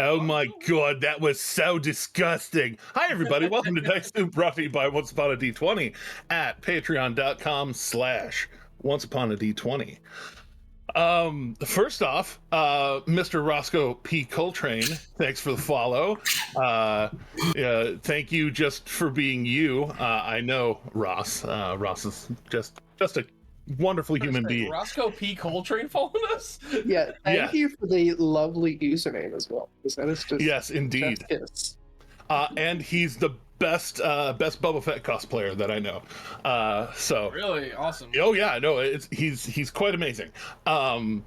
Oh my god, that was so disgusting. Hi everybody, welcome to Dice Soup, brought to you by Once Upon a D20 at patreon.com/Once Upon a D20. First off, Mr. Roscoe P. Coltrane, thanks for the follow. Thank you just for being you. I know Ross. Ross is just a wonderful human being. Roscoe P. Coltrane following us? Yeah, thank you for the lovely username as well. That is just yes, indeed. Kiss. And he's the best Boba Fett cosplayer that I know. So really awesome. Oh yeah, no, he's quite amazing. I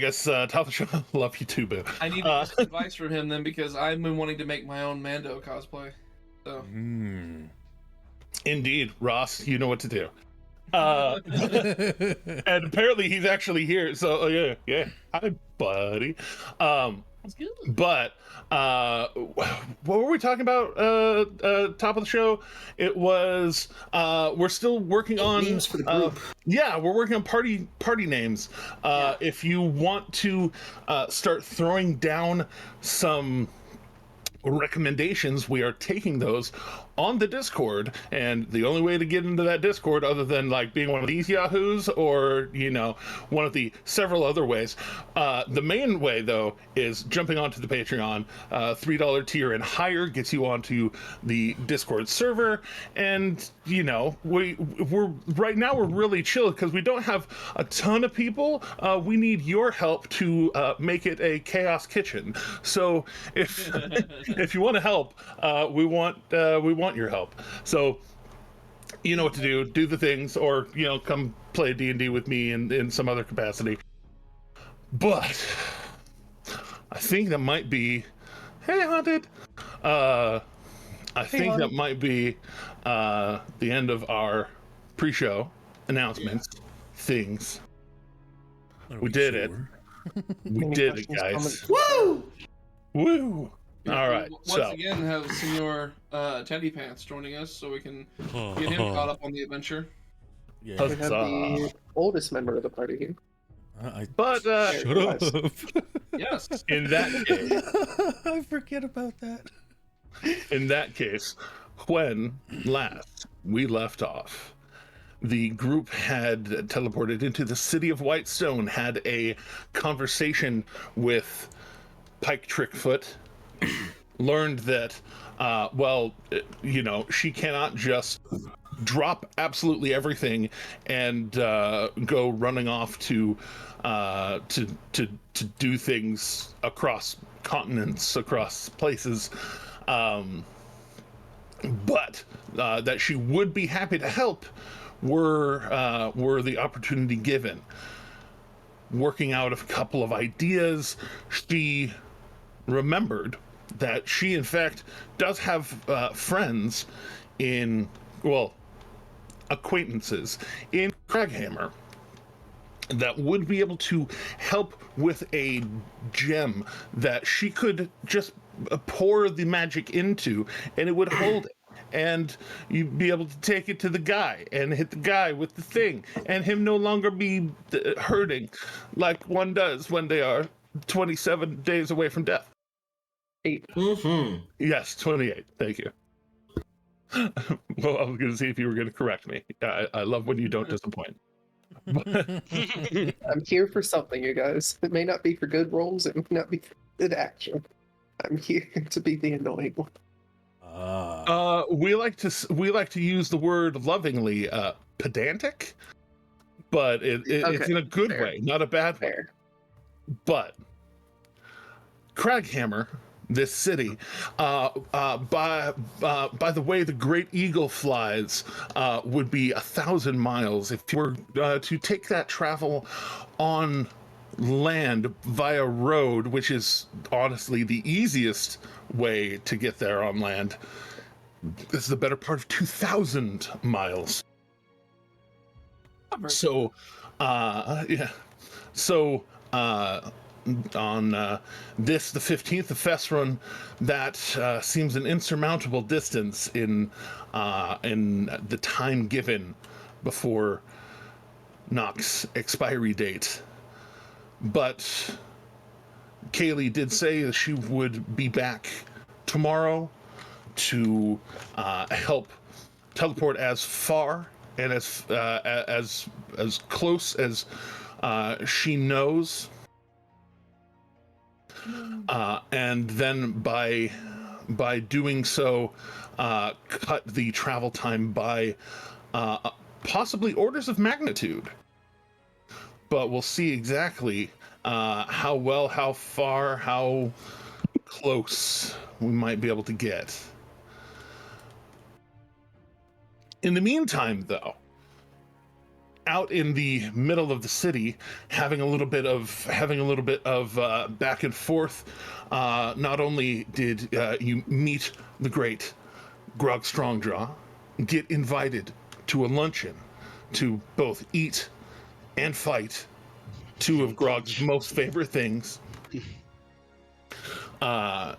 guess top of the show, love you too, boo. I need advice from him then, because I've been wanting to make my own Mando cosplay. So indeed, Ross, you know what to do. And apparently he's actually here. So yeah. Hi, buddy. That's good. But what were we talking about? Top of the show. It was we're still working on names for the group. Yeah, we're working on party names. If you want to start throwing down some recommendations, we are taking those on the Discord, and the only way to get into that Discord, other than like being one of these yahoos or one of the several other ways, the main way though is jumping onto the Patreon. $3 tier and higher gets you onto the Discord server, and we're right now we're really chill because we don't have a ton of people. We need your help to make it a chaos kitchen. So if you want to help, we want your help. So you know what to do. Do the things, or come play D&D with me in some other capacity. But I think that might be, hey Haunted. I think that might be the end of our pre-show announcements. Things. We did it. We did it, guys. Woo! Woo! All right. Once again, have Senor Teddy Pants joining us, so we can get him caught up on the adventure. Yeah, we have the oldest member of the party here. But shut up. Yes. In that case, I forget about that. In that case, when last we left off, the group had teleported into the city of Whitestone, had a conversation with Pike Trickfoot, learned that, she cannot just drop absolutely everything and go running off to do things across continents, across places, but that she would be happy to help were the opportunity given. Working out a couple of ideas, she remembered that she in fact does have friends acquaintances in Craghammer that would be able to help with a gem that she could just pour the magic into, and it would hold it, and you'd be able to take it to the guy and hit the guy with the thing, and him no longer be hurting like one does when they are 27 days away from death. 8. Mm-hmm. Yes, 28. Thank you. Well, I was going to see if you were going to correct me. I love when you don't disappoint. I'm here for something, you guys. It may not be for good rolls. It may not be for good action. I'm here to be the annoying one. We like to use the word lovingly, pedantic, but it's in a good way, not a bad way. But Craghammer, this city, by the way the Great Eagle flies, would be 1,000 miles. If you were to take that travel on land via road, which is honestly the easiest way to get there on land, this is the better part of 2,000 miles. So, on this, the 15th of Fesrun, that seems an insurmountable distance in the time given before Nox's expiry date. But Kaylee did say that she would be back tomorrow to help teleport as far and as close as she knows, and then by doing so, cut the travel time by possibly orders of magnitude. But we'll see exactly how well, how far, how close we might be able to get. In the meantime, though, out in the middle of the city, having a little bit of back and forth. Not only did you meet the great Grog Strongjaw, get invited to a luncheon to both eat and fight, two of Grog's most favorite things.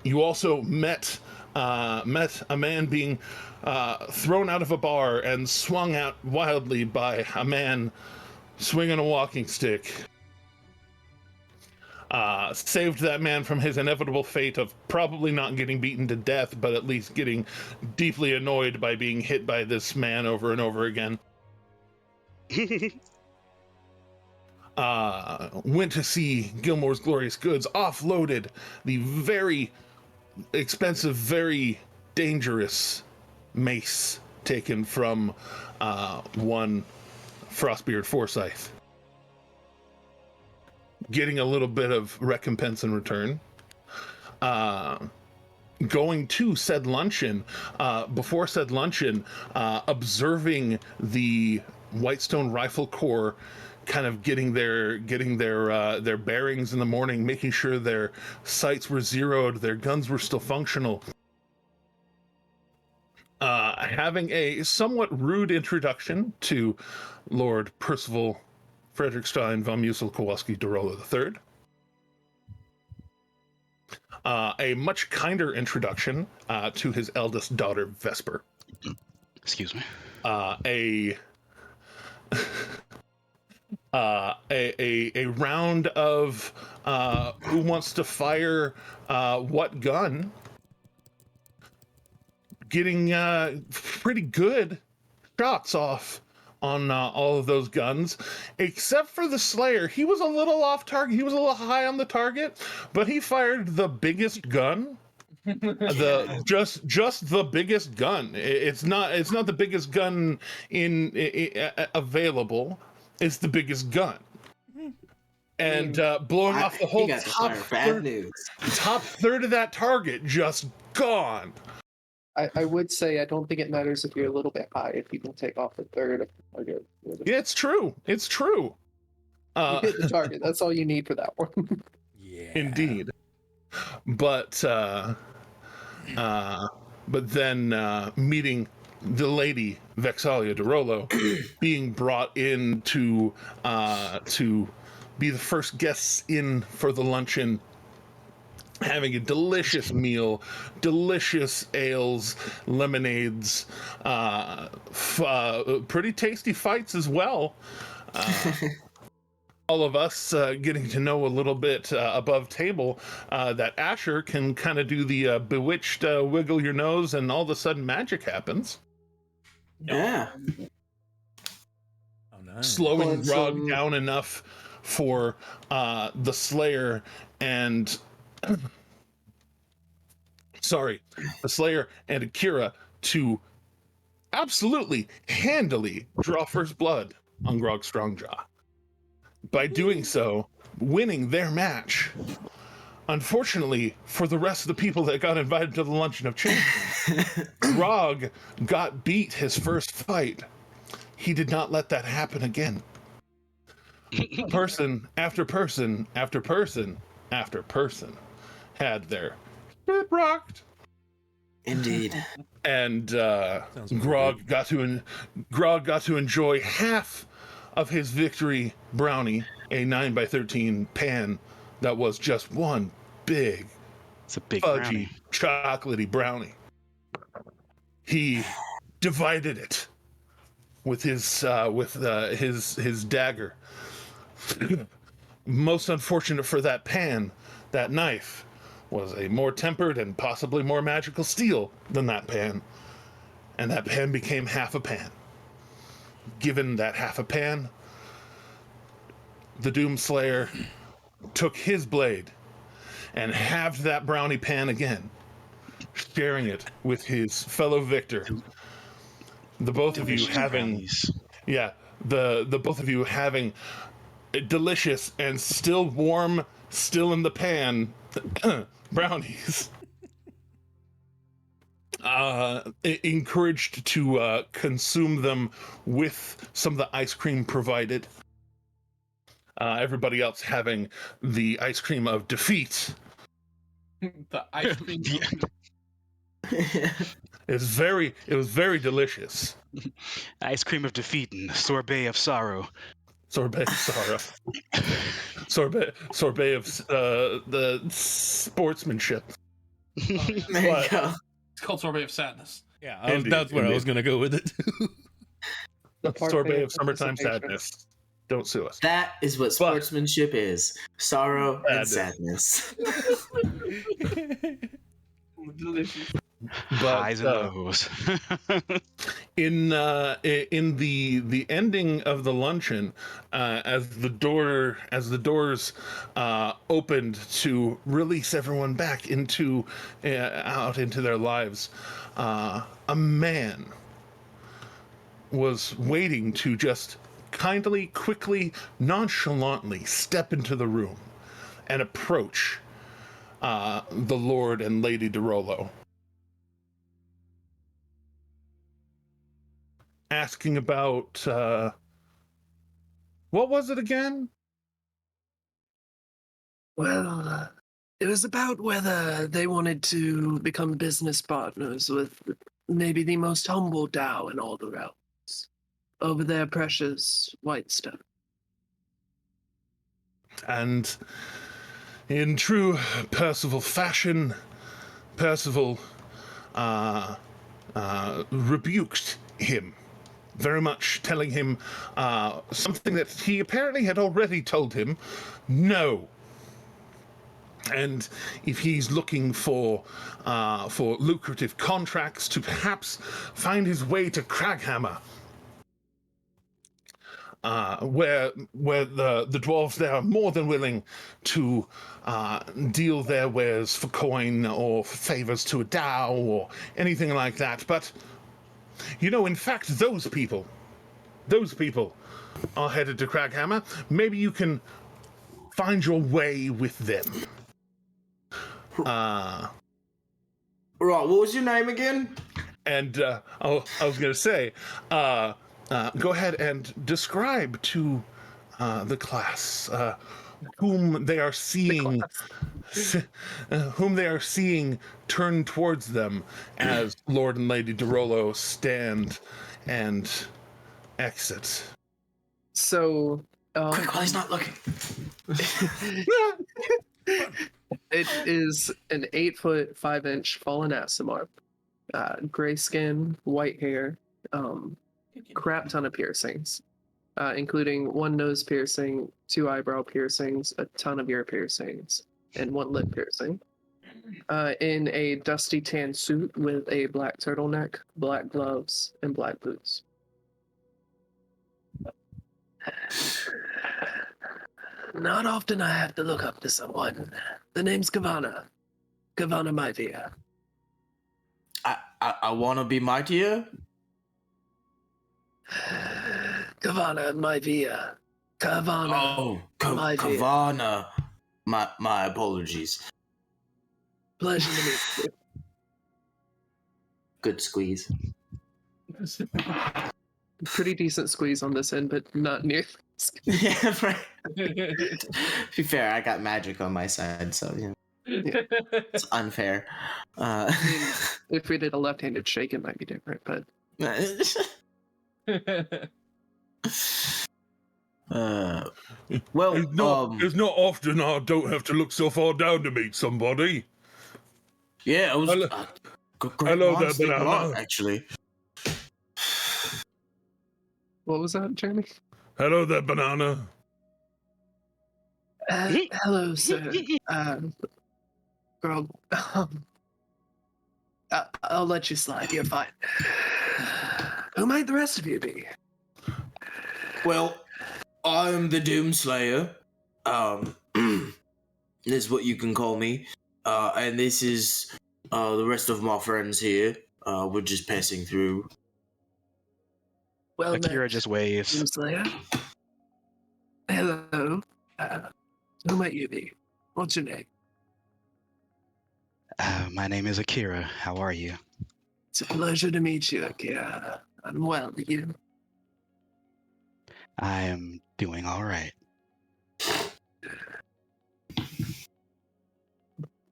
You also met a man being thrown out of a bar and swung out wildly by a man swinging a walking stick. Saved that man from his inevitable fate of probably not getting beaten to death, but at least getting deeply annoyed by being hit by this man over and over again. Went to see Gilmore's Glorious Goods, offloaded the very expensive, very dangerous mace taken from one Frostbeard Forsyth, getting a little bit of recompense in return. Going to said luncheon, before said luncheon, observing the Whitestone Rifle Corps kind of getting their bearings in the morning, making sure their sights were zeroed, their guns were still functional. Having a somewhat rude introduction to Lord Percival Frederickstein von Musel Kowalski de Rolo III. A much kinder introduction to his eldest daughter, Vesper. Excuse me. A round of who wants to fire what gun, getting pretty good shots off on all of those guns, except for the Slayer. He was a little off target. He was a little high on the target, but he fired the biggest gun. Just the biggest gun. It's not the biggest gun available. It's the biggest gun. And blowing off the whole top third of that target, just gone. I would say I don't think it matters if you're a little bit high if you can take off the third of the target. Yeah, it's true. It's true. You hit the target. That's all you need for that one. Yeah. Indeed. But then meeting the lady Vexalia de Rolo, being brought in to be the first guests in for the luncheon, having a delicious meal, delicious ales, lemonades, pretty tasty fights as well. All of us getting to know a little bit above table that Asher can kind of do the bewitched wiggle your nose and all of a sudden magic happens. Yeah. Oh, nice. Slowing Grog down enough for the Slayer and the Slayer and Akira to absolutely handily draw first blood on Grog Strongjaw. By doing so, winning their match. Unfortunately, for the rest of the people that got invited to the Luncheon of Champions, Grog got beat his first fight. He did not let that happen again. Person after person after person after person had their shit rocked. Indeed. And Grog got to enjoy half of his victory brownie, a 9x13 pan that was just one big, It's a big fudgy, brownie. chocolatey brownie. He divided it with his dagger. Most unfortunate for that pan, that knife was a more tempered and possibly more magical steel than that pan, and that pan became half a pan. Given that half a pan, the Doomslayer took his blade and halved that brownie pan again, sharing it with his fellow victor. The both of you Delicious having, brownies. yeah, the both of you having delicious and still warm, still in the pan brownies. Encouraged to consume them with some of the ice cream provided. Everybody else having the ice cream of defeat. The ice cream. It was very delicious. Ice cream of defeat and sorbet of sorrow. Sorbet of sorrow. Sorbet of the sportsmanship. There you But- go. It's called sorbet of sadness. Yeah, Indeed, that's where I was indeed. gonna go with it. The parfait Sorbet of summertime anticipation. sadness. Don't sue us. That is what sportsmanship is. Sorrow and sadness. Delicious. But, Highs and lows. in the ending of the luncheon, as the doors opened to release everyone back into out into their lives, a man was waiting to just kindly, quickly, nonchalantly step into the room and approach the Lord and Lady DeRollo, asking about what was it again? Well, it was about whether they wanted to become business partners with maybe the most humble Tao in all the realms over their precious white stone. And in true Percival fashion, Percival rebuked him, very much telling him something that he apparently had already told him, no. And if he's looking for lucrative contracts to perhaps find his way to Craghammer, where the dwarves there are more than willing to deal their wares for coin or for favors to a Tao or anything like that. But, in fact, those people are headed to Craghammer. Maybe you can find your way with them. Right, what was your name again? And I was going to say, go ahead and describe to the class whom they are seeing, turn towards them as Lord and Lady DeRollo stand and exit. So, Quick, while he's not looking. it is an 8-foot 5-inch fallen Asimar, gray skin, white hair, crap ton of piercings, including 1 nose piercing, 2 eyebrow piercings, a ton of ear piercings, and 1 lip piercing. In a dusty tan suit with a black turtleneck, black gloves, and black boots. Not often I have to look up to someone. The name's Kavana. Kavana Maivia. I want to be mightier. Kavana Maivia. Kavana. Oh, My dear. Kavana. My apologies. Pleasure to meet you. Good squeeze. Pretty decent squeeze on this end, but not near. Yeah, right. To be fair, I got magic on my side, so it's unfair. If we did a left-handed shake, it might be different, but well, It's not often I don't have to look so far down to meet somebody. yeah, it was. Hello- Great hello there, minds think Banana. alike, actually. what was that, Jeremy? Hello there, Banana. Hello, sir. Grog. I'll let you slide. You're fine. Who might the rest of you be? Well, I'm the Doomslayer. Is what you can call me. And this is the rest of my friends here. We're just passing through. Well, Akira met, just waves. Doomslayer. Hello. Who might you be? What's your name? My name is Akira. How are you? It's a pleasure to meet you, Akira. I'm well. You? I am doing all right.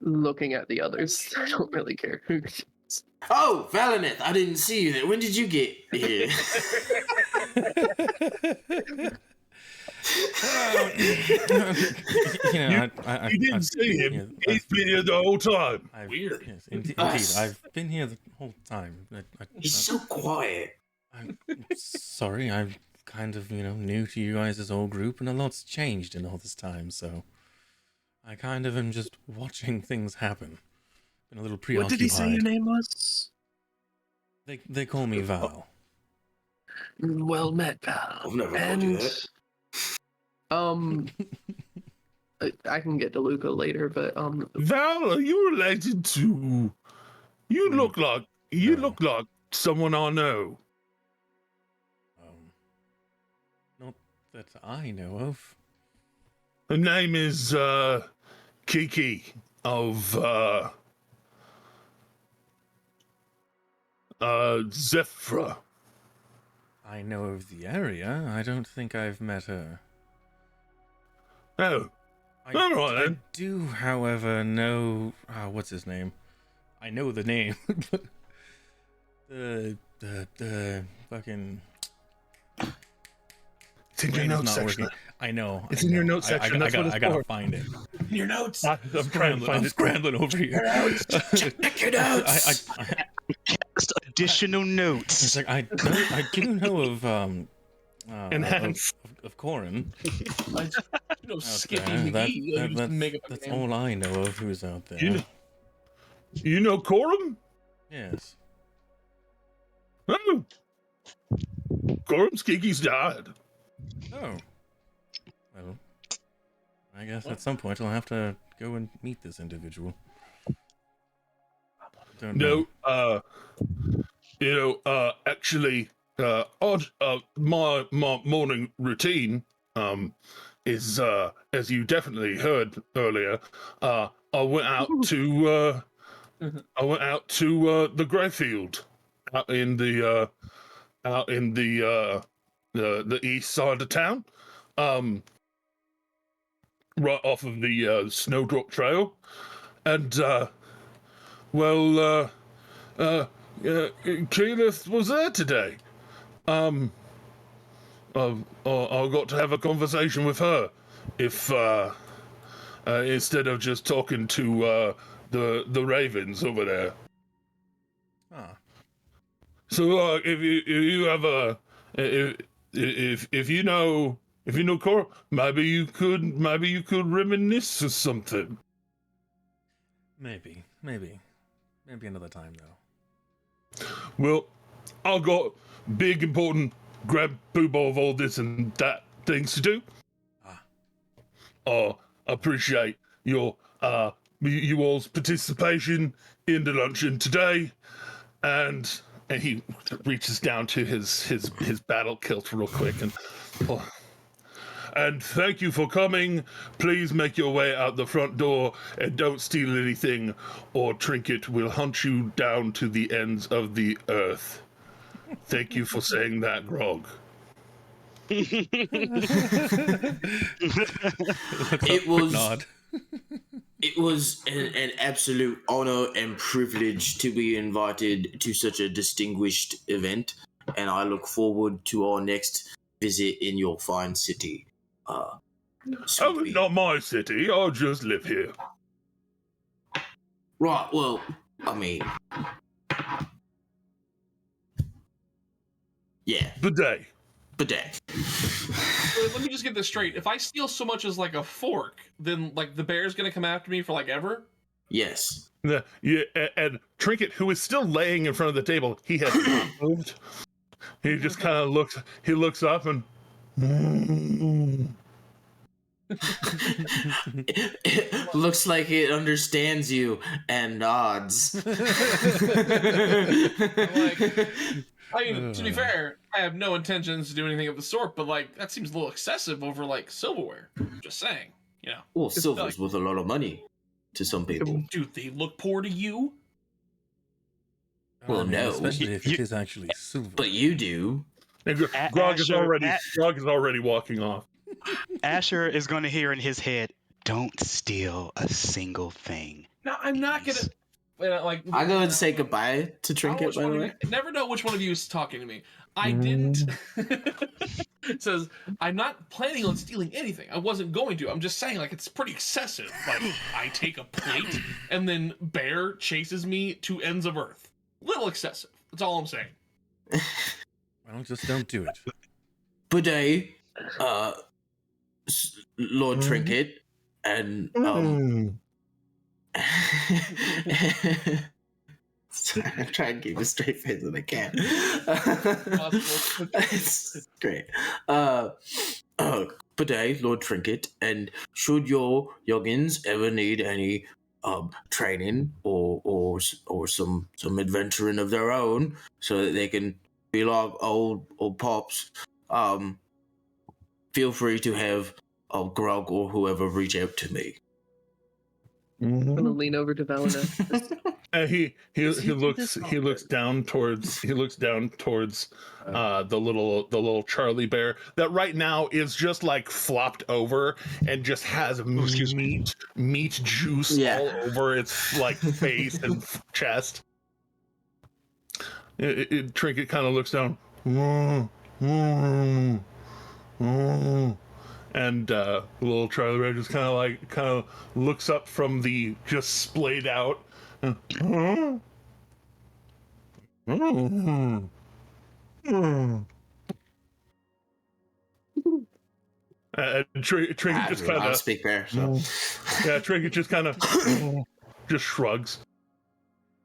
Looking at the others, I don't really care who. Oh, Valineth, I didn't see you there. When did you get here? You didn't see him. He's been here the whole time. Weird. Yes, indeed. Us. I've been here the whole time. He's so quiet. I'm sorry. I'm kind of, new to you guys' whole group, and a lot's changed in all this time, so I kind of am just watching things happen. Been a little What preoccupied. did he say your name was? They call me Val. Well met, pal. I've never called you that. I can get to Luca later, but Val, are you related to? You look like someone I know. Not that I know of. Her name is Kiki of Zephyra. I know of the area. I don't think I've met her. Oh, all right I then. do, however, know what's his name. I know the name. the fucking. It's in your brain is notes not section. working. I know. It's in your notes section. That's what it's I gotta for. find it. Your notes. I'm trying to find I'm it. scrambling over here. Check your notes. Just additional It's notes. like I do know of Enhance. of Corin. Skippy there. McGee. You just make up a That's name. all I know of who's out there. You know Corum? Yes. Oh, Corum's Kiki's died. Oh. Well, I guess at some point I'll have to go and meet this individual. Don't know. Actually, my morning routine is as you definitely heard earlier. I went out to the Greyfield out in the east side of town, right off of the Snowdrop Trail, and Keyleth was there today. I got to have a conversation with her, if instead of just talking to the ravens over there. Ah. So if you have a if you know Cora, maybe you could reminisce or something. Maybe another time though. Well, I've got big important grab boob of all this and that things to do. Appreciate your you all's participation in the luncheon today, and he reaches down to his battle kilt real quick and thank you for coming. Please make your way out the front door and don't steal anything, or trinket will hunt you down to the ends of the earth. Thank you for saying that, Grog. It was Nod. it was an absolute honor and privilege to be invited to such a distinguished event, and I look forward to our next visit in your fine city. Sweet Not my city. I just live here. Right, well, I mean, yeah, Bidet. bidet. let me just get this straight. If I steal so much as like a fork, then like the bear's gonna come after me for like ever? Yes. And Trinket, who is still laying in front of the table, he has not moved. He just kind of looks. He looks up and. It looks like it understands you and nods. I mean, to be fair, I have no intentions to do anything of the sort, but like that seems a little excessive over like silverware. Just saying, you know. Well, silver's worth a lot of money to some people. Do they look poor to you? Well, no. Especially if it is actually silver. But you do. And Grog is already walking off. Asher is going to hear in his head, "Don't steal a single thing." No, I'm not gonna. Like, I'm going to say goodbye to Trinket, by the way. Never know which one of you is talking to me. I didn't. It says, I'm not planning on stealing anything. I wasn't going to. I'm just saying, like, it's pretty excessive. Like, I take a plate, and then bear chases me to ends of earth. Little excessive. That's all I'm saying. Well, just don't do it. Bidet, Lord Trinket, and sorry, I'm trying to keep a straight face when I can. It's great. Bidet, Lord Trinket, and should your yoggins ever need any training or some adventuring of their own, so that they can be like old pops, feel free to have Grog or whoever reach out to me. I'm gonna lean over to Valina. He looks down towards the little Charlie bear that right now is just like flopped over and just has meat juice all over its like face and chest. Trinket kind of looks down. And little Charlie bear just kind of looks up from the just splayed out. Trinket just kind of speak there. So. Yeah, Trinket just kind of just shrugs.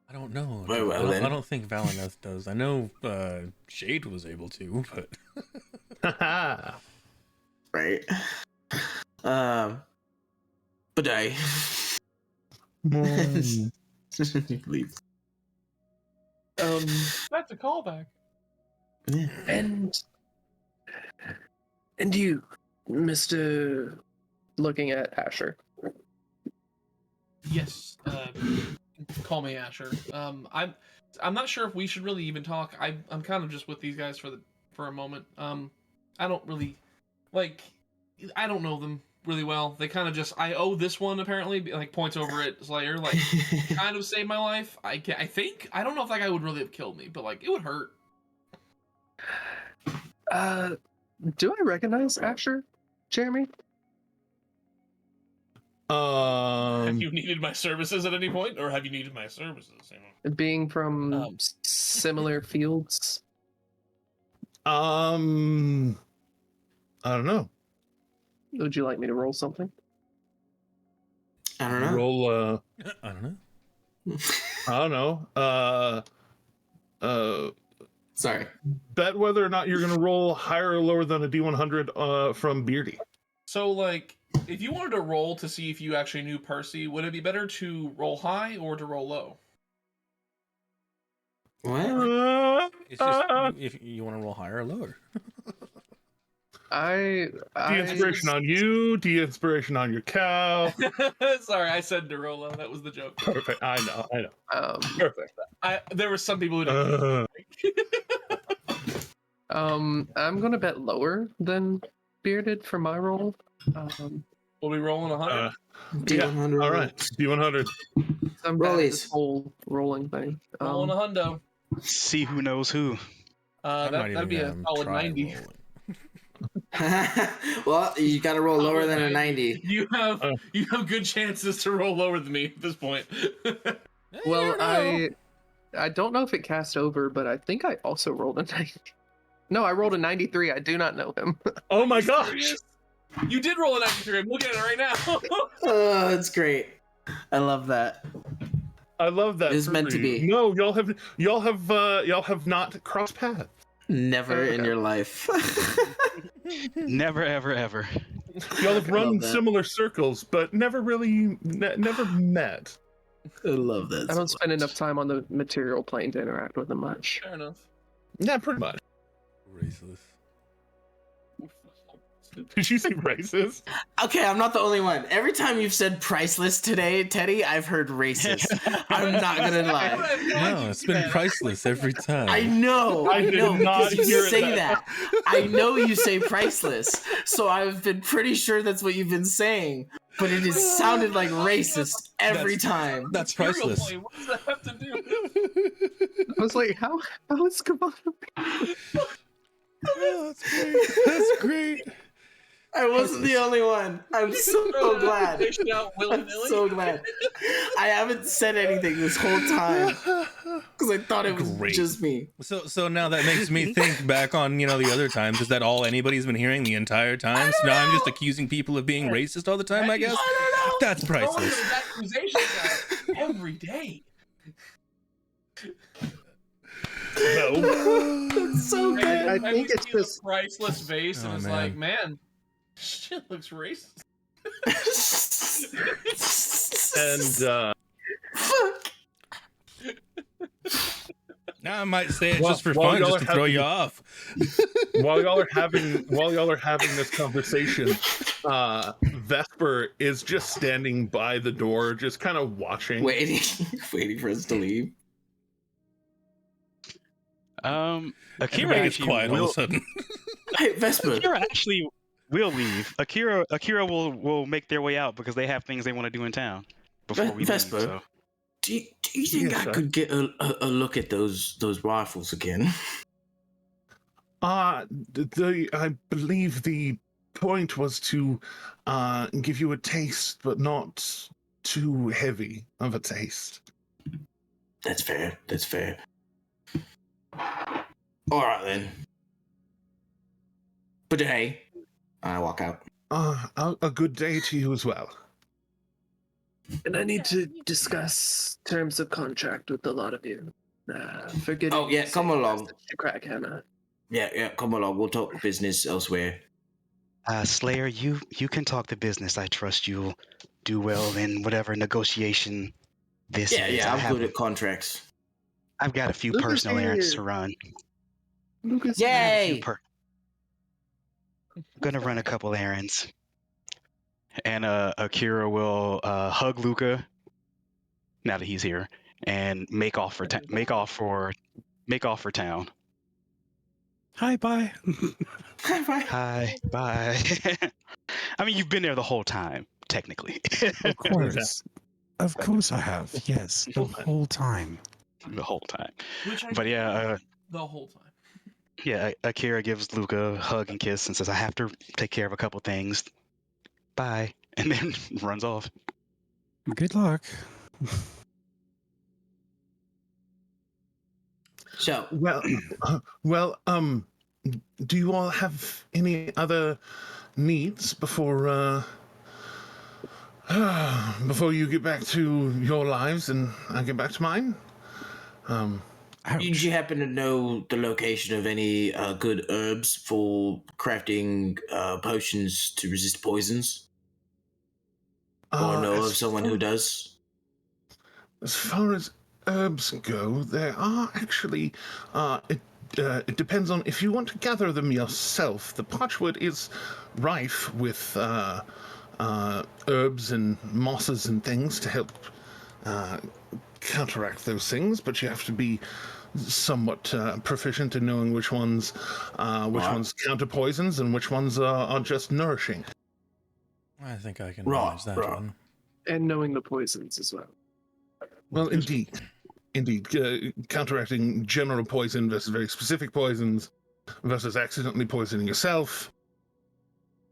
I don't know. Very well, I don't think Valineth does. I know Shade was able to, but right. But I leave. That's a callback. Yeah. And you, Mr. Looking at Asher. Yes. Call me Asher. I'm not sure if we should really even talk. I'm kind of just with these guys for a moment. I don't really I don't know them really well. They kind of just, I owe this one apparently, like points over at Slayer, like kind of saved my life. I think, I don't know if that guy would really have killed me, but like it would hurt. Do I recognize Asher, Jeremy? Have you needed my services at any point, or have you needed my services? Being from similar fields. I don't know. Would you like me to roll something? I don't know. Roll. I don't know. I don't know. Sorry. Bet whether or not you're gonna roll higher or lower than a D100 from Beardy. So, like, if you wanted to roll to see if you actually knew Percy, would it be better to roll high or to roll low? What? It's just if you want to roll higher or lower. De-inspiration on you, de-inspiration on your cow. Sorry, I said to roll low. That was the joke. Perfect. I know. Perfect. There were some people who didn't. I'm gonna bet lower than Bearded for my roll. We'll be rolling 100. D100. All right, D100. I'm bad at this whole rolling thing. Rolling a hundo. See who knows who. That'd be a solid 90. Well, you got to roll lower than a 90. You have good chances to roll lower than me at this point. Well, I don't know if it cast over, but I think I also rolled a 90. No, I rolled a 93. I do not know him. Oh my gosh! You did roll a 93. I'm looking at it right now. Oh, that's great. I love that. I love that. It's meant to you. be. No, y'all have not crossed paths. Never in Okay. your life. Never, ever, ever. Y'all have run love that. similar circles, but never really, never met. I love that. I don't so spend much. enough time on the material plane to interact with him much. Fair enough. Yeah, pretty much. Racist. Did you say racist? Okay, I'm not the only one. Every time you've said priceless today, Teddy, I've heard racist. I'm not gonna lie. No, it's been priceless every time. I know. I did know, not because hear you say that. that. I know you say priceless, so I've been pretty sure that's what you've been saying. But it has sounded like racist every time. That's Material priceless. plane, what does that have to do? I was like, how is Kabbalah? Oh, that's great. That's great. I wasn't the only one. I'm so Throw that glad. information out I'm willy-nilly? so glad. I haven't said anything this whole time because I thought it was Great. just me. So now that makes me think back on, the other times. Is that all anybody's been hearing the entire time? So now I'm just accusing people of being racist all the time, I guess? That's Throwing priceless. those accusations out every day. No. That's so good. I Have think you it's seen the just- priceless vase, and Oh, it's man. like, man, shit looks racist. And Now I might say it Well, just for while fun, y'all just to are throw having- you off. while y'all are having this conversation, Vesper is just standing by the door, just kind of watching. waiting for us to leave. Akira Everybody gets actually quiet all of will, a sudden. Hey, Vesper. Akira actually will leave. Akira will make their way out because they have things they want to do in town before we leave. Vesper. So. Do you think Yes, I sir. could get a look at those rifles again? I believe the point was to give you a taste, but not too heavy of a taste. That's fair. That's fair. All right then. But hey, I walk out. A good day to you as well. And I need to discuss terms of contract with a lot of you. Forget. Oh, yeah, come along. To Crackhammer. Yeah, come along. We'll talk business elsewhere. Slayer, you can talk the business. I trust you'll do well in whatever negotiation this is. Yeah, I I'm have good at contracts. I've got a few Lucas personal errands here. to run. Lucas. Yay! I'm gonna run a couple errands. And Akira will hug Luca now that he's here and make off for town. Hi, bye. Hi, bye. I mean, you've been there the whole time, technically. Of course. Of course I have. Yes, the whole time. The whole time. Which I But did yeah, the whole time. yeah, Akira gives Luca a hug and kiss and says, I have to take care of a couple things. Bye. And then runs off. Good luck. So, Well, do you all have any other needs before you get back to your lives and I get back to mine? did you happen to know the location of any good herbs for crafting potions to resist poisons? Or know of someone who does? As far as herbs go, there are actually. It depends on if you want to gather them yourself. The Potchwood is rife with herbs and mosses and things to help counteract those things, but you have to be somewhat proficient in knowing which ones counter poisons and which ones are just nourishing. I think I can Right, manage that right. one. And knowing the poisons as well. Well, indeed. Counteracting general poison versus very specific poisons versus accidentally poisoning yourself.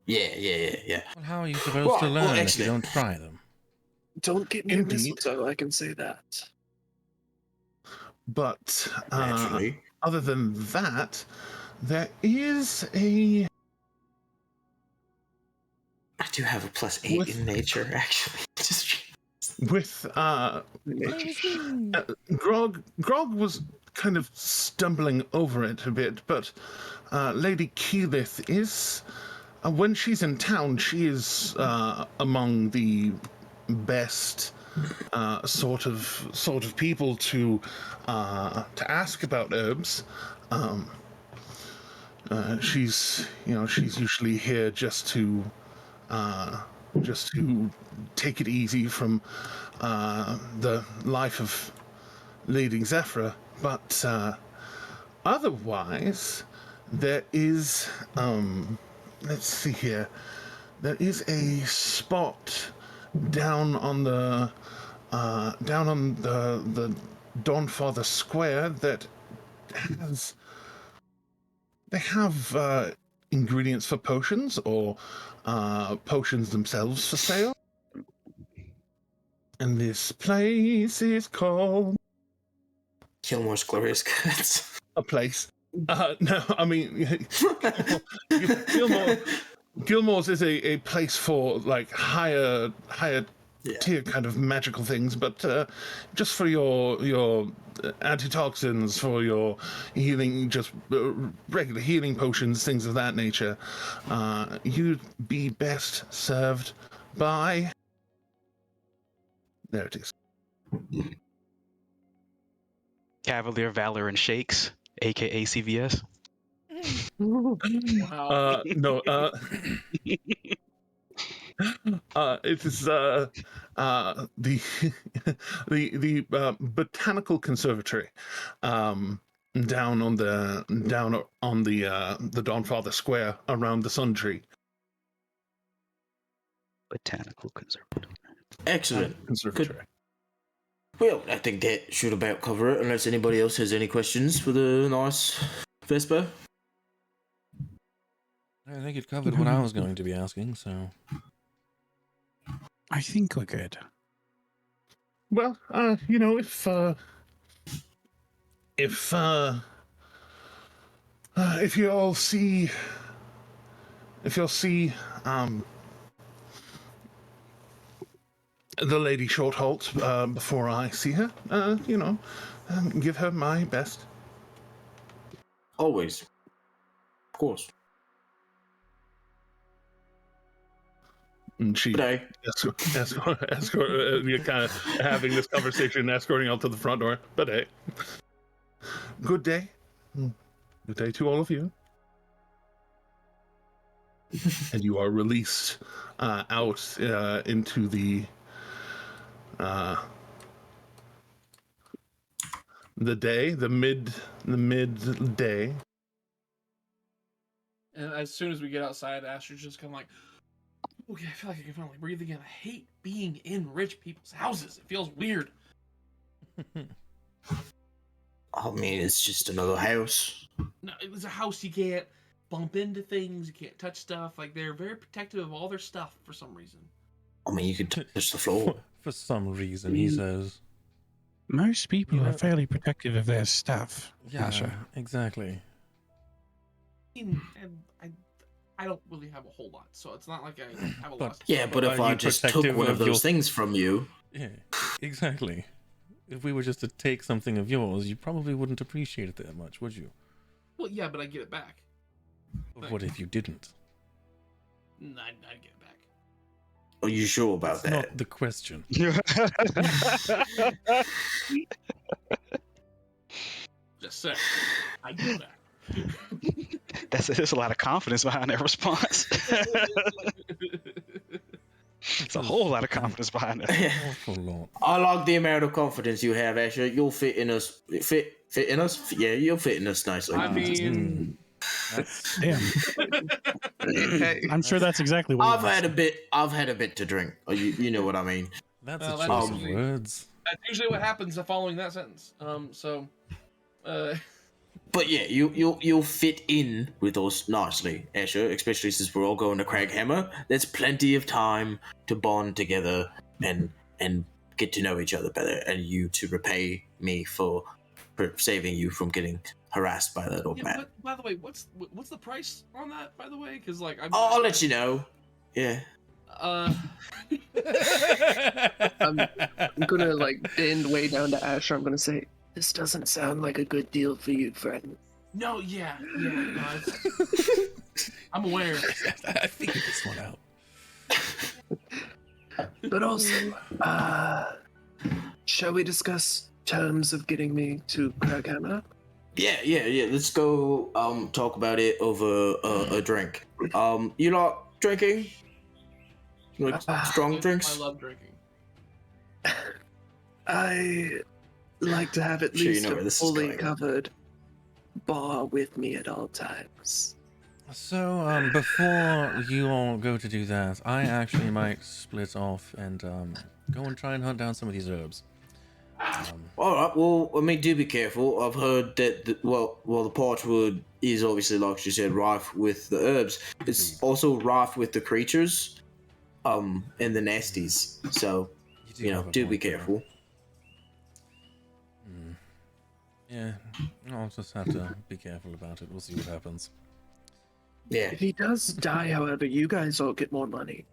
Yeah. Well, how are you supposed to Well, learn if you excellent. don't try them? Don't get near Indeed. mistletoe, I can say that. But Naturally. other than that, there is a... I do have a +8 in nature, actually. Just With Grog was kind of stumbling over it a bit, but Lady Keyleth is, when she's in town, she is among the best sort of people to ask about herbs. She's usually here just to take it easy from the life of Lady Zephyra, but otherwise, there is, let's see here, there is a spot down on the Dawnfather Square that has, they have ingredients for potions or potions themselves for sale. And this place is called... Kilmore's Glorious Goods. A place. No, I mean, Gilmore's is a place for like higher tier kind of magical things, but just for your antitoxins, for your healing, just regular healing potions, things of that nature, you'd be best served by... There it is. Cavalier Valor and Shakes, aka CVS. Wow. No, it is the the botanical conservatory down on the Dawnfather Square around the Sun Tree. Botanical Conservatory. Excellent. Conservatory. Good. Well, I think that should about cover it, unless anybody else has any questions for the nice Vespa. I think it covered what I was going to be asking, so... I think we're good. Well, if you'll see, the Lady Shortholt before I see her, give her my best. Always. Of course. And she Today. escort you're kind of having this conversation, escorting out to the front door. But hey, good day. Good day to all of you. And you are released out into the midday. And as soon as we get outside, Asher's just kind of like, okay, I feel like I can finally breathe again. I hate being in rich people's houses. It feels weird. I mean, it's just another house. No, it was a house. You can't bump into things. You can't touch stuff. Like, they're very protective of all their stuff for some reason. I mean, you could touch the floor. For some reason, he says. Most people are fairly protective of their stuff. Yeah, Asher. exactly. And I don't really have a whole lot, so it's not like I have a lot. Yeah, but if I just took one of those things from you... Yeah, exactly. If we were just to take something of yours, you probably wouldn't appreciate it that much, would you? Well, yeah, but I get it back. But what if you didn't? I'd get it back. Are you sure about That's that? not the question. Just say, I get it back. There's a lot of confidence behind that response. It's a whole lot of confidence behind that. Awful lot. I like the amount of confidence you have, Asher. You'll fit in us. Fit in us? Yeah, you'll fit in us nicely. I mean... Damn. I'm sure that's exactly what I've had a bit to drink. You know what I mean. That's Well, a choice of words. That's usually what happens following that sentence. But yeah, you'll fit in with us nicely, Asher, especially since we're all going to Craghammer. There's plenty of time to bond together and get to know each other better, and you to repay me for saving you from getting harassed by that old Yeah, man. by the way, what's the price on that? By the way, because like I'll let you know. Yeah. Uh, I'm gonna like bend way down to Asher. I'm gonna say, this doesn't sound like a good deal for you, friend. no, yeah, no, I'm aware. I figured this one out. But also, shall we discuss terms of getting me to Craghammer? Yeah. Let's go talk about it over a drink. You lot drinking? Like strong drinks? I love drinking. I like to have at Sure you least know where a this is fully going. covered bar with me at all times. So, before you all go to do that, I actually might split off and go and try and hunt down some of these herbs. All right. Well, I mean, do be careful. I've heard that the Parchwood is obviously, like she said, rife with the herbs. It's also rife with the creatures, and the nasties. So, do be careful. Yeah, I'll just have to be careful about it. We'll see what happens. Yeah. If he does die, however, you guys all get more money.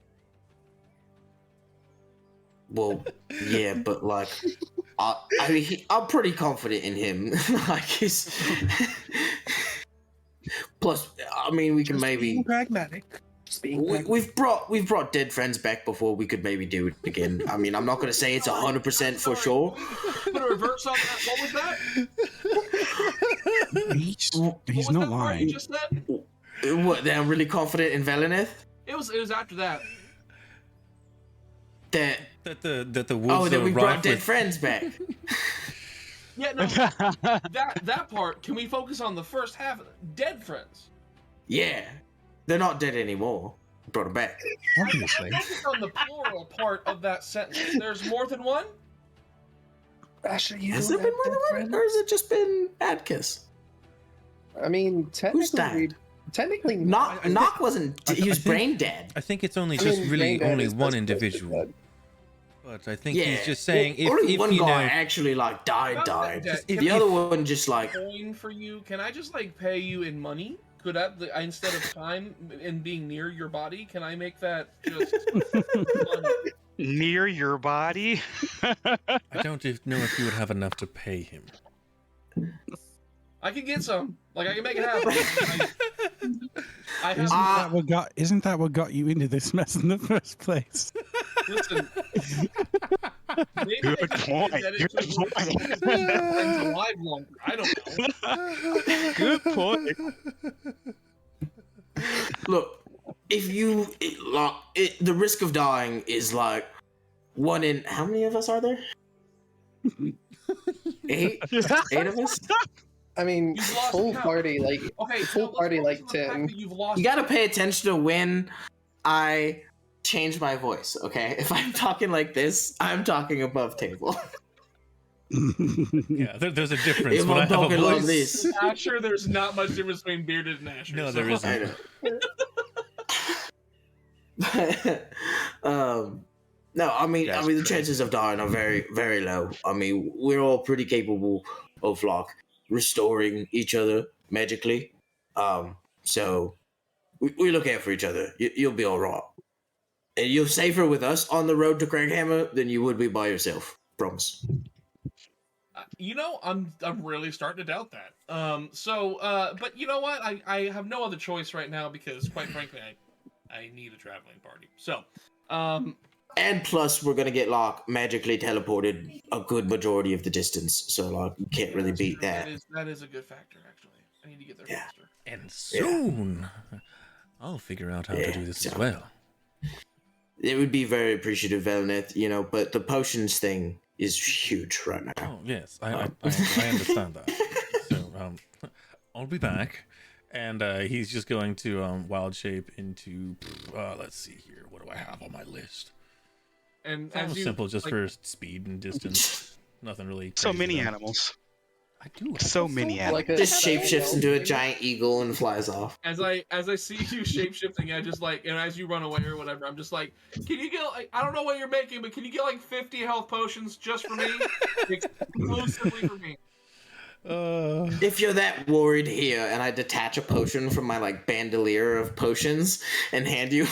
Well, yeah, but like, I mean, I'm pretty confident in him. Like, he's. Plus, I mean, we can Just maybe. being pragmatic. Just being pragmatic. We've brought dead friends back before. We could maybe do it again. I mean, I'm not gonna say it's 100% for sure. Put a reverse on that. What was that? He's What was not that part you lying. just said? What? That I'm really confident in Valineth. It was after that. That That the woods that we are brought rife dead with... friends back. Yeah, no. that part. Can we focus on the first half? Dead friends. Yeah, they're not dead anymore. Brought them back. Obviously. Focus on the plural part of that sentence. There's more than one. Asher, you Has don't there been have more dead than one, friends? or has it just been Adkis? I mean, Who's died? technically, Knock wasn't. He was brain dead. I think it's only I just mean, really Brain Dead only is one best individual. dead. But I think Yeah, he's just saying only if one you guy know... actually like died. Just if- The if- other one just like. Coin for you. Can I just like pay you in money? Could I instead of time and being near your body? Can I make that just money? Near your body? I don't know if you would have enough to pay him. I can get some. Like I can make it happen. I have. Isn't that what got you into this mess in the first place? Listen. Maybe Good I just point. did that into Good a- point. friends alive longer. I don't know. Good point. Look, if you the risk of dying is like 1 in how many of us are there? 8 of us. I mean, You've lost full count. party, like, Okay, full let's party, focus like on the fact 10. that you've lost. You gotta pay attention to when I change my voice. Okay, if I'm talking like this, I'm talking above table. Yeah, there's a difference. If When I I'm have a talking like voice... this, Asher, there's not much difference between Bearded and Asher. No, so- there isn't. No, I mean, That's the crazy. chances of dying are very, very low. I mean, we're all pretty capable of like restoring each other magically. So we look out for each other. You'll be all right, and you're safer with us on the road to Craghammer than you would be by yourself. Promise. You know, I'm really starting to doubt that. But you know what? I have no other choice right now because, quite frankly, I need a traveling party. So, And plus, we're gonna get like magically teleported a good majority of the distance, so like you can't really that's beat true. that. That is a good factor, actually. I need to get there Yeah. faster. And soon, I'll figure out how to do this as well. It would be very appreciative, Valineth, but the potions thing is huge right now. Oh yes, I understand that. So I'll be back, and he's just going to wild shape into. Let's see here. What do I have on my list? And Kind as of you simple, just like, for speed and distance. Nothing really. So crazy many there. animals. I do. Have So many animals. Like a Just shapeshifts into a giant eagle and flies off. as I see you shapeshifting, I just like, and as you run away or whatever, I'm just like, can you get like, I don't know what you're making, but can you get like 50 health potions just for me, exclusively for me? If you're that worried here, and I detach a potion from my like bandolier of potions and hand you.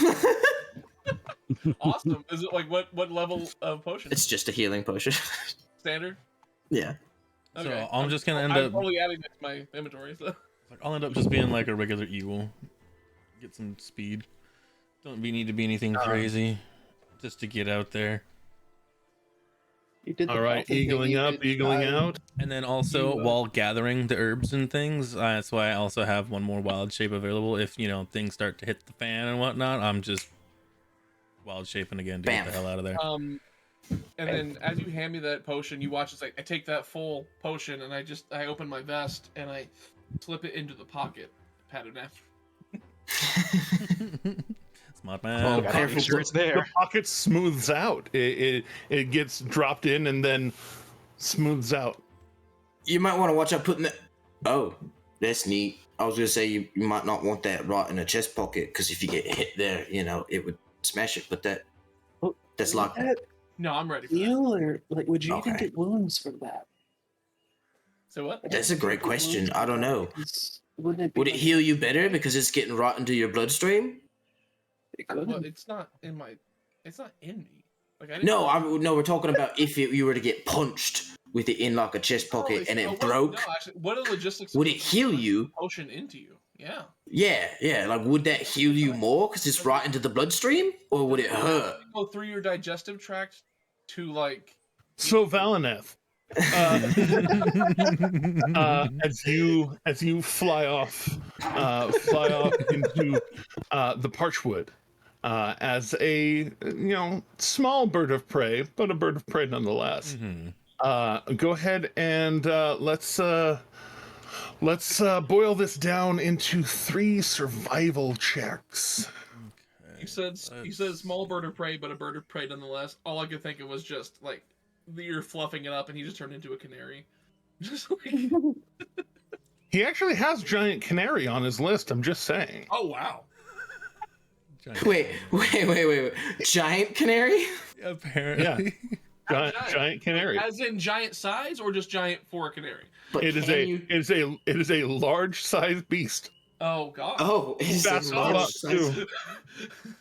Awesome. Is it like what level of potion? It's just a healing potion. Standard. Yeah. Okay. I'm just gonna end I'm up. totally adding that to my inventory. So. Like, I'll end up just being like a regular eagle. Get some speed. Don't need to be anything crazy, just to get out there. You did the All right, dolphin thing, eagling you up, did eagling dive. out. And then also, You, while gathering the herbs and things, that's why I also have one more wild shape available. If things start to hit the fan and whatnot, I'm just wild shaping again to get the hell out of there. And then as you hand me that potion, you watch as I take that full potion and I open my vest and I slip it into the pocket. Pat it down. Smart man. Make sure it's there. The pocket smooths out. It gets dropped in and then smooths out. You might want to watch out putting that. Oh, that's neat. I was gonna say you might not want that right in a chest pocket because if you get hit there, it would smash it. But that's like No, I'm ready for that. Heal or like would you even Okay. get wounds from that? So what? That's a great question. I don't know. Wouldn't it be Would it like- heal you better because it's getting right into your bloodstream? It could. Well, it's not in me. Like I didn't. No, we're talking about if you were to get punched with it in like a chest pocket and it broke. No, actually, what are the logistics? Would of it heal you? Potion into you? Yeah. Yeah. Like, would that heal you more because it's right into the bloodstream, or would it hurt? Go through your digestive tract to like. So Valineth, as you fly off into the Parchwood, as a small bird of prey, but a bird of prey nonetheless. Go ahead and let's boil this down into 3 survival checks. You said small bird of prey, but a bird of prey nonetheless. All I could think of was just like you're fluffing it up, and he just turned into a canary. Just like. He actually has giant canary on his list. I'm just saying. Oh wow. Wait. Giant canary? Apparently. Yeah. Giant canary. As in giant size, or just giant for a canary? But It is a large sized beast. Oh god. Oh, it's That's a a lot large size. too.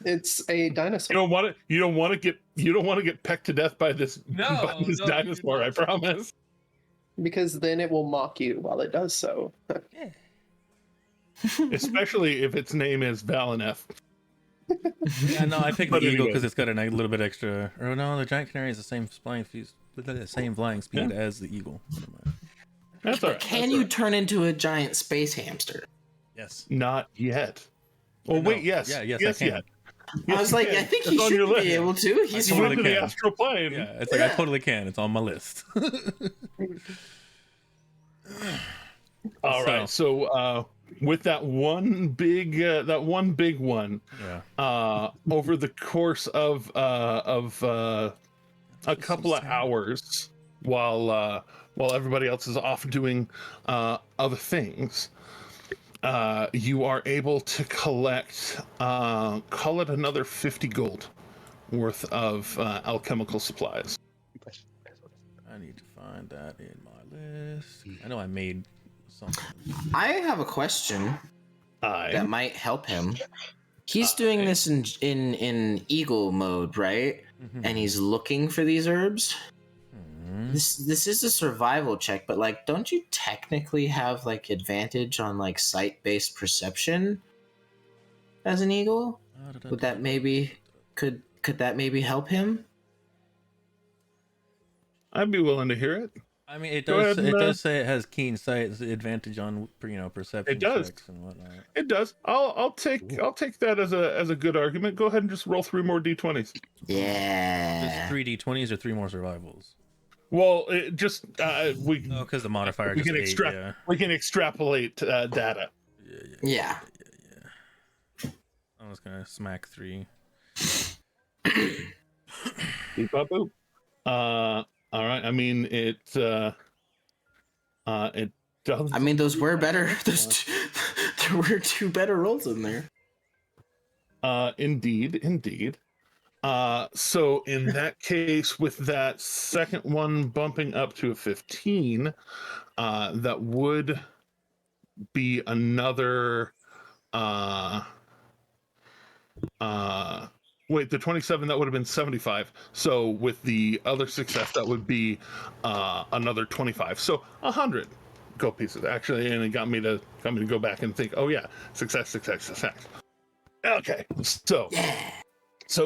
It's a dinosaur. You don't want to get pecked to death by this No, you do dinosaur. I not. promise. Because then it will mock you while it does so. Especially if its name is Valineth. Yeah, no, I picked the But eagle anyway. because it's got a little bit extra. Or no, the giant canary is the same flying speed as the eagle. Never mind. That's all right. Can you turn into a giant space hamster? Yes. Not yet. Well, No. wait. Yes. Yeah, yes, I Yes. can. Yet. I Yes, was you like, can. I think It's he on should your be list. able to. He's You totally went to the can. astral plane. Yeah, it's like I totally can. It's on my list. All right. So, with that one big one, Yeah. over the course of a couple of hours, while everybody else is off doing other things, you are able to collect, call it another 50 gold worth of alchemical supplies. I need to find that in my list. I know I made something. I have a question that might help him. He's doing this in eagle mode, right? And he's looking for these herbs. This is a survival check, but like, don't you technically have like advantage on like sight-based perception as an eagle? Would that maybe could that maybe help him? I'd be willing to hear it. I mean, it Go does. ahead, It does say it has keen sight, it's advantage on perception It does. checks and whatnot. It does. I'll take that as a good argument. Go ahead and just roll 3 more d20s. Yeah. Just 3 d20s or 3 more survivals. Well, because the modifier we just can 8, yeah. we can extrapolate data. Yeah. I'm just gonna smack 3. Beep, bop, boop. All right. I mean, it does. I mean, those were better. There were 2 better rolls in there. Indeed. So in that case, with that second one bumping up to a 15, that would be another wait, the 27, that would have been 75. So with the other success, that would be another 25. So 100 gold pieces actually, and it got me to go back and think, oh yeah, success. Okay, so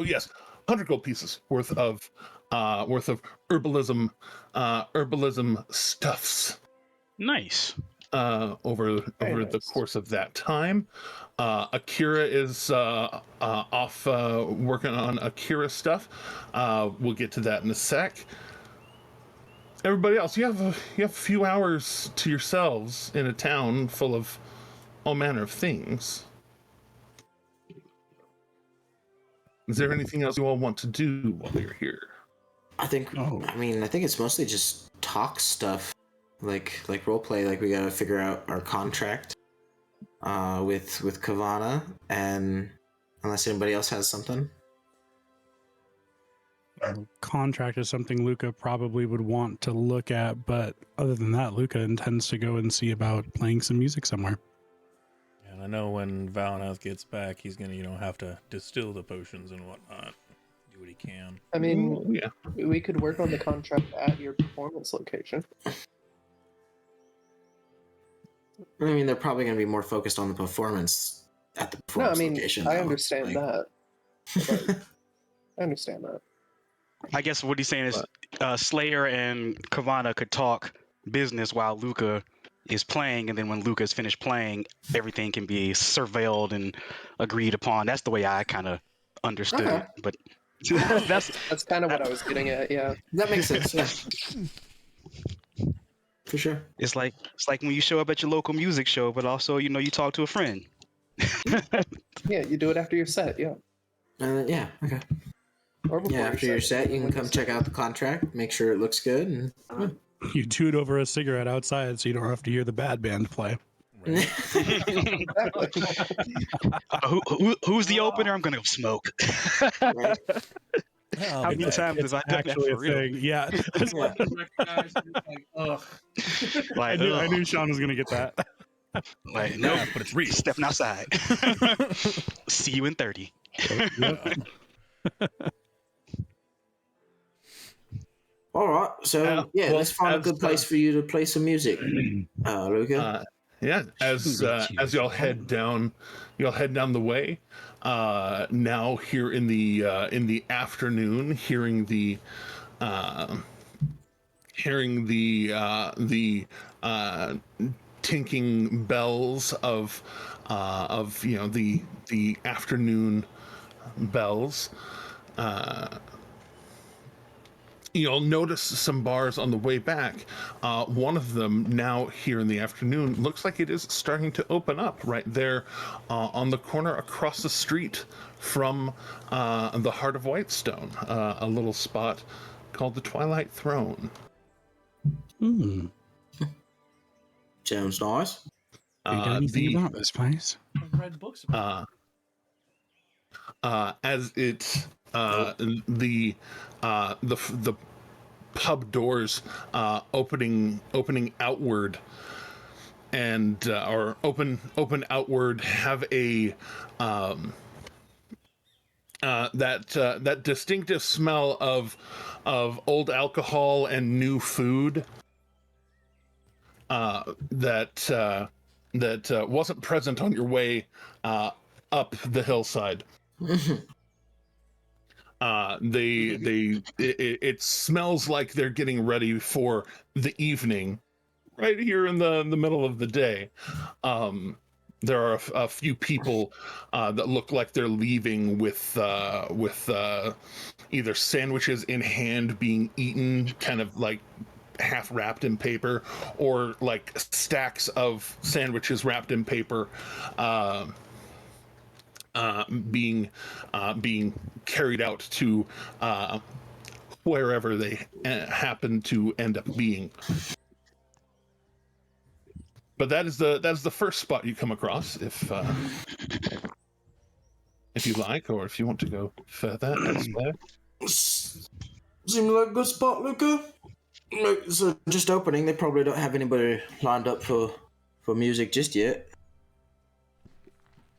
yes, 100 gold pieces worth of herbalism stuffs. Nice. Over the course of that time. Akira is off working on Akira stuff. We'll get to that in a sec. Everybody else, you have a few hours to yourselves in a town full of all manner of things. Is there anything else you all want to do while you're here? I think it's mostly just talk stuff, like roleplay. Like we gotta figure out our contract with Kavana, and unless anybody else has something. Contract is something Luca probably would want to look at, but other than that, Luca intends to go and see about playing some music somewhere. And I know when Valanath gets back, he's gonna, have to distill the potions and whatnot. Do what he can. I mean, yeah, we could work on the contract at your performance location. I mean, they're probably going to be more focused on the performance at the performance location. I understand that. I understand that. I guess what he's saying is Slayer and Kavana could talk business while Luca is playing, and then when Luca's finished playing, everything can be surveilled and agreed upon. That's the way I kind of understood it. But that's kind of what I was getting at. Yeah, that makes sense. Yeah. For sure. It's like when you show up at your local music show, but also you talk to a friend. Yeah, you do it after your set. Yeah. Yeah. Okay. Or before after your set, you can come check out the contract, make sure it looks good, and You do it over a cigarette outside, so you don't have to hear the bad band play. Right. Who's the opener? I'm gonna go smoke. Right. Well, How many times have I done that for real? Thing. Yeah. I knew Sean was gonna get that. Like, no, but it's real. Stepping outside. See you in 30. All right, so let's find a good place for you to play some music, Luca. As y'all head down the way. Now here in the afternoon, hearing the tinking bells of the afternoon bells. You'll notice some bars on the way back. One of them now here in the afternoon looks like it is starting to open up right there on the corner across the street from the Heart of Whitestone, a little spot called the Twilight Throne. Sounds nice. Anything about this place? I've read books about As it the pub doors opening outward and or open outward have a that distinctive smell of old alcohol and new food that wasn't present on your way up the hillside. It smells like they're getting ready for the evening right here in the middle of the day. There are a few people that look like they're leaving with either sandwiches in hand being eaten, kind of like half wrapped in paper, or like stacks of sandwiches wrapped in paper being carried out to wherever they happen to end up being. But that's the first spot you come across if if you like, or if you want to go further elsewhere. Seems like a good spot, Luca. So just opening, they probably don't have anybody lined up for music just yet.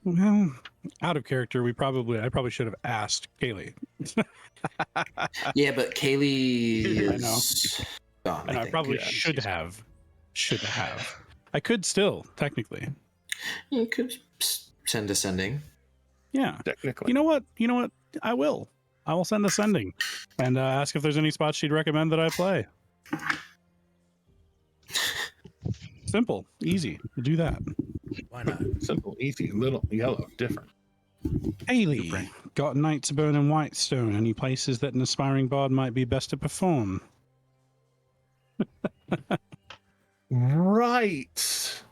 Well, out of character, I probably should have asked Kaylee. Yeah, but Kaylee I know. is gone. And I think. probably Yeah, should she's- have. Should have. I could still, technically. You could send a sending. Yeah. Technically. You know what? I will. I will send a sending and ask if there's any spots she'd recommend that I play. Simple, easy. Do that. Why not? Simple, easy, little, yellow, different. Haley, got Night to Burn and Whitestone. Any places that an aspiring bard might be best to perform? Right.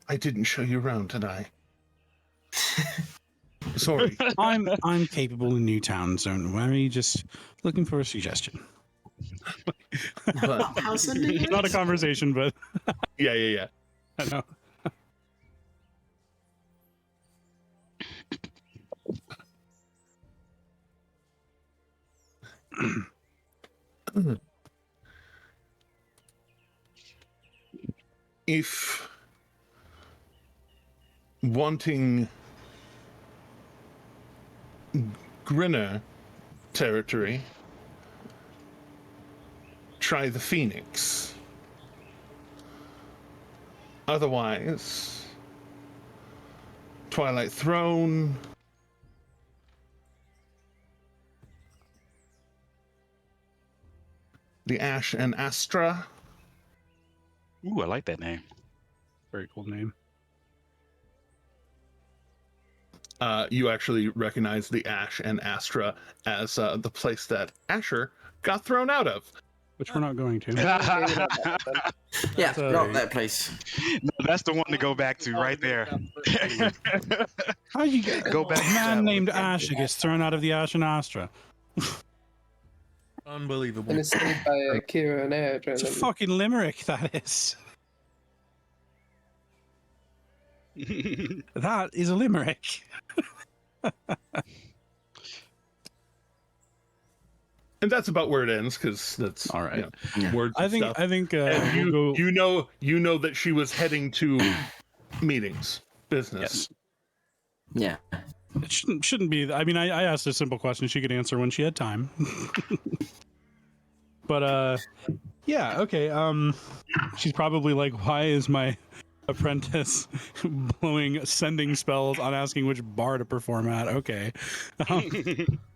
I didn't show you around today. Sorry. I'm capable in Newtown, don't worry. Just looking for a suggestion. But How's sending? Not a conversation, but yeah. I know. If wanting Grinner territory, try the Phoenix. Otherwise, Twilight Throne, the Ash and Astra. Ooh, I like that name. Very cool name. You actually recognize the Ash and Astra as the place that Asher got thrown out of. Which we're not going to. Yeah, So- not that place. No, that's the one to go back to right there. How you get Go back a to that man one. named Asher gets thrown out of the Ash and Astra? Unbelievable. And it's saved by Kira and Air. It's a fucking limerick, that is. That is a limerick. And that's about where it ends, because that's All right. words. I and think stuff. I think And we'll go, you know that she was heading to meetings, business. yes. Yeah. It shouldn't be. I mean, I asked a simple question she could answer when she had time. But yeah, okay. She's probably like, why is my apprentice sending spells on asking which bar to perform at? Okay.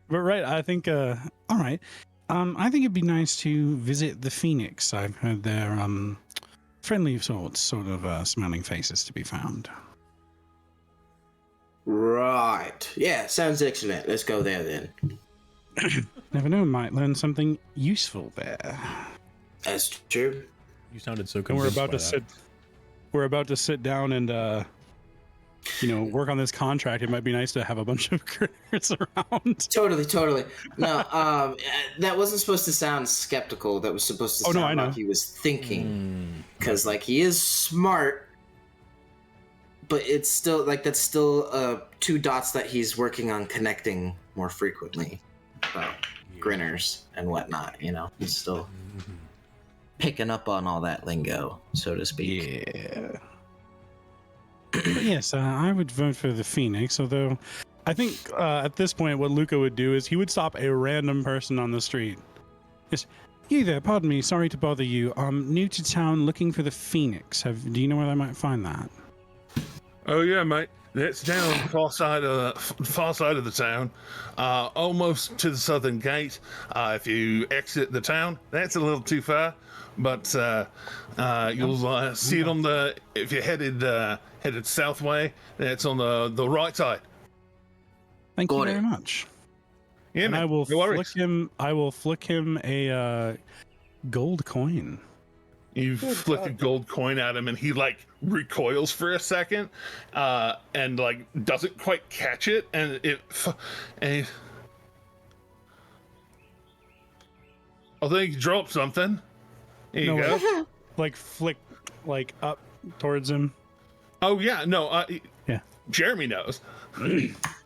But right, I think all right. I think it'd be nice to visit the Phoenix. I've heard there friendly sort of smiling faces to be found. Right. Yeah, sounds excellent. Let's go there then. Never know, might learn something useful there. That's true. You sounded so And convinced by that. we're about to sit down and work on this contract. It might be nice to have a bunch of critters around. Totally. No, that wasn't supposed to sound skeptical. That was supposed to Oh, no, I sound know. like he was thinking. Because, like, he is smart, but it's still, like, that's still two dots that he's working on connecting more frequently. About grinners and whatnot, He's still picking up on all that lingo, so to speak. Yeah. But yes, I would vote for the Phoenix, although I think at this point what Luca would do is he would stop a random person on the street. Yes, you there, pardon me, sorry to bother you. I'm new to town looking for the Phoenix. Do you know where I might find that? Oh yeah, mate. It's down far side of the town, almost to the southern gate. If you exit the town, that's a little too far, but you'll see it on the. If you're headed south way, it's on the right side. Thank Got you it. very much. Yeah, And mate, I will no worries. flick him a gold coin. You flick a gold coin at him, and he like recoils for a second, and like doesn't quite catch it, and I think he dropped something. Here you No, go. Like flick up towards him. Oh yeah, no, Yeah. Jeremy knows.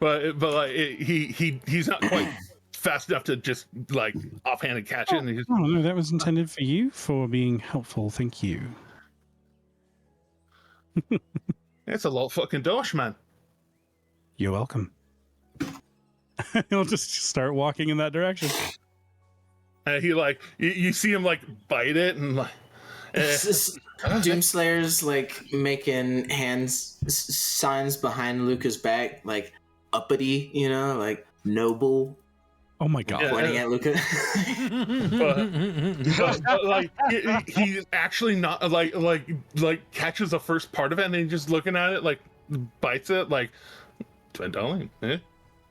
but like he's not quite fast enough to just like offhanded catch it. And he just, Oh no, that was intended for you for being helpful. Thank you. it's a lot fucking dosh, man. You're welcome. He'll just start walking in that direction. And he like you see him like bite it and like. Doomslayer's like making signs behind Luca's back, like uppity, you know, like noble. Oh my god! Pointing at Luca. but like he's actually not like catches the first part of it and then just looking at it like bites it like $20.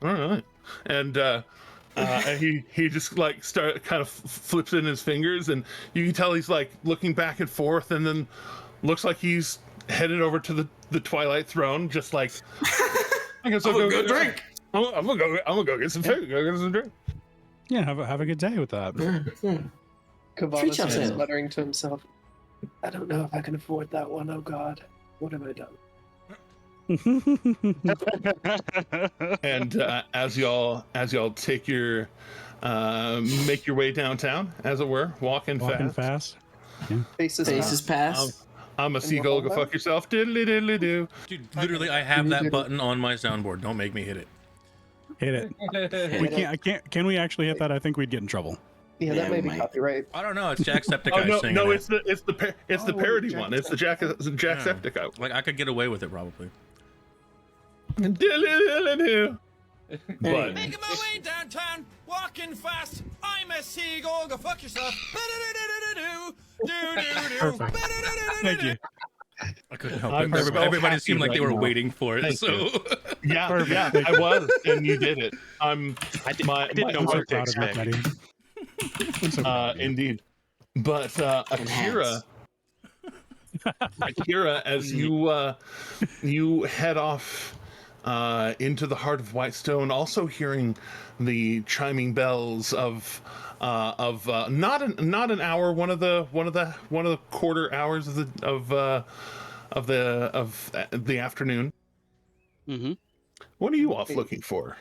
All right, and he just like kind of flips it in his fingers, and you can tell he's like looking back and forth, and then looks like he's headed over to the Twilight Throne, just like I guess I'll go drink. I'm gonna go get some food. Go get some drink. Yeah, have a good day with that. Kavana's just muttering to himself, I don't know if I can afford that one. Oh God, what have I done? And as y'all take your make your way downtown, as it were, walking fast. Yeah. Faces pass. I'm a seagull. Go fuck yourself. Diddly diddly do. Dude, literally, I have that button on my soundboard. Don't make me hit it. Hit it. We can't. I can't. Can we actually hit that? I think we'd get in trouble. Yeah, that may be copyright. I don't know. It's Jacksepticeye singing no, it. it's the parody one. It's the Jacksepticeye. Like I could get away with it probably. Diddly-diddly-do. But making my way downtown, walking fast. I'm a seagull. Go fuck yourself. Perfect. Thank you. I couldn't help it. Everybody seemed like they were waiting for it. Thank so yeah, I was, and you did it. I didn't know what to expect. Indeed, but Akira, as you head off into the heart of Whitestone, also hearing the chiming bells of not an hour, one of the quarter hours of the afternoon. Mm-hmm. What are you off looking for?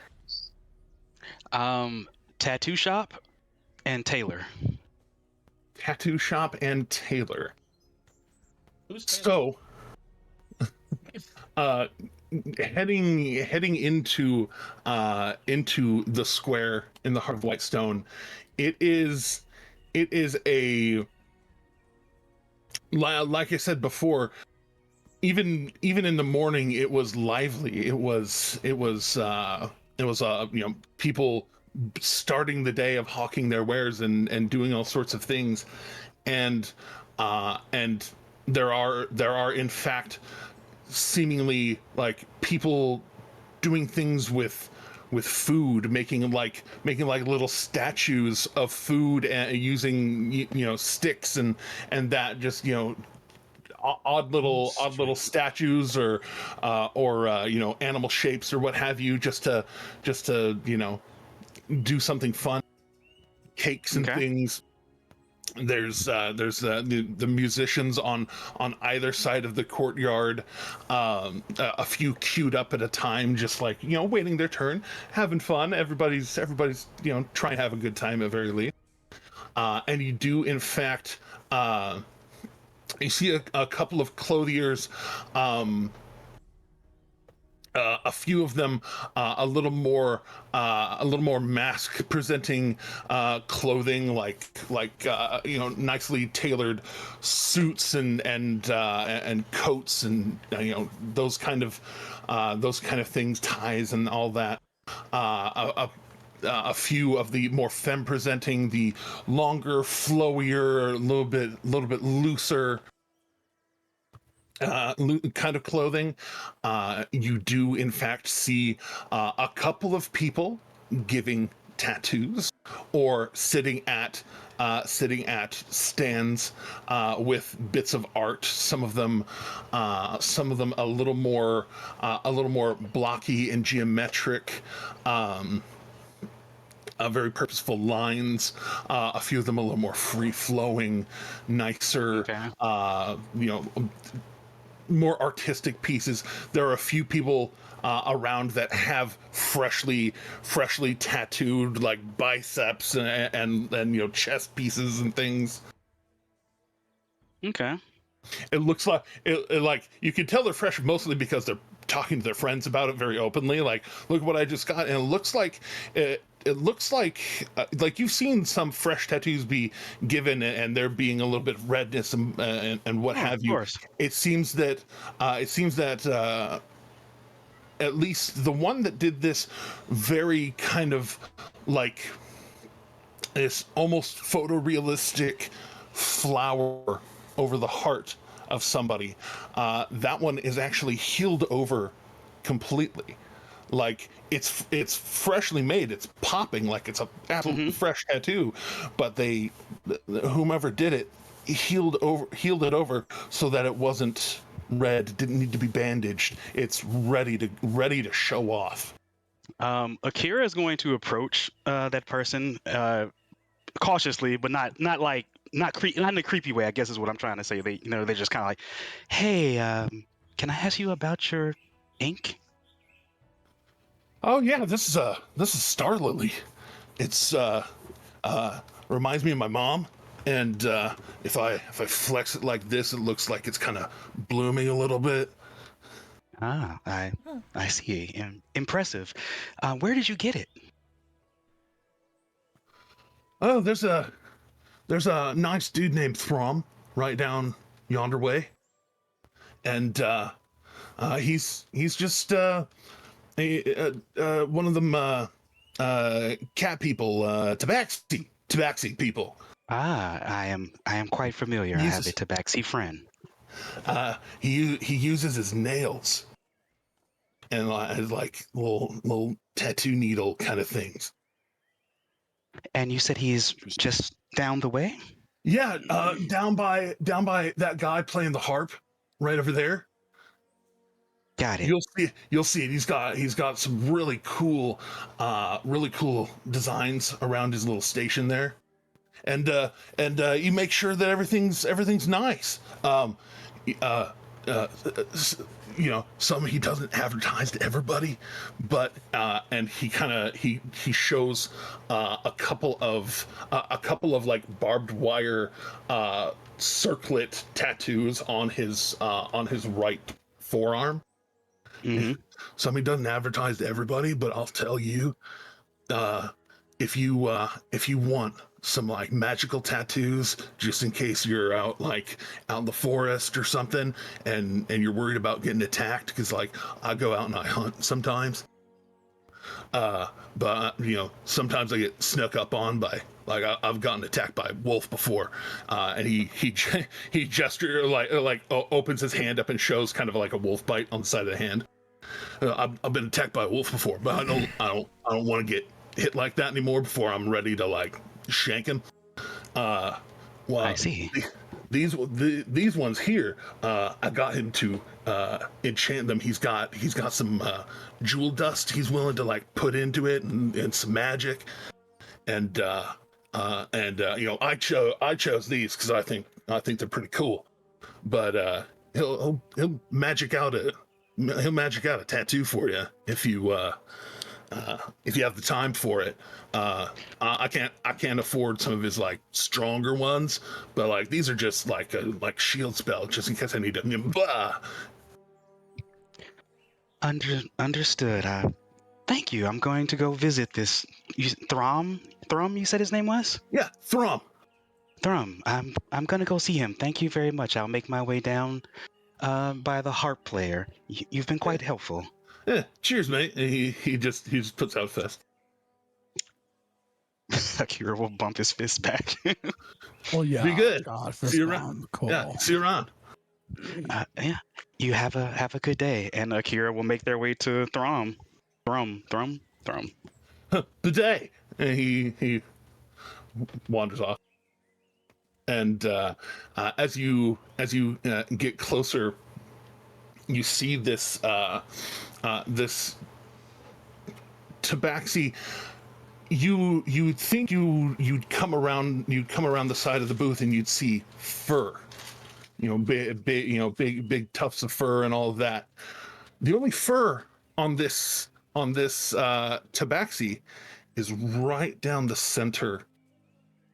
Tattoo shop and tailor. Tattoo shop and tailor. Who's Taylor? So, heading into the square in the heart of Whitestone, it is a, like I said before, even in the morning it was lively. It was people starting the day of hawking their wares and doing all sorts of things, and there are in fact seemingly like people doing things with food, making like little statues of food and using sticks and that, just odd little statues or animal shapes or what have you, just to do something fun, cakes and things. There's the musicians on either side of the courtyard, a few queued up at a time, just like waiting their turn, having fun. Everybody's trying to have a good time at very least. And you do in fact you see a couple of clothiers, a few of them a little more mask presenting clothing, like nicely tailored suits and coats and those kind of things, ties and all that. A few of the more femme presenting, the longer, flowier, a little bit looser kind of clothing. You do in fact see a couple of people giving tattoos or sitting at stands with bits of art. Some of them a little more blocky and geometric. Very purposeful lines. A few of them a little more free flowing, nicer. more artistic pieces. There are a few people around that have freshly tattooed like biceps and chest pieces and things. Okay. It looks like it like you can tell they're fresh mostly because they're talking to their friends about it very openly. Like, look what I just got, and it looks like you've seen some fresh tattoos be given, and there being a little bit of redness and what have you. Course. It seems that at least the one that did this very kind of like this almost photorealistic flower over the heart of somebody, that one is actually healed over completely. Like it's freshly made, it's popping like it's a absolutely fresh tattoo, but whomever did it healed it over so that it wasn't red, didn't need to be bandaged. It's ready to show off. Akira is going to approach that person cautiously, but not not in a creepy way, I guess is what I'm trying to say. They're just kind of like, hey, can I ask you about your ink? Oh yeah, this is Star Lily. It's reminds me of my mom, and if I flex it like this, it looks like it's kind of blooming a little bit. Ah, I see. Impressive. Where did you get it? Oh, there's a nice dude named Throm right down yonder way, and he's just one of them cat people, tabaxi people. Ah, I am quite familiar. I have a tabaxi friend. He uses his nails and like little tattoo needle kind of things. And you said he's just down the way? Yeah, down by that guy playing the harp, right over there. Got it. You'll see it. He's got some really cool designs around his little station there, and you make sure that everything's nice. Some he doesn't advertise to everybody, but and he shows a couple of like barbed wire circlet tattoos on his right forearm. Mm-hmm. Something doesn't advertise to everybody, but I'll tell you, if you want some like magical tattoos, just in case you're out in the forest or something, and you're worried about getting attacked, because like I go out and I hunt sometimes, but sometimes I get snuck up on by I've gotten attacked by a wolf before, and he gesture like opens his hand up and shows kind of like a wolf bite on the side of the hand. I've been attacked by a wolf before, but I don't want to get hit like that anymore before I'm ready to like shank him. Well, I see. These ones here, I got him to enchant them. He's got some jewel dust he's willing to like put into it, and some magic, and I chose these because I think they're pretty cool. But he'll magic out a tattoo for you if you have the time for it. I can't afford some of his like stronger ones, but like these are just like a shield spell just in case I need to. Blah. Understood. Thank you. I'm going to go visit this Throm. Throm, you said his name was? Yeah, Throm. Throm. I'm gonna go see him. Thank you very much. I'll make my way down by the harp player. You've been quite helpful. Yeah, cheers, mate. And he just puts out a fist. Akira will bump his fist back. Well, yeah. Be good. God, see you around. Cool. Yeah, see you around. Yeah. You have a good day. And Akira will make their way to Throm. Throm. The day. And he wanders off. And as you get closer, you see this this tabaxi. You'd think you'd come around the side of the booth and you'd see fur, big tufts of fur and all of that. The only fur on this tabaxi is right down the center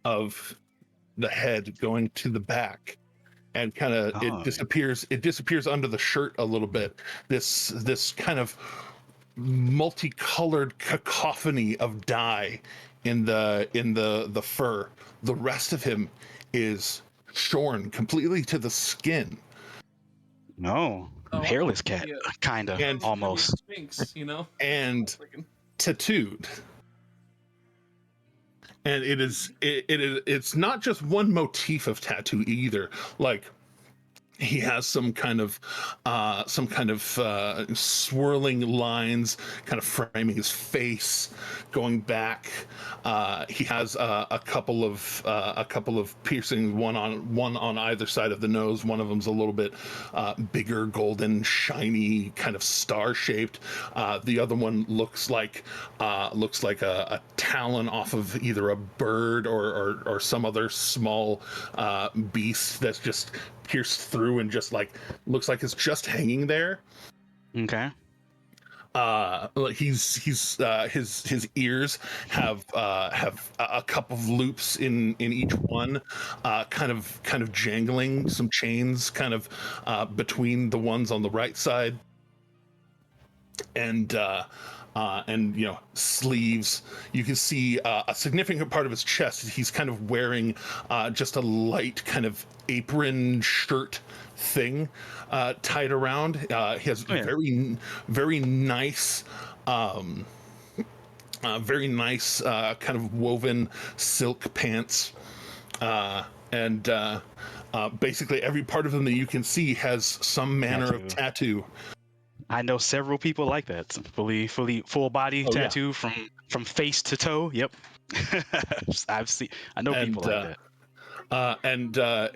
of the head, going to the back, and kind of it disappears under the shirt a little bit. This kind of multicolored cacophony of dye in the fur. The rest of him is shorn completely to the skin. No, hairless cat, kind of, almost. Sphinx, and tattooed. And it's not just one motif of tattoo either. Like, he has some kind of swirling lines kind of framing his face going back. He has a couple of piercings, one on either side of the nose. One of them's a little bit bigger, golden, shiny, kind of star shaped. The other one looks like a talon off of either a bird or some other small beast that's just pierced through and just looks like it's just hanging there. Okay. His ears have a couple of loops in each one, kind of jangling some chains kind of between the ones on the right side, and sleeves. You can see a significant part of his chest. He's kind of wearing just a light kind of apron shirt thing tied around. He has very, very nice kind of woven silk pants, and basically every part of him that you can see has some manner of tattoo. I know several people like that. Full body tattoo from face to toe. Yep. I know people like that.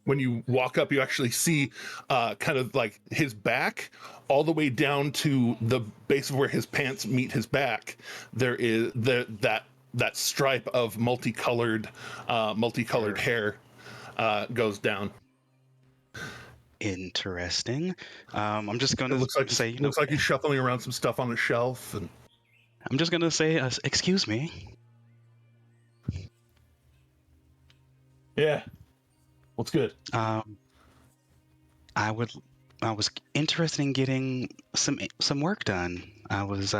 When you walk up, you actually see kind of like his back all the way down to the base of where his pants meet his back. There is that stripe of multicolored hair goes down. Interesting. I'm just gonna say, looks like he's shuffling around some stuff on a shelf, and I'm just gonna say, excuse me. Yeah. What's good? I was interested in getting some work done. I was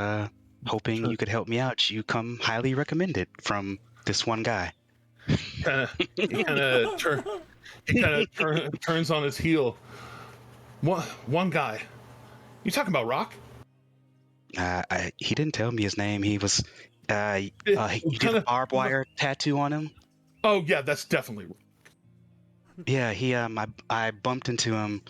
hoping you could help me out. You come highly recommended from this one guy. He kind of turns on his heel. One guy. You talking about Rock? He didn't tell me his name. He was you did a barbed wire tattoo on him. Oh yeah, that's definitely. Yeah, he I bumped into him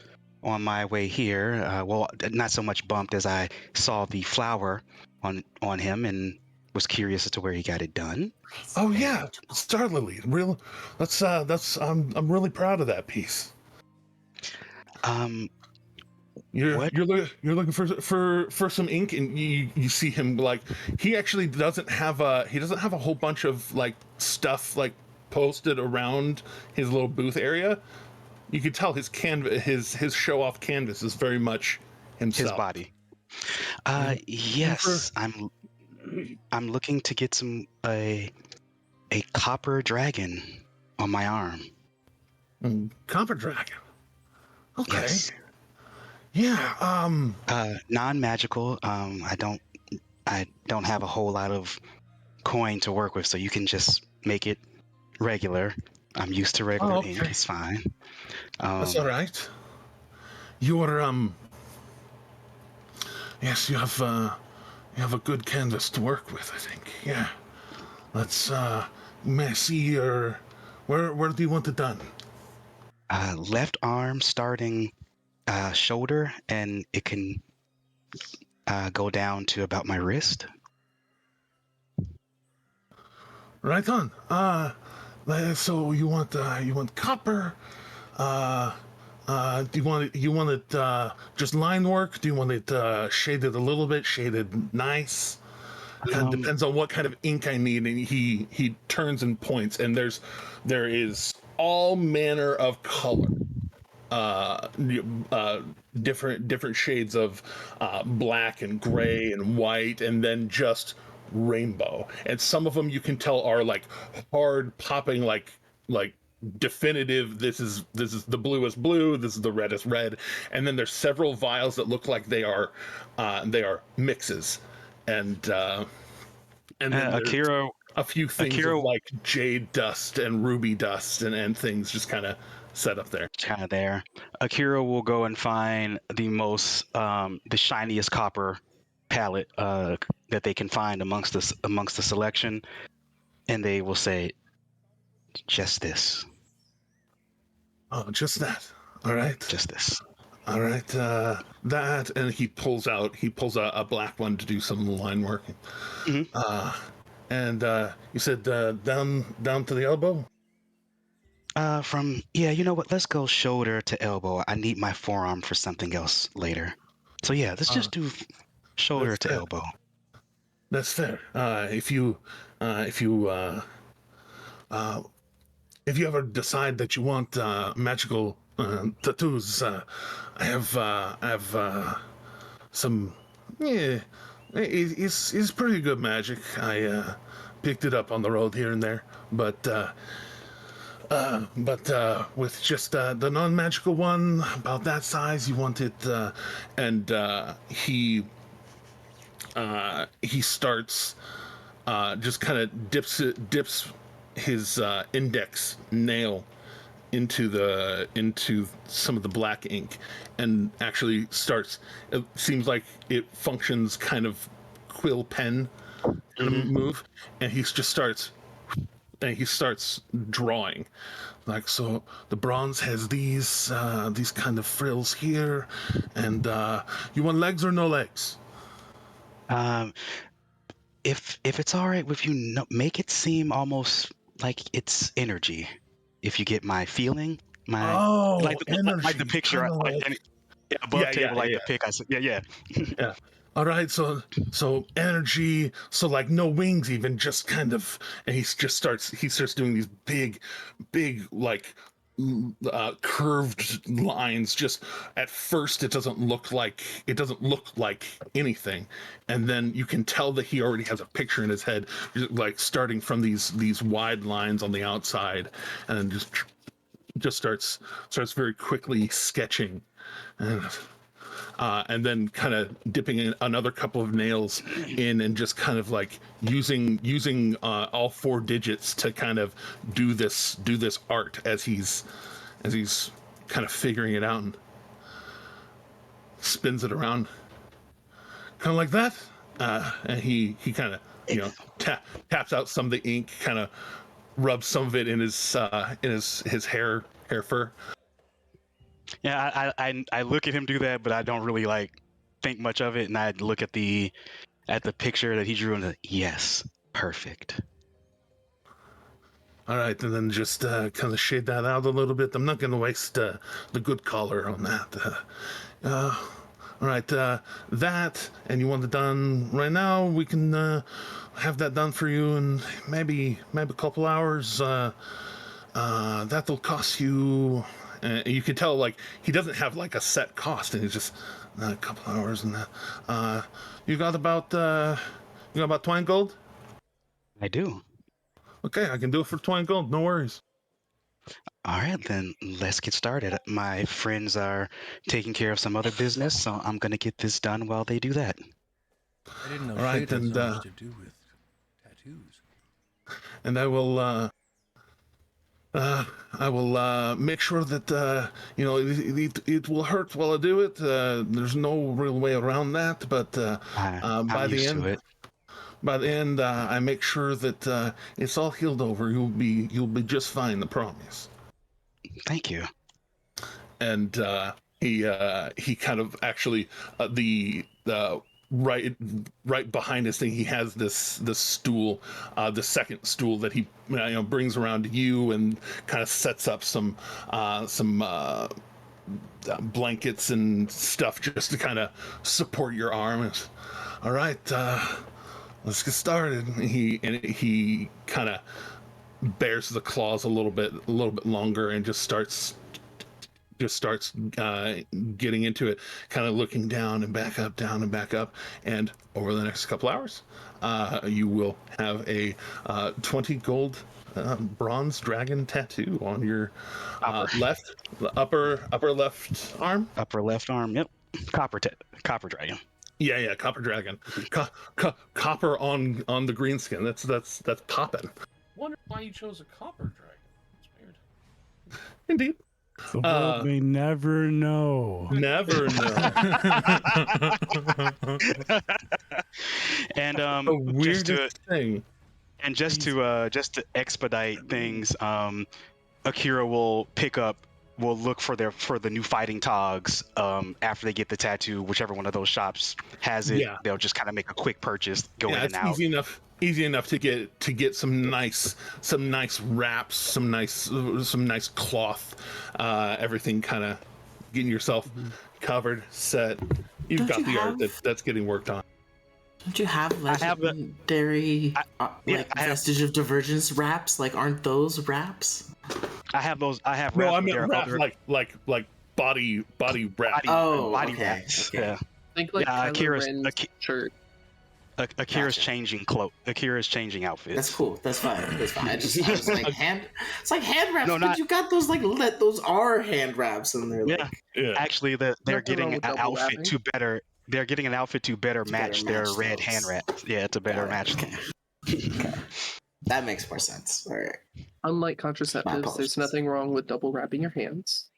on my way here. Well, not so much bumped as I saw the flower on him and was curious as to where he got it done. Oh yeah, Star Lily. That's I'm really proud of that piece. You're looking for some ink, and you see him he actually doesn't have a whole bunch of stuff posted around his little booth area. You could tell his his show off canvas is very much himself. His body. Yes, I'm looking to get a copper dragon on my arm. Copper dragon. Okay. Yes. Yeah. Non-magical. I don't have a whole lot of coin to work with, so you can just make it regular. I'm used to regular ink. It's fine. That's all right. You're yes, you have a good canvas to work with, I think. Yeah. Let's may I see your where do you want it done? Left arm starting shoulder, and it can go down to about my wrist. Right on. So you want copper? Do you want it just line work? Do you want it shaded a little bit, shaded nice? Kind of depends on what kind of ink I need. And he turns and points, and there is all manner of color, different shades of black and gray and white, and then just rainbow. And some of them you can tell are like hard popping, like definitive. This is the bluest blue. This is the reddest red. And then there's several vials that look like they are mixes, and then there's Akira, a few things of like jade dust and ruby dust and things just kind of set up there. kind of there. Akira will go and find the most, the shiniest copper palette that they can find amongst the selection, and they will say, "Just this, Oh, just that. All right. just this." All right. That, and he pulls a black one to do some line work. Mhm. And you said down to the elbow. You know what? Let's go shoulder to elbow. I need my forearm for something else later. So yeah, let's just do shoulder that's to fair. elbow. That's fair. If you ever decide that you want magical tattoos, I have some. Yeah, it's pretty good magic. I picked it up on the road here and there, but with just the non-magical one about that size, you want it, and he starts just kind of dips his index nail into some of the black ink, and actually starts. It seems like it functions kind of quill pen kind of move, and he just starts. And he starts drawing, like, so the bronze has these kind of frills here, and you want legs or no legs? Um, if it's all right with you, make it seem almost like it's energy. If you get my feeling, like Energy, the picture, kinda like above table, like yeah. the pic. I said, yeah. Yeah. All right, so energy, so like no wings even, just kind of, and he starts doing these big like curved lines. Just at first it doesn't look like anything, and then you can tell that he already has a picture in his head, like starting from these wide lines on the outside, and then just starts very quickly sketching, and then kind of dipping in another couple of nails in, and just kind of like using all 4 digits to kind of do this art as he's kind of figuring it out, and spins it around kind of like that, and he kind of taps out some of the ink, kind of rubs some of it in his hair fur. Yeah, I look at him do that, but I don't really like think much of it, and I look at the picture that he drew, and yes, perfect. All right, and then just kind of shade that out a little bit. I'm not going to waste the good color on that. All right, that, and you want it done right now? We can have that done for you in maybe a couple hours. That'll cost you. You can tell, like, he doesn't have like a set cost, and he's just a couple hours, and that. You got about 20 gold? I do. Okay, I can do it for 20 gold. No worries. All right, then let's get started. My friends are taking care of some other business, so I'm gonna get this done while they do that. I didn't know All right, shade had and so much to do with tattoos. and I will make sure that it will hurt while I do it. There's no real way around that, but by the end, I make sure that it's all healed over. You'll be just fine. I promise. Thank you. And he kind of actually the right behind his thing, he has this stool, the second stool that he brings around to you, and kind of sets up some blankets and stuff just to kind of support your arm. All right, let's get started. He kind of bares the claws a little bit longer and just starts getting into it, kind of looking down and back up, down and back up. And over the next couple hours, you will have a 20 gold bronze dragon tattoo on your upper left arm. Upper left arm. Yep. Copper dragon. Yeah, copper dragon. Copper on the green skin. That's popping. Wonder why you chose a copper dragon. It's weird. Indeed. The world may never know. Never know. And the weirdest thing. And just to expedite things, Akira will look for the new fighting togs after they get the tattoo. Whichever one of those shops has it, they'll just kind of make a quick purchase, go in and out. Easy enough to get some nice wraps, some nice cloth, everything kind of getting yourself covered, set. You've got the art that's getting worked on. Don't you have legendary vestige of divergence wraps? Like, aren't those wraps? I have those. I have. No, I meant wrap like body wrap. Body okay. wraps. Okay. Yeah. Think like Akira's shirt. Akira's changing cloak. Akira's changing outfits. That's cool. That's fine. I was like It's like hand wraps. No, but you got those those are hand wraps, and they're yeah. Actually, they're getting an outfit to better. They're getting an outfit to better match their red hand wraps. Yeah, to better match them. Okay. That makes more sense. All right. Unlike contraceptives, there's nothing wrong with double wrapping your hands.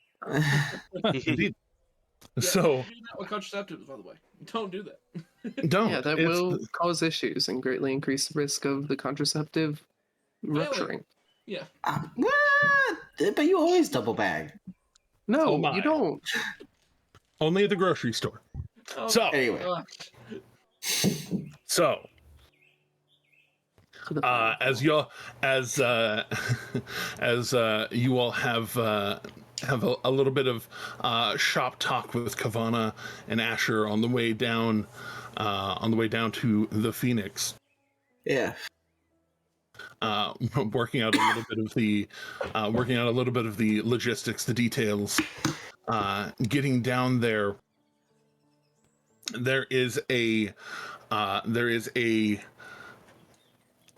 Indeed. So, with contraceptives, by the way, don't do that. Don't. Yeah, that will cause issues and greatly increase the risk of the contraceptive rupturing. Yeah. But you always double bag. No, you don't. Only at the grocery store. Oh, so anyway. So. As you all have a little bit of shop talk with Kavana and Asher on the way down to the Phoenix. Yeah. Working out a little bit of the logistics, the details. Getting down there. There is a.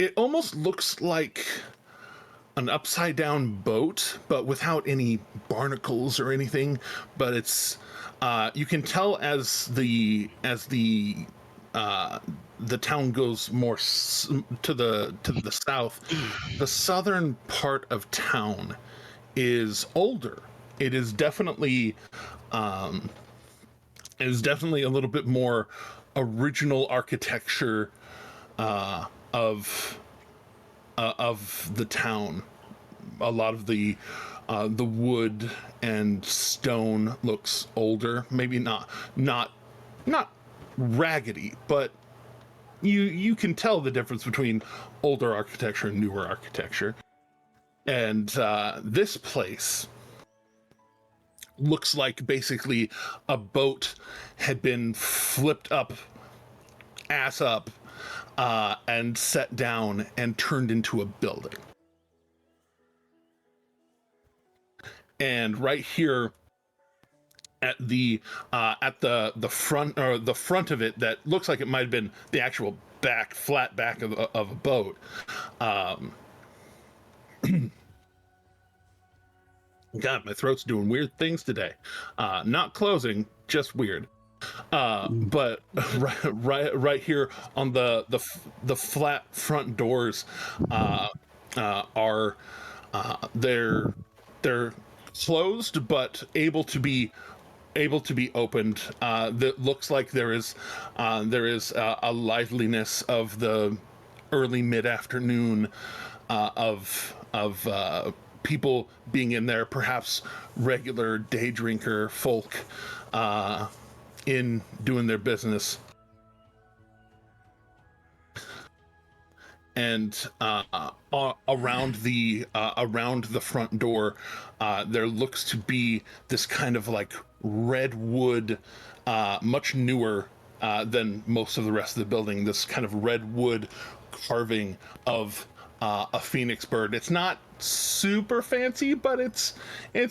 It almost looks like an upside down boat, but without any barnacles or anything. But it's you can tell as the town goes more to the south, the southern part of town is older. It is definitely a little bit more original architecture of the town. A lot of the wood and stone looks older. Maybe not raggedy, but you can tell the difference between older architecture and newer architecture. And this place looks like basically a boat had been flipped up, ass up, and set down and turned into a building. And right here at the front, or the front of it, that looks like it might have been the actual flat back of a boat. God, my throat's doing weird things today. Not closing, just weird. But right here on the flat front doors are they're closed but able to be opened. That looks like there is a liveliness of the early mid-afternoon of people being in there, perhaps regular day drinker folk in doing their business. And around the front door, there looks to be this kind of like redwood, much newer than most of the rest of the building. This kind of redwood carving of a phoenix bird. It's not super fancy, but it's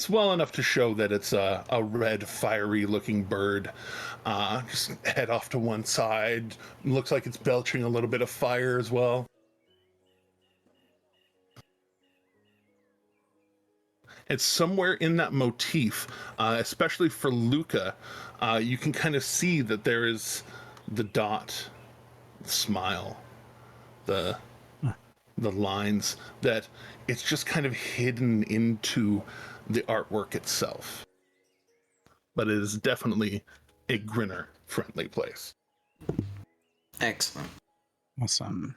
well enough to show that it's a red, fiery looking bird. Just head off to one side. Looks like it's belching a little bit of fire as well. It's somewhere in that motif, especially for Luca. You can kind of see that there is the dot, the smile, the lines, that it's just kind of hidden into the artwork itself. But it is definitely a grinner-friendly place. Excellent. Awesome.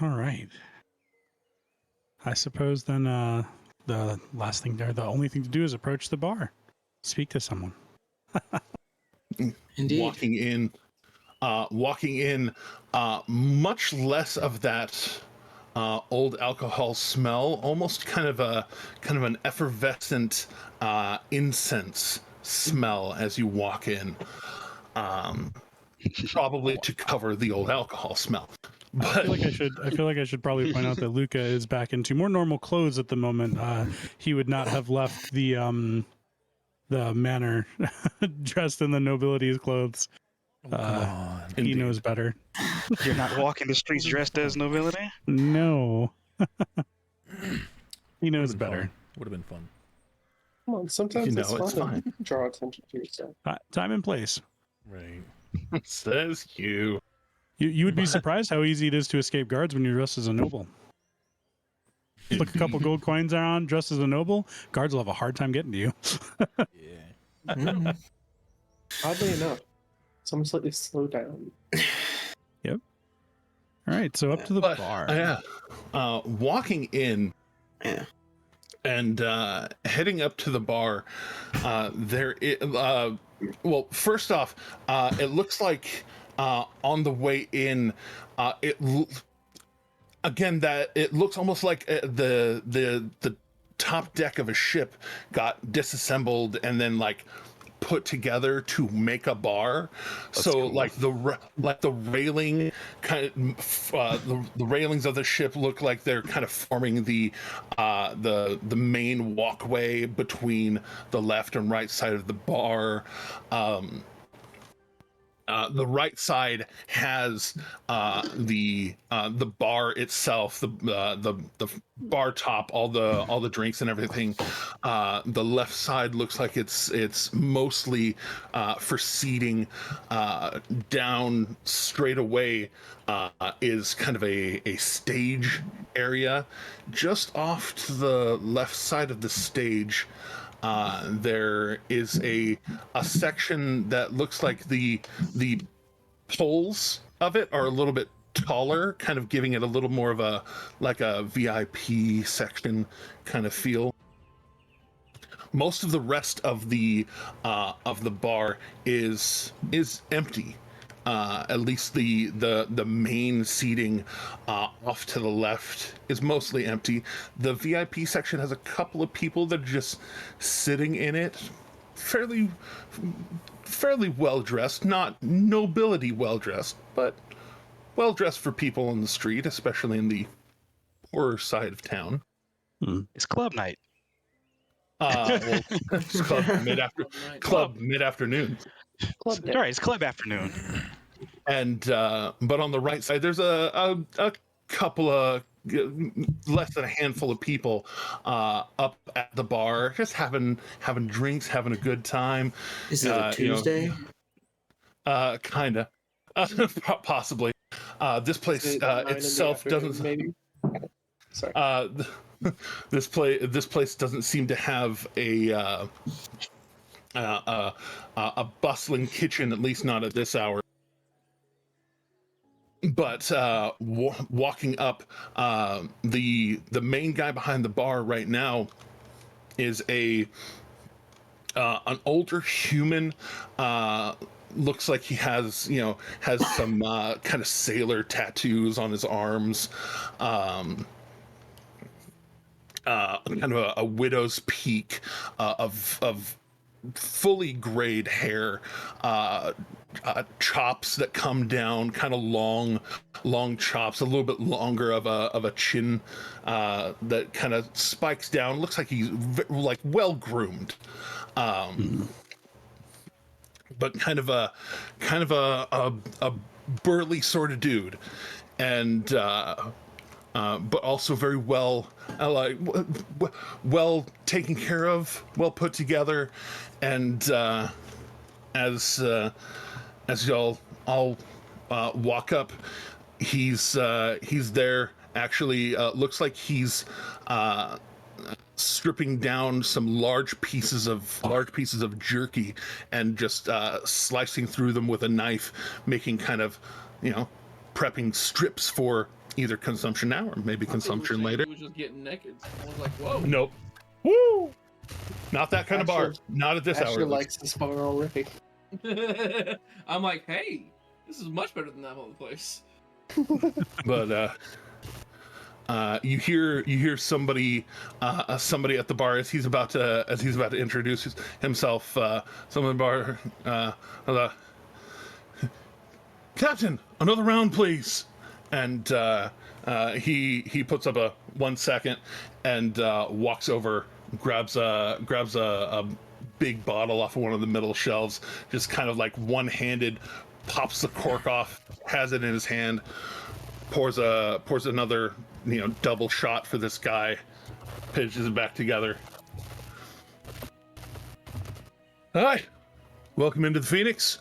All right. I suppose then the last thing there, the only thing to do is approach the bar, speak to someone. Indeed. Walking in, much less of that old alcohol smell, almost kind of an effervescent incense smell as you walk in, probably to cover the old alcohol smell. But I feel like I should probably point out that Luca is back into more normal clothes at the moment. He would not have left the manor dressed in the nobility's clothes. Come on. He knows better. You're not walking the streets dressed as nobility? No. He knows better. Would have been fun. Come on, sometimes it's it's fun fine. to draw attention to yourself. Time and place. Right. Says you. You would be surprised how easy it is to escape guards when you're dressed as a noble. Look a couple gold coins around, dressed as a noble, guards will have a hard time getting to you. Yeah. Oddly enough, it's almost like they slow down. Yep. All right, so up to the bar. Yeah. Walking in. Yeah. And heading up to the bar, there is, well, first off, it looks like on the way in, again, that it looks almost like the top deck of a ship got disassembled and then like put together to make a bar. That's so cool. like the railing kind of the railings of the ship look like they're kind of forming the main walkway between the left and right side of the bar. The right side has the bar itself, the bar top, all the drinks and everything. The left side looks like it's mostly for seating. Down straight away is kind of a stage area. Just off to the left side of the stage, there is a section that looks like the poles of it are a little bit taller, kind of giving it a little more of a VIP section kind of feel. Most of the rest of the bar is empty. At least the main seating off to the left is mostly empty. The VIP section has a couple of people that are just sitting in it, fairly well dressed, not nobility well dressed, but well dressed for people on the street, especially in the poorer side of town. It's club night. Well, it's club mid-afternoon. All right, it's club afternoon. And but on the right side, there's a couple of less than a handful of people up at the bar, just having drinks, having a good time. Is it a Tuesday? Kinda, possibly. This place itself doesn't. Maybe. Sorry. This place doesn't seem to have a bustling kitchen, at least not at this hour. But walking up, the main guy behind the bar right now is an older human. Looks like he has some kind of sailor tattoos on his arms. Kind of a widow's peak of fully grayed hair, chops that come down, kind of long chops, a little bit longer of a chin that kind of spikes down. Looks like he's like well groomed, but kind of a burly sort of dude, and but also very well well taken care of, well put together, and as y'all all walk up, he's there. Actually, looks like he's stripping down some large pieces of jerky and just slicing through them with a knife, making kind of, prepping strips for either consumption now or maybe consumption later. He was just getting naked. I was like, whoa. Nope. Woo! Not that kind of bar. Not at this hour. Asher likes this bar already. I'm like, hey, this is much better than that other place. But you hear somebody at the bar as he's about to introduce himself. Someone in the bar, Captain, another round, please. And he puts up a 1 second and walks over, grabs a big bottle off of one of the middle shelves, just kind of like one-handed, pops the cork off, has it in his hand, pours another double shot for this guy, pitches it back together. Hi, welcome into the Phoenix.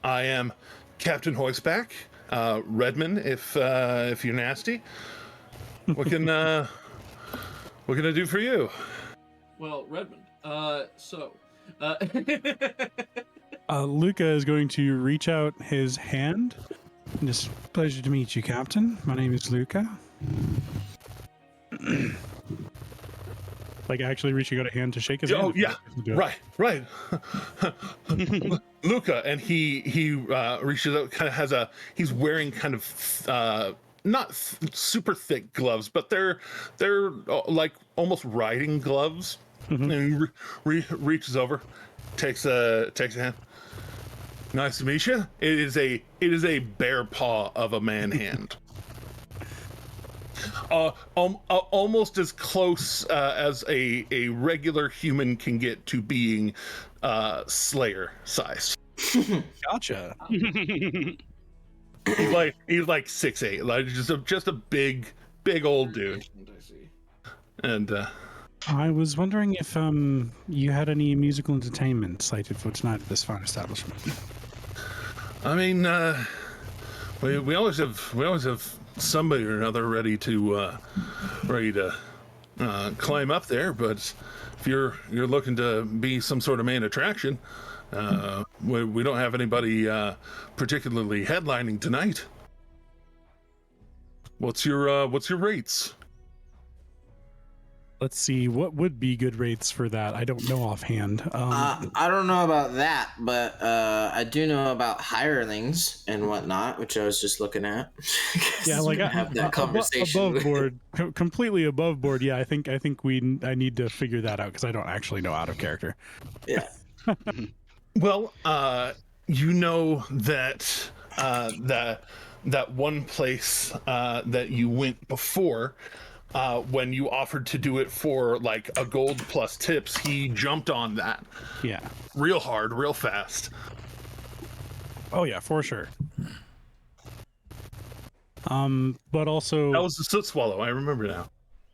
I am Captain Hoisback, Redmond, if you're nasty. What can I do for you? Well, Redmond, Luca is going to reach out his hand. It's a pleasure to meet you, Captain. My name is Luca. Like actually reaching out a hand to shake his hand. Oh yeah, right. Luca, and he reaches out. Kind of he's wearing kind of not super thick gloves, but they're like almost riding gloves. Mm-hmm. And he reaches over, takes a hand. Nice to meet you. It is a bare paw of a man hand. Almost as close as a regular human can get to being Slayer sized. Gotcha. He's like 6'8", like just a big old dude. And I was wondering if you had any musical entertainment slated for tonight at this fine establishment. I mean, we always have somebody or another ready to climb up there. But if you're looking to be some sort of main attraction, we don't have anybody particularly headlining tonight. What's your rates? Let's see, what would be good rates for that? I don't know offhand. I don't know about that, but I do know about hirelings and whatnot, which I was just looking at. Yeah, like have that conversation above board, completely above board. Yeah, I think I need to figure that out because I don't actually know out of character. Yeah. Well, you know that that one place that you went before. When you offered to do it for like a gold plus tips, he jumped on that. Yeah. Real hard, real fast. Oh yeah, for sure. But also that was the soot swallow. I remember now.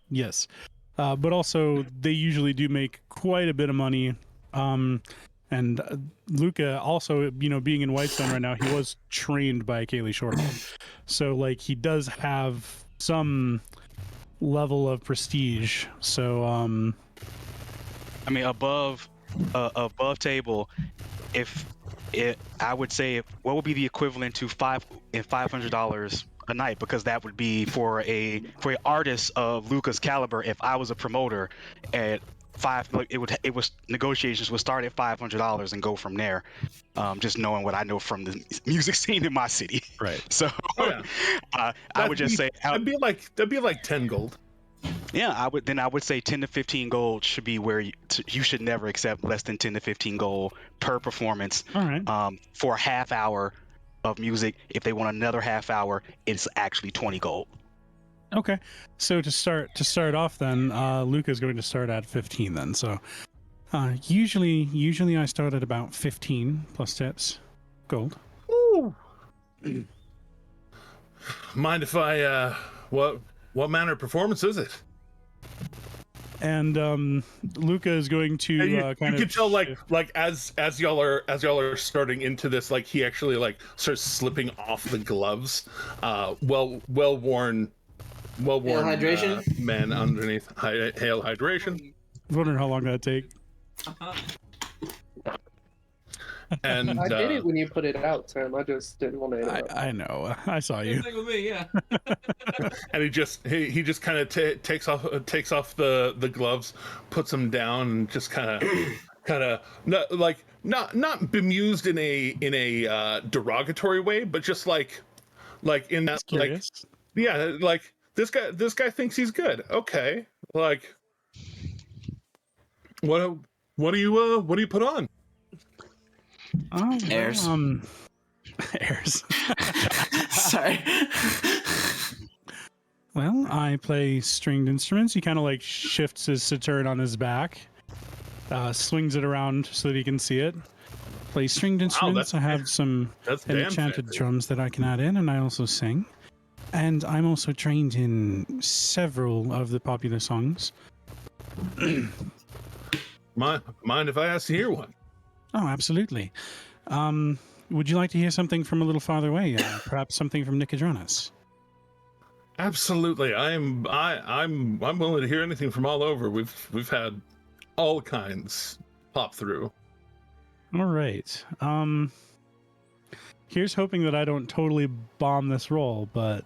Yes. But also they usually do make quite a bit of money. And Luca also, being in Whitestone right now, he was trained by Kaylee Shortman. So like he does have some level of prestige. So I mean, above table, I would say what would be the equivalent to $500 a night, because that would be for an artist of Luca's caliber. If I was a promoter at negotiations would start at $500 and go from there. Just knowing what I know from the music scene in my city. Right. So I would just say that'd be like 10 gold. Yeah, I would say 10 to 15 gold should be where you should never accept less than 10 to 15 gold per performance. All right. For a half hour of music. If they want another half hour, it's actually 20 gold. Okay. So to start off then, Luca's going to start at 15 then. So usually I start at about 15 plus tips gold. Ooh. Mind if I what manner of performance is it? And Luca is going to You kind of can tell like as y'all are starting into this, like he actually like starts slipping off the gloves. Well worn hydration? man underneath. Hail hydration. I was wondering how long that'd take. And I did it when you put it out, Tim. I just didn't want to interrupt. I know. I saw you. Same thing with me, yeah. and he just kind of takes off the gloves, puts them down, and just kind of not bemused in a derogatory way, but just like in that like yeah, like this guy thinks he's good. Okay, like what do you put on? Oh, Airs. Airs. Sorry. Well, I play stringed instruments. He kind of like shifts his sitar on his back, swings it around so that he can see it. Play stringed instruments. I have some enchanted drums that I can add in, and I also sing. And I'm also trained in several of the popular songs. Mind if I ask to hear one? Oh, absolutely. Would you like to hear something from a little farther away? Perhaps something from Nicodranas? Absolutely. I'm willing to hear anything from all over. We've had all kinds pop through. All right. Here's hoping that I don't totally bomb this roll, but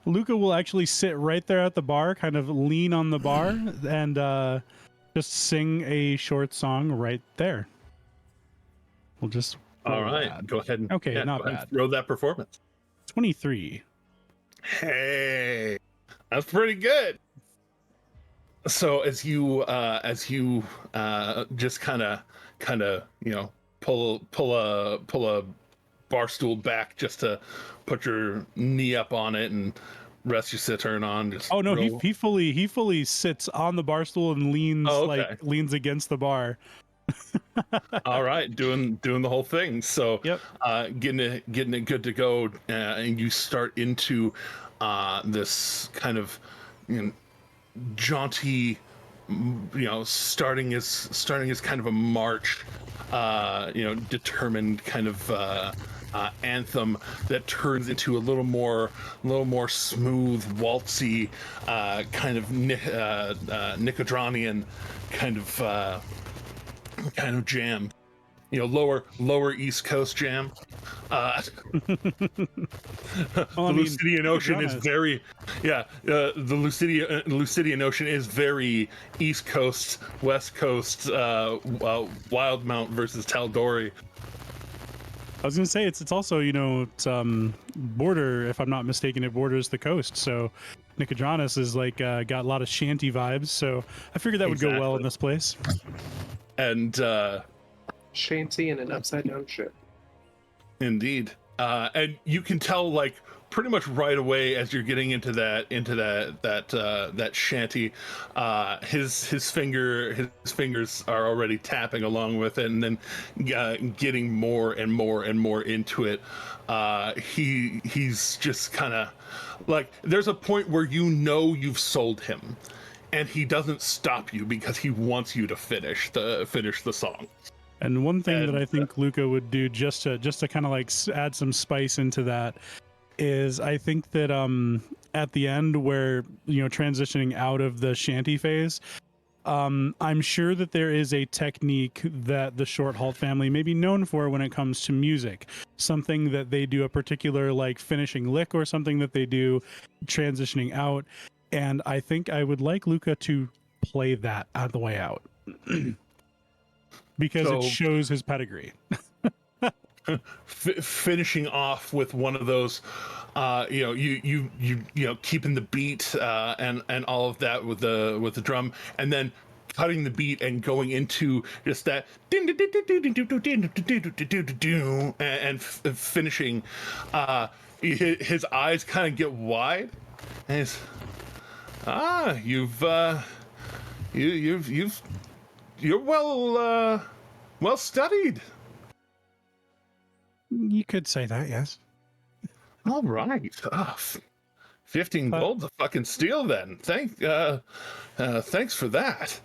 Luca will actually sit right there at the bar, kind of lean on the bar, and just sing a short song right there. We'll just all right. That. Go ahead and not bad. Throw that performance. 23. Hey, that's pretty good. So as you just kind of pull a bar stool back just to put your knee up on it and rest your sitar on. Just oh no, he fully sits on the bar stool and leans leans against the bar. All right, doing the whole thing. So yep. Getting it good to go, and you start into this kind of jaunty, starting as kind of a march, determined kind of anthem that turns into a little more smooth, waltzy, kind of Nicodranian kind of jam, lower East Coast jam. The Lucidian Ocean is very, the Lucidian Ocean is very East Coast, West Coast, Wildmount versus Tal'Dorei. I was gonna say it's also it's border, if I'm not mistaken, it borders the coast. So Nicodranas is like got a lot of shanty vibes. So I figured that would go well in this place. And shanty and an upside down ship. Indeed. And you can tell like pretty much right away as you're getting into that shanty, his fingers are already tapping along with it, and then getting more and more and more into it. He's just kind of like, there's a point where you've sold him, and he doesn't stop you because he wants you to finish the song. And one thing that I think Luca would do just to kind of like add some spice into that is, I think that at the end where transitioning out of the shanty phase, I'm sure that there is a technique that the Short Halt family may be known for when it comes to music, something that they do, a particular like finishing lick or something that they do transitioning out. And I think I would like Luca to play that on the way out because it shows his pedigree. finishing off with one of those, you know, keeping the beat and all of that with the drum, and then cutting the beat and going into just that and finishing. His eyes kind of get wide, and he's, you're well studied. You could say that, yes. All right. 15 gold's a fucking steal then. Thanks for that.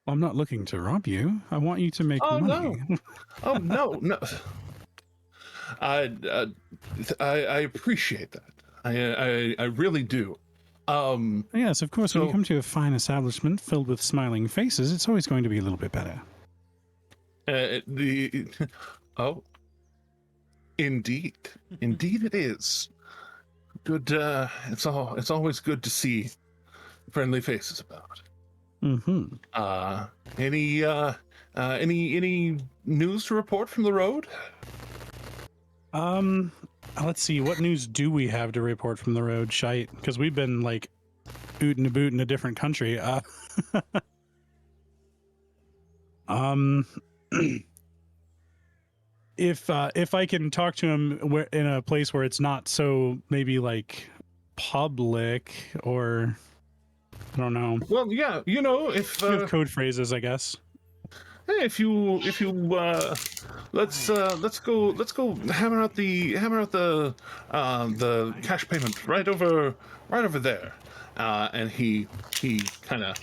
I'm not looking to rob you. I want you to make money. No. Oh, no. I appreciate that. I really do. Yes, of course, when you come to a fine establishment filled with smiling faces, it's always going to be a little bit better. Indeed it is. Good. It's always good to see friendly faces about. Mm-hmm. Any news to report from the road? Let's see. What news do we have to report from the road, shite? Because we've been like ootin' a boot in a different country. If I can talk to him in a place where it's not so maybe like public, or I don't know. Well, yeah, you know, if we have code phrases, I guess. Hey, if you let's go hammer out the cash payment right over there, and he kind of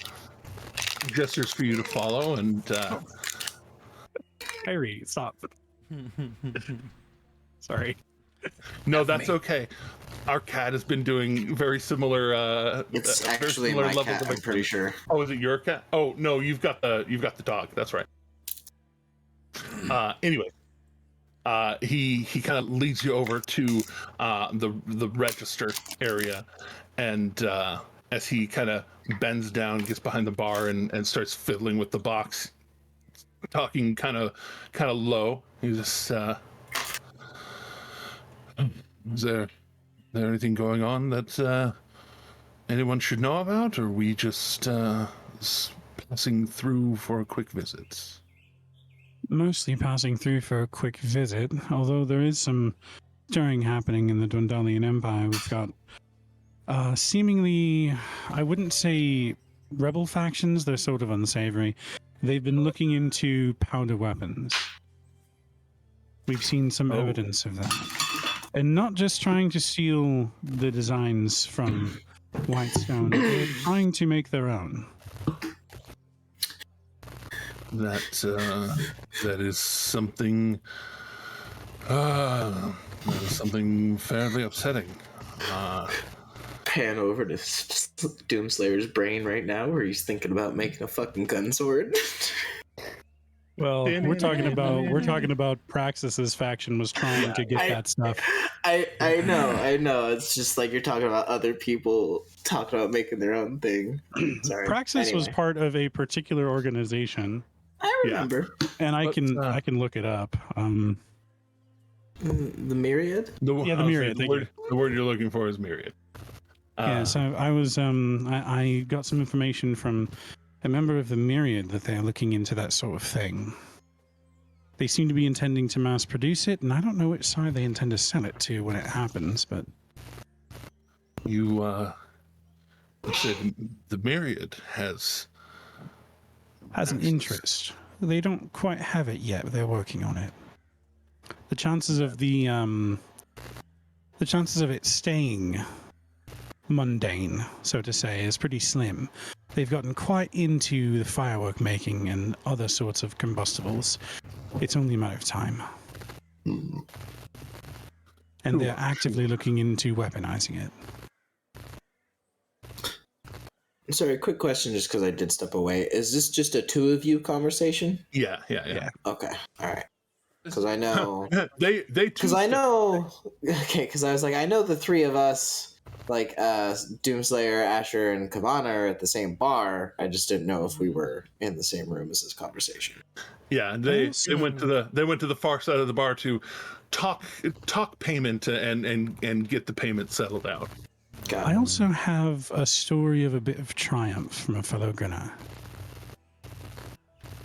gestures for you to follow, and Harry, stop. Sorry. No, that's okay. Our cat has been doing very similar. It's actually my cat, I'm pretty sure. Oh, is it your cat? Oh no, you've got the dog. That's right. Anyway, he kind of leads you over to the register area, and as he kind of bends down, gets behind the bar, and starts fiddling with the box, talking kind of low. He's just, is there anything going on that anyone should know about, or are we just passing through for a quick visit? Mostly passing through for a quick visit, although there is some stirring happening in the Dwendalian Empire. We've got seemingly, I wouldn't say rebel factions, they're sort of unsavory. They've been looking into powder weapons. We've seen some evidence of that. And not just trying to steal the designs from Whitestone, they're trying to make their own. That is something fairly upsetting. Pan over to Doomslayer's brain right now, where he's thinking about making a fucking gun sword. Well, we're talking about Praxis's faction was trying to get that stuff. I know. It's just like you're talking about other people talking about making their own thing. Sorry. Praxis was part of a particular organization. I remember. And I can look it up. The Myriad? The Myriad. The word you're looking for is Myriad. Yeah, so I was I got some information from a member of the Myriad that they're looking into that sort of thing. They seem to be intending to mass produce it, and I don't know which side they intend to sell it to when it happens, but you said the Myriad has an interest. They don't quite have it yet, but they're working on it. The chances of it staying mundane, so to say, is pretty slim. They've gotten quite into the firework making and other sorts of combustibles. It's only a matter of time. And they're actively looking into weaponizing it. Sorry, quick question, just because I did step away. Is this just a two of you conversation? Yeah. Okay, all right. Because I know they. Because I know. Okay, because I was like, I know the three of us like Doomslayer, Asher, and Kavana are at the same bar. I just didn't know if we were in the same room as this conversation. Yeah, they went to the far side of the bar to talk payment and get the payment settled out. I also have a story of a bit of triumph from a fellow Grinner.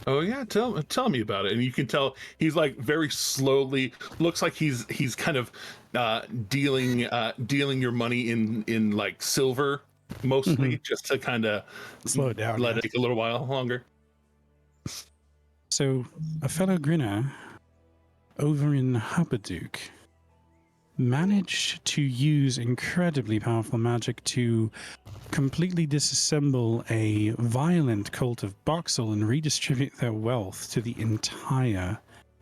Oh yeah, tell me about it. And you can tell he's like very slowly. Looks like he's kind of dealing your money in like silver mostly, just to kind of slow it down. Let it take a little while longer. So a fellow Grinner over in Hubbaduke managed to use incredibly powerful magic to completely disassemble a violent cult of Boxel and redistribute their wealth to the entire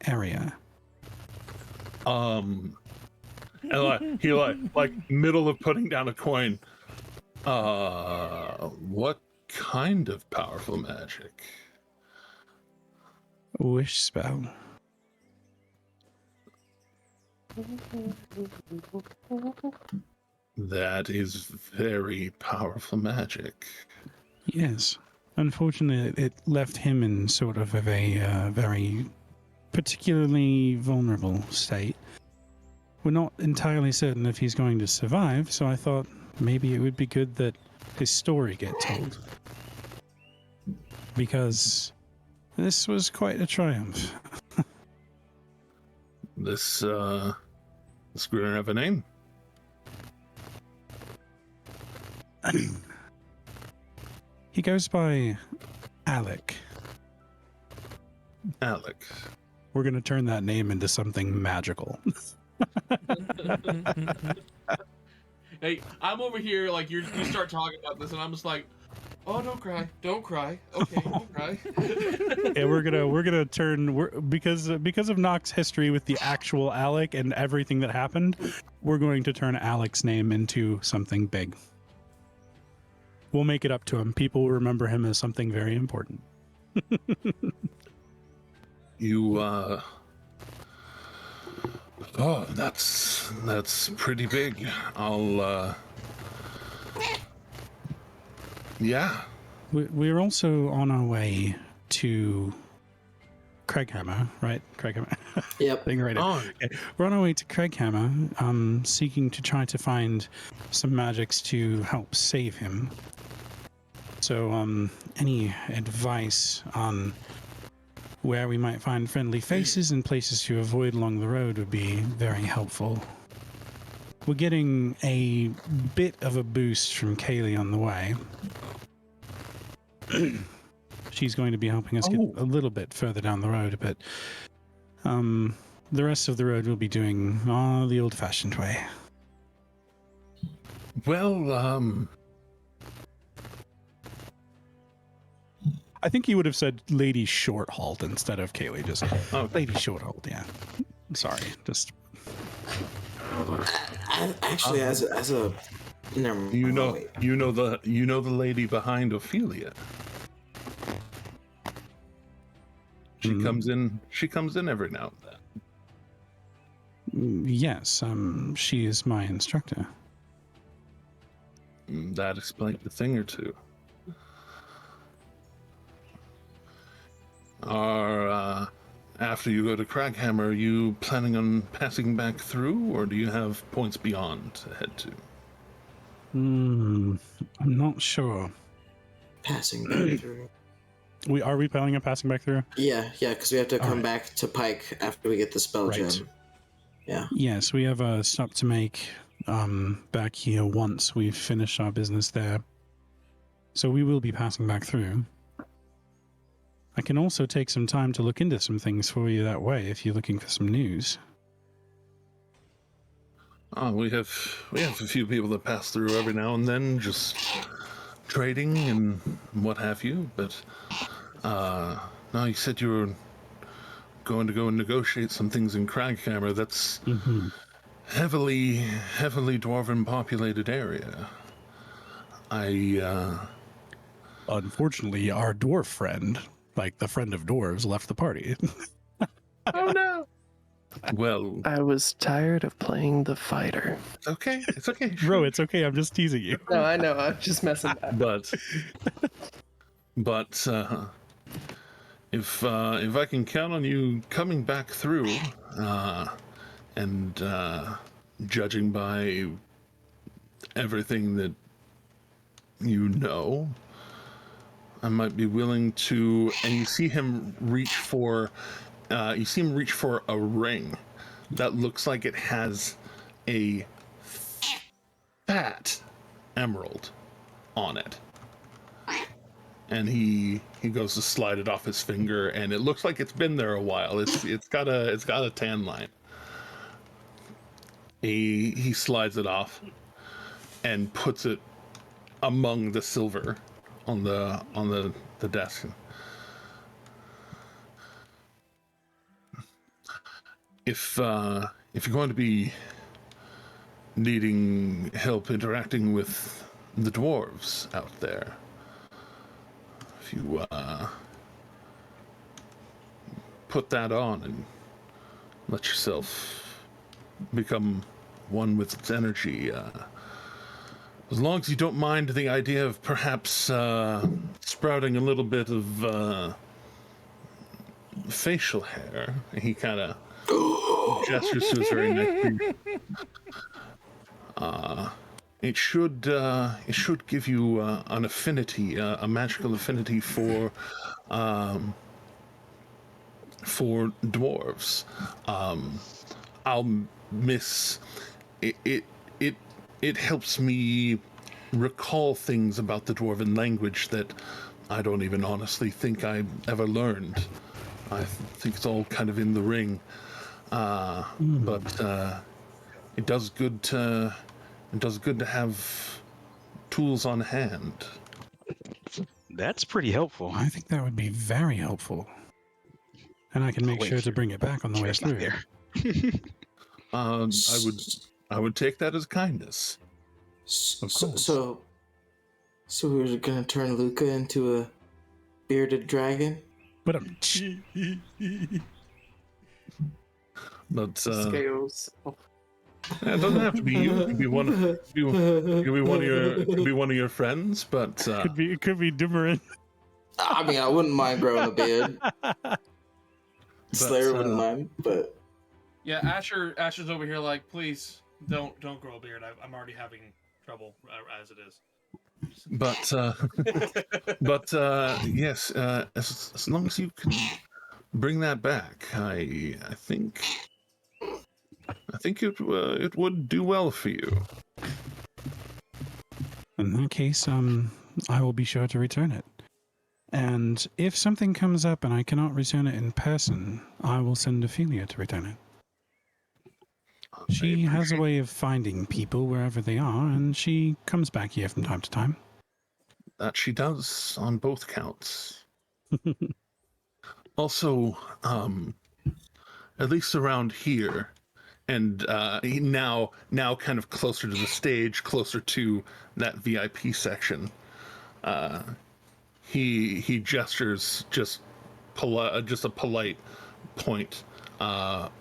area. And he like middle of putting down a coin. What kind of powerful magic? Wish spell. That is very powerful magic. Yes. Unfortunately, it left him in sort of a very particularly vulnerable state. We're not entirely certain if he's going to survive, so I thought maybe it would be good that his story get told. Because this was quite a triumph. This Grinner have a name? He goes by Alec. Alec. We're going to turn that name into something magical. Hey, I'm over here like you start talking about this, and I'm just like, oh, don't cry, okay, don't cry. Yeah, we're gonna turn because of Nox's history with the actual Alec and everything that happened. We're going to turn Alec's name into something big. We'll make it up to him. People will remember him as something very important. You oh, that's pretty big. I'll yeah. We're also on our way to Craighammer, right? Craighammer. Yep. Right. Okay. We're on our way to Craighammer, seeking to try to find some magics to help save him. So, any advice on where we might find friendly faces and places to avoid along the road would be very helpful. We're getting a bit of a boost from Kaylee on the way. She's going to be helping us get a little bit further down the road, but the rest of the road we'll be doing the old-fashioned way. Well, I think he would have said Lady Shorthalt instead of Kaylee. Just Lady Shorthalt. Yeah. Sorry. Just. Actually, as a never, you know the lady behind Ophelia. She comes in every now and then. Yes, she is my instructor. That explains a thing or two. After you go to Craighammer, are you planning on passing back through, or do you have points beyond to head to? I'm not sure. Passing back through. Are we planning on passing back through? Yeah, because we have to come back to Pike after we get the spell gem. Yeah. Yes, we have a stop to make back here once we've finished our business there. So we will be passing back through. I can also take some time to look into some things for you that way if you're looking for some news. We have a few people that pass through every now and then, just trading and what have you. But no, you said you were going to go and negotiate some things in Craighammer. That's heavily dwarven populated area. Unfortunately, our dwarf friend, like the friend of dwarves, left the party. Oh no! Well, I was tired of playing the fighter. it's okay. It's okay. Bro, it's okay. I'm just teasing you. No, I know. I'm just messing back. But if I can count on you coming back through, and judging by everything that you know, I might be willing to. And you see him reach for a ring that looks like it has a fat emerald on it. And he goes to slide it off his finger, and it looks like it's been there a while. It's got a tan line. He slides it off and puts it among the silver on the desk. If you're going to be needing help interacting with the dwarves out there, if you put that on and let yourself become one with its energy, as long as you don't mind the idea of perhaps sprouting a little bit of facial hair, and he kind of gestures to his very neck. It should give you an affinity, a magical affinity for dwarves. I'll miss it. It helps me recall things about the dwarven language that I don't even honestly think I ever learned. I think it's all kind of in the ring, but it does good to have tools on hand. That's pretty helpful. I think that would be very helpful. And I can make sure to bring it back on the way through. There. I would take that as kindness. Of course. So we're gonna turn Luca into a bearded dragon? But But Scales. it doesn't have to be you. It could be one. It could be one of your friends. But it could be Dimmerin. I mean, I wouldn't mind growing a beard. Slayer wouldn't mind, but Yeah, Asher's over here like, please don't grow a beard. I'm already having trouble as it is. but yes, as long as you can bring that back, I think it would do well for you. In that case, I will be sure to return it. And if something comes up and I cannot return it in person, I will send Ophelia to return it. She has a way of finding people wherever they are, and she comes back here from time to time. That she does on both counts. Also, at least around here, and now kind of closer to the stage, closer to that VIP section, he gestures just a polite point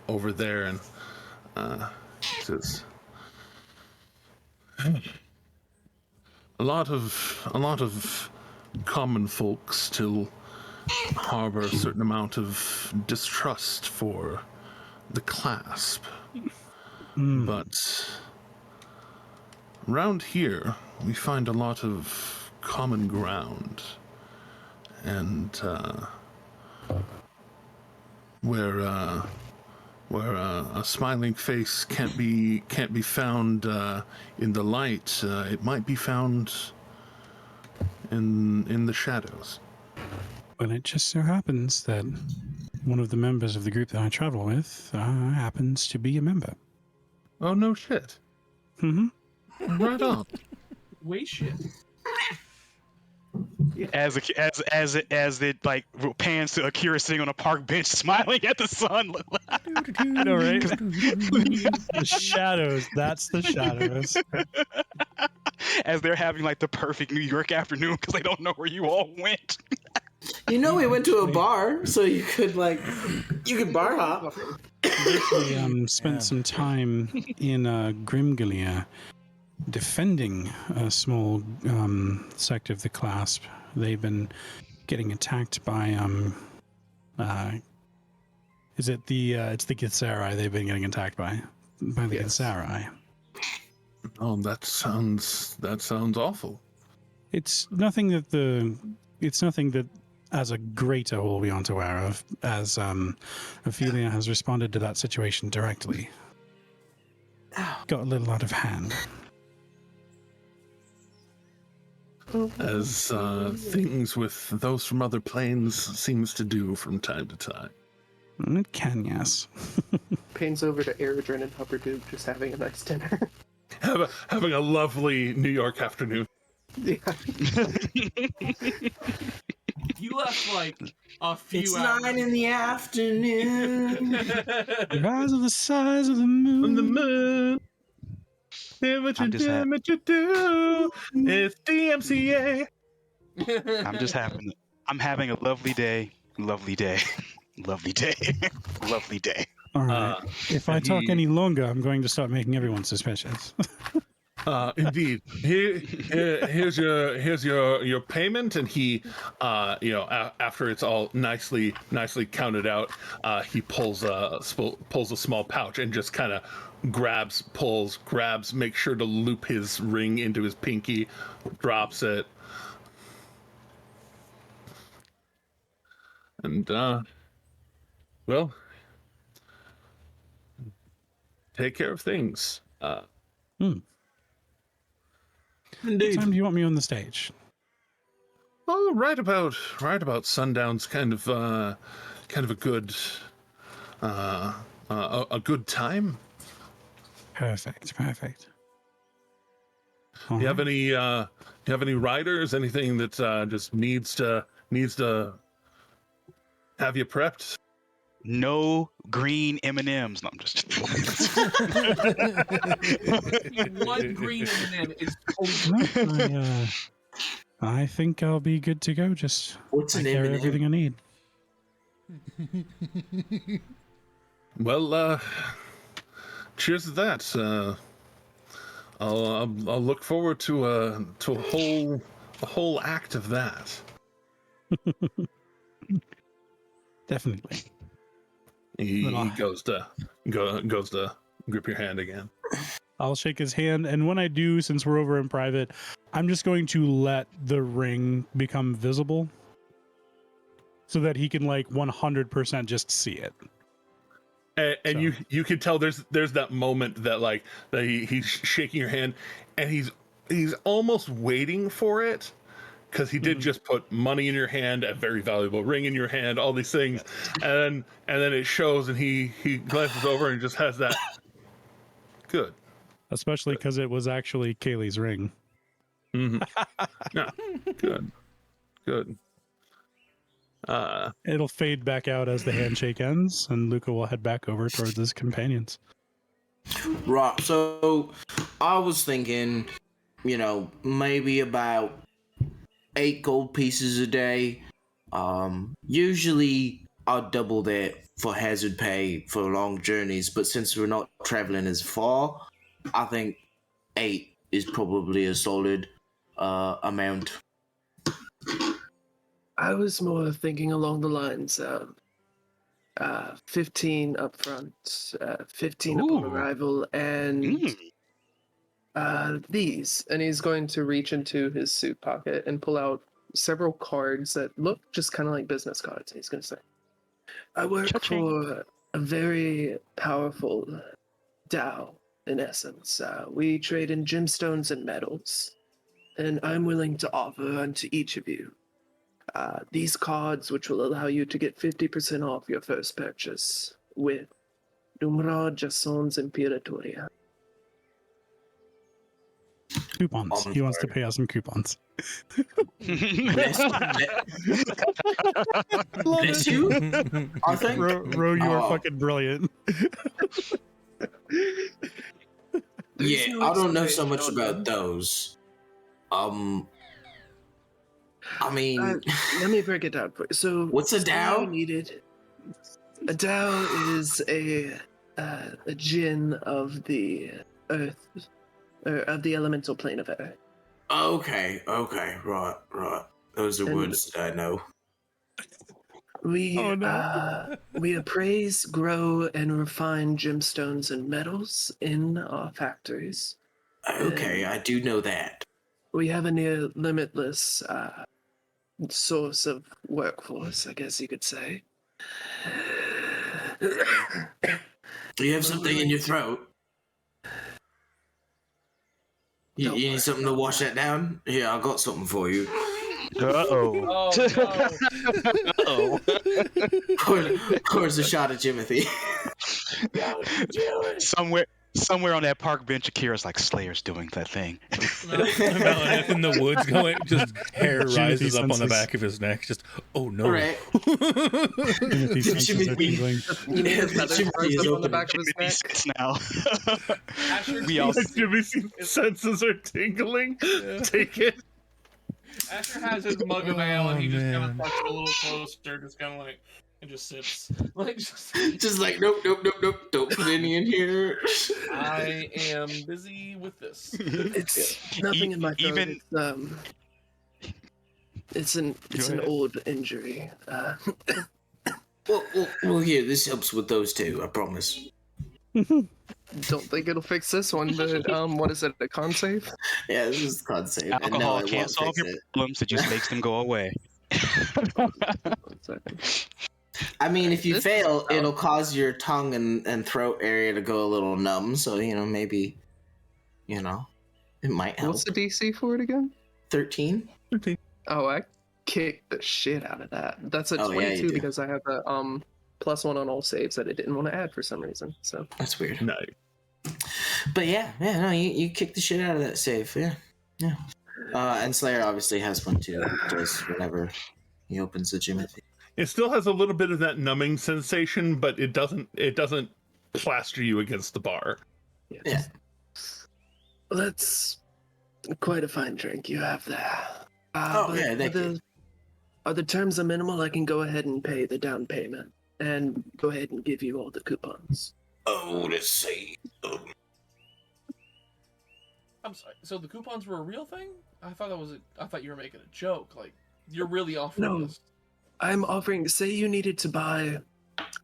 over there, and says, a lot of common folk still harbor a certain amount of distrust for the Clasp. But around here, we find a lot of common ground, and where a smiling face can't be found in the light, it might be found in the shadows. Well, it just so happens that one of the members of the group that I travel with happens to be a member. Oh, no shit. Mm-hmm. Right on. Wait, shit. As it like pans to Akira sitting on a park bench smiling at the sun. I know, right? The shadows. That's the shadows. As they're having like the perfect New York afternoon because they don't know where you all went. You know, we went to a bar, so you could bar hop. We spent some time in Grimgalia defending a small sect of the Clasp. They've been getting attacked by it's the Githzerai they've been getting attacked by the Githzerai. Oh, that sounds awful. It's nothing that as a greater whole we aren't aware of, as Ophelia has responded to that situation directly. Got a little out of hand. As things with those from other planes seems to do from time to time. It can, yes. Pains over to Eridrin and Hupperdook, just having a nice dinner. Having a lovely New York afternoon. Yeah. You left like a few It's hours. 9 in the afternoon. Your eyes are the size of the moon. On the moon. Hey, what you do? It's DMCA. I'm having a lovely day. Lovely day. Lovely day. Lovely day. All right. If I talk any longer, I'm going to start making everyone suspicious. Indeed. Here's your payment, and he, after it's all nicely counted out, he pulls a small pouch and just kind of grabs, makes sure to loop his ring into his pinky, drops it, and well, take care of things. What time do you want me on the stage? Oh, right about sundown's kind of a good a good time. Perfect. Do you have any riders? Anything that just needs to have you prepped? No green M&Ms. No, I'm just. One green M&M is No, I think I'll be good to go. Just What's I an carry M&M? everything I need. Well, cheers to that. I'll look forward to a whole act of that. Definitely. He goes to grip your hand again. I'll shake his hand, and when I do, since we're over in private, I'm just going to let the ring become visible so that he can 100% just see it. And so. you can tell there's that moment that he's shaking your hand, and he's almost waiting for it, because he did just put money in your hand, a very valuable ring in your hand, all these things, and then it shows, and he glances over and just has that. Good. Especially because it was actually Kaylee's ring. Mm-hmm. Yeah. Good. It'll fade back out as the handshake ends, and Luca will head back over towards his companions. Right. So I was thinking, maybe about 8 gold pieces a day. Usually I'll double that for hazard pay for long journeys, but since we're not traveling as far, I think 8 is probably a solid amount. I was more thinking along the lines of 15 up front, 15 upon arrival, and these. And he's going to reach into his suit pocket and pull out several cards that look just kind of like business cards. He's going to say, I work for a very powerful Dao, in essence. We trade in gemstones and metals, and I'm willing to offer unto each of you these cards, which will allow you to get 50% off your first purchase with Numra Jasons Imperatoria. Coupons. He wants to pay us some coupons. Bless you. I think. Ro, you are fucking brilliant. Yeah, I don't know so much about those. I mean, Let me break it down for you. So, what's a all Tao? you needed. A Tao is a djinn of the earth, or of the elemental plane of earth. Okay, right. Those are And- words that I know. We Oh, no. we appraise, grow, and refine gemstones and metals in our factories. Okay, I do know that. We have a near limitless source of workforce, I guess you could say. Do you have something in your throat? You Don't need worry something to about wash that down? Here, I got something for you. Uh-oh. Oh no! Uh-oh. Pours a shot of Jimothy. Somewhere on that park bench, Akira's like, Slayer's doing that thing. Melaneth in the woods going, just hair Jimothy rises up on the senses- back of his neck. Just, oh no. Right. Timothy senses are tingling. You mean his feathers Jimothy rise is up on the opening. back of his Jimmy neck? sits now. Asher We all- takes- Jimmy's senses are tingling. Take it. Asher has his mug of ale and he Oh, just kind man. of touches a little closer, just kind of like, and just sips. Like, Just like, nope. Don't put any in here. I am busy with this. It's nothing in my throat. even- It's an ahead. old injury. Well, here, this helps with those two, I promise. Don't think it'll fix this one, but what is it? A con save? Yeah, this is con save. and no, Alcohol it can't won't solve fix your it. problems, it just makes them go away. 1 second. I mean, if you This- fail, it'll cause your tongue and throat area to go a little numb, so, maybe, it might help. What's the DC for it again? 13? Oh, I kicked the shit out of that. That's a Oh, yeah, you 22 do. because I have a +1 on all saves that I didn't want to add for some reason. So That's weird. No. But yeah, no, you kicked the shit out of that save, yeah. And Slayer obviously has one too. He does whenever he opens the gym. It still has a little bit of that numbing sensation, but it doesn't plaster you against the bar. Yeah. That's quite a fine drink you have there. Oh, but yeah, thank you. Are the terms are minimal? I can go ahead and pay the down payment and go ahead and give you all the coupons. Oh, let's see. I'm sorry. So the coupons were a real thing? I thought you were making a joke. Like, you're really offering No. this. I'm offering. Say you needed to buy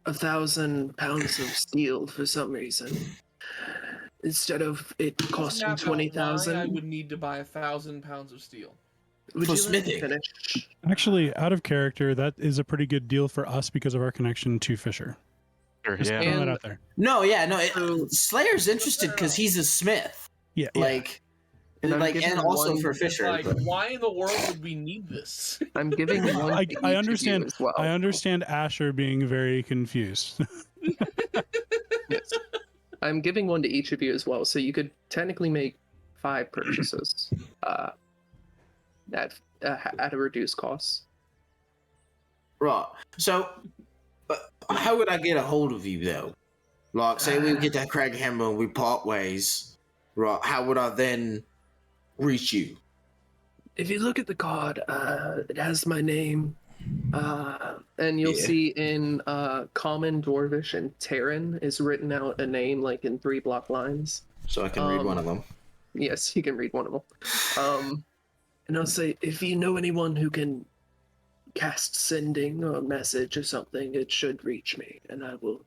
1,000 pounds of steel for some reason, instead of it costing Map out why I 20,000. would need to buy 1,000 pounds of steel. Would For you let me smithing. finish? Actually, out of character, that is a pretty good deal for us because of our connection to Fisher. Just Yeah. throwing that And- out there. No, yeah, no. So- Slayer's interested because he's a smith. Yeah. And I'm and giving also one- for Fisher. Like, but- why in the world would we need this? I'm giving one. I to each of you understand. as well. I understand Asher being very confused. Yes. I'm giving one to each of you as well, so you could technically make 5 purchases at a reduced cost. Right. So, how would I get a hold of you though? Like, say we get that Crag Hammer and we part ways. Right. How would I then reach you? If you look at the card, it has my name. And you'll Yeah. see in Common, Dwarvish, and Terran is written out a name like in 3 block lines. So I can read one of them. Yes, you can read one of them. And I'll say, if you know anyone who can cast sending or message or something, it should reach me, and I will.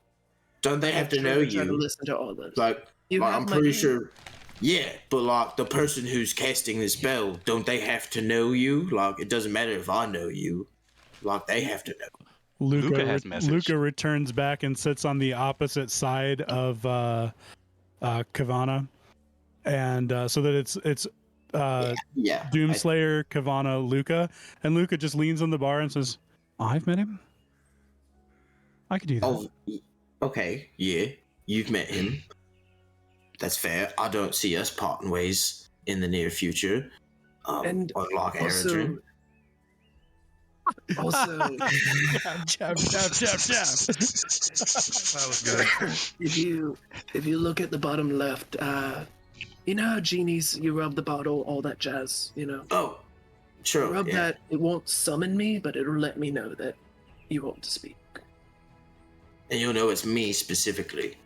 Don't they have to know try to you? listen to all those. Like, You like, have I'm my pretty name. sure. Yeah, but like the person who's casting the spell, don't they have to know you? Like, it doesn't matter if I know you. Like, they have to know. Luca has message. Luca returns back and sits on the opposite side of Kavana, and so that it's Yeah. Doomslayer, Kavana, Luca, and Luca just leans on the bar and says, "I've met him. I could do that." Oh, okay. Yeah, you've met him. That's fair. I don't see us parting ways in the near future. And on like also, Aerodream. also, Jab, jab, jab, jab. That was good. if you look at the bottom left, you know how genies, you rub the bottle, all that jazz, you know. Oh, Sure. Rub that, it won't summon me, but it'll let me know that you want to speak. And you'll know it's me specifically.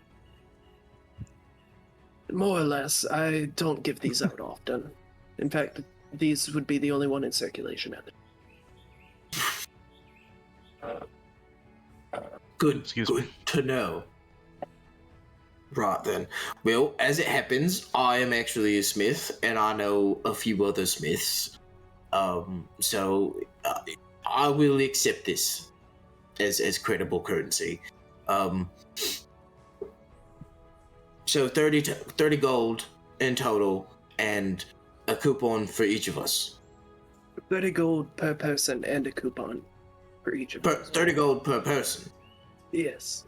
More or less, I don't give these out often. In fact, these would be the only one in circulation at the Good to know. Right then. Well, as it happens, I am actually a smith, and I know a few other smiths. So I will accept this as credible currency. So 30 gold in total, and a coupon for each of us. 30 gold per person and a coupon for each of us. 30 gold per person. Yes.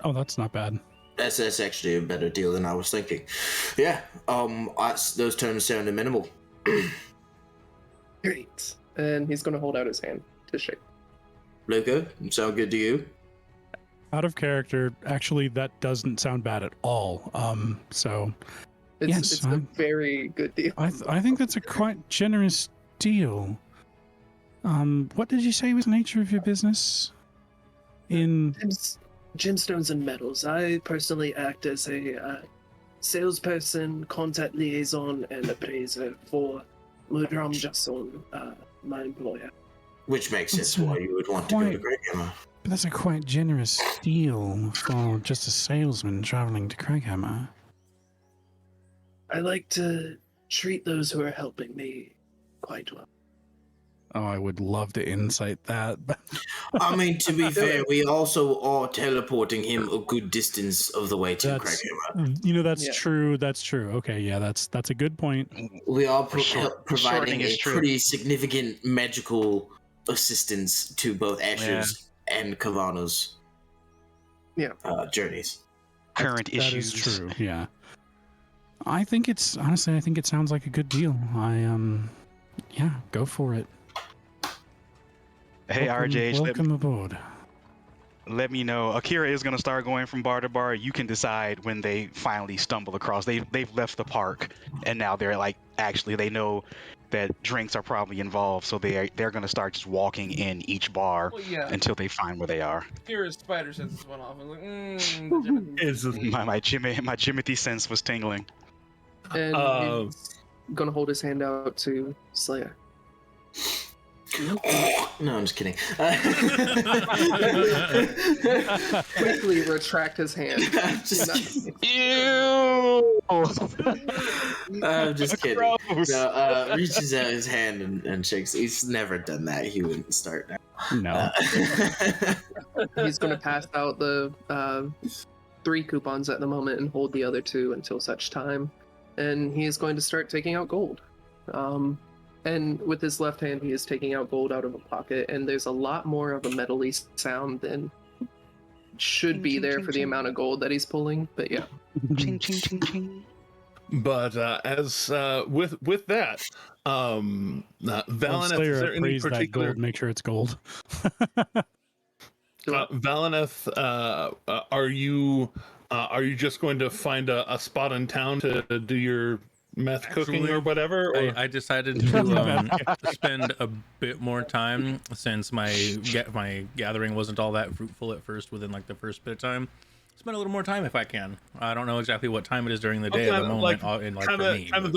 Oh, that's not bad. That's actually a better deal than I was thinking. Yeah. Those terms sound minimal. Great. And he's going to hold out his hand to shake. Luca, sound good to you? Out of character, actually, that doesn't sound bad at all. So It's a very good deal. I think that's a quite generous deal. What did you say was the nature of your business? Gemstones and metals. I personally act as a salesperson, contact liaison, and appraiser for Mudram Jason, my employer. Which makes sense why you would want to go to Craighammer. But that's a quite generous deal for just a salesman traveling to Craighammer. I like to treat those who are helping me quite well. Oh, I would love to insight that. I mean, to be fair, we also are teleporting him a good distance of the way to Craighammer. That's true. That's true. Okay, yeah, that's a good point. We are providing a pretty significant magical assistance to both Asher's and Kavana's journeys. Current issues. That is true, yeah. I think it sounds like a good deal. Go for it. Hey, RJ, welcome aboard. Let me know. Akira is going to start going from bar to bar. You can decide when they finally stumble across. They've left the park, and now they're they know that drinks are probably involved, so they're going to start just walking in each bar until they find where they are. Akira's spider senses went off. I was like, my Jimothy sense was tingling. And he's going to hold his hand out to Slayer. No, I'm just kidding. Quickly retract his hand. Ew! I'm just kidding. No, reaches out his hand and shakes. He's never done that. He wouldn't start now. No. He's going to pass out the 3 coupons at the moment and hold the other 2 until such time. And he is going to start taking out gold. And with his left hand, he is taking out gold out of a pocket, and there's a lot more of a metal-y sound than should be there for the amount of gold that he's pulling. But yeah. Ching, ching, ching, ching. But as with that, Valineth, is there any particular gold? Make sure it's gold. Valineth, are you just going to find a spot in town to do your meth cooking or whatever? Or? I decided to spend a bit more time since my gathering wasn't all that fruitful at first. Within the first bit of time, spend a little more time if I can. I don't know exactly what time it is during the day at the moment. For me, kind of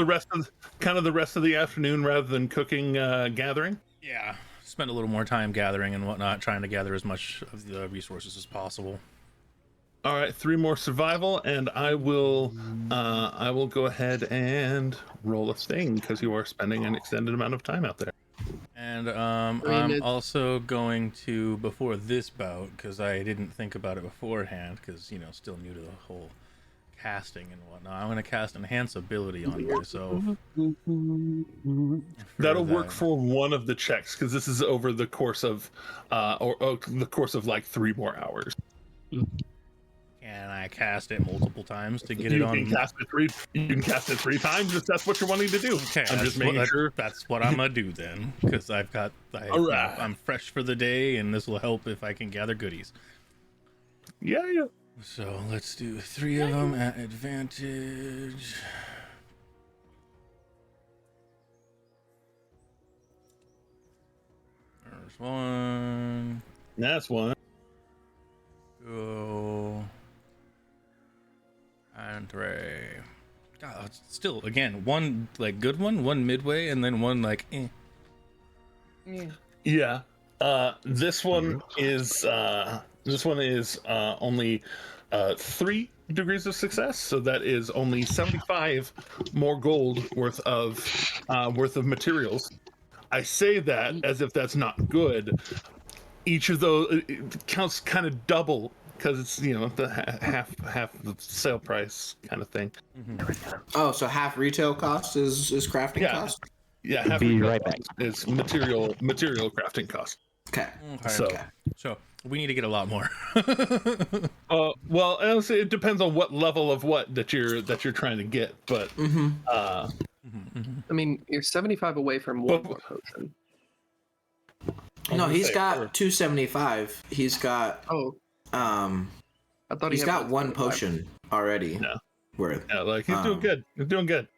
the rest of the afternoon rather than cooking gathering. Yeah, spend a little more time gathering and whatnot, trying to gather as much of the resources as possible. All right, 3 more survival, and I will go ahead and roll a thing because you are spending an extended amount of time out there. And I'm also going to, before this bout, because I didn't think about it beforehand, because still new to the whole casting and whatnot. I'm going to cast Enhance Ability on yourself. That'll work for one of the checks because this is over the course of, the course of 3 more hours. Can I cast it multiple times to get it on? You can cast it 3 times if that's what you're wanting to do. Okay, I'm just making sure. That's what I'm gonna do then, because I'm fresh for the day, and this will help if I can gather goodies. Yeah. So let's do 3 of them at advantage. There's one. That's one. Go. And 3. God, still, again, one like good one midway, and then one like eh. Yeah. This one is only 3 degrees of success, so that is only 75 more gold worth of materials. I say that as if that's not good. Each of those it counts kind of double because it's the half the sale price kind of thing. Oh, so half retail cost is crafting cost? Yeah, half Be retail right cost is material crafting cost. Okay. So we need to get a lot more. Well, honestly, it depends on what level of what that you're trying to get, but I mean, you're 75 away from one more potion. No, he's got 275. He's got I thought he's he got had one potion already worth. Yeah, like he's doing good. He's doing good.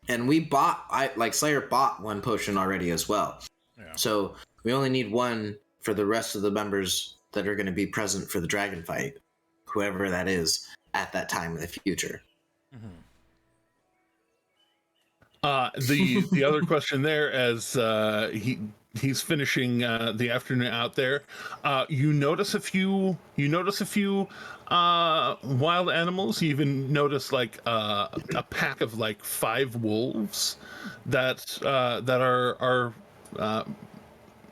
And we Slayer bought one potion already as well. Yeah. So we only need one for the rest of the members that are going to be present for the dragon fight, whoever that is at that time in the future. The other question there, as he's finishing the afternoon out there, you notice a few wild animals. You even notice like a pack of like 5 wolves that are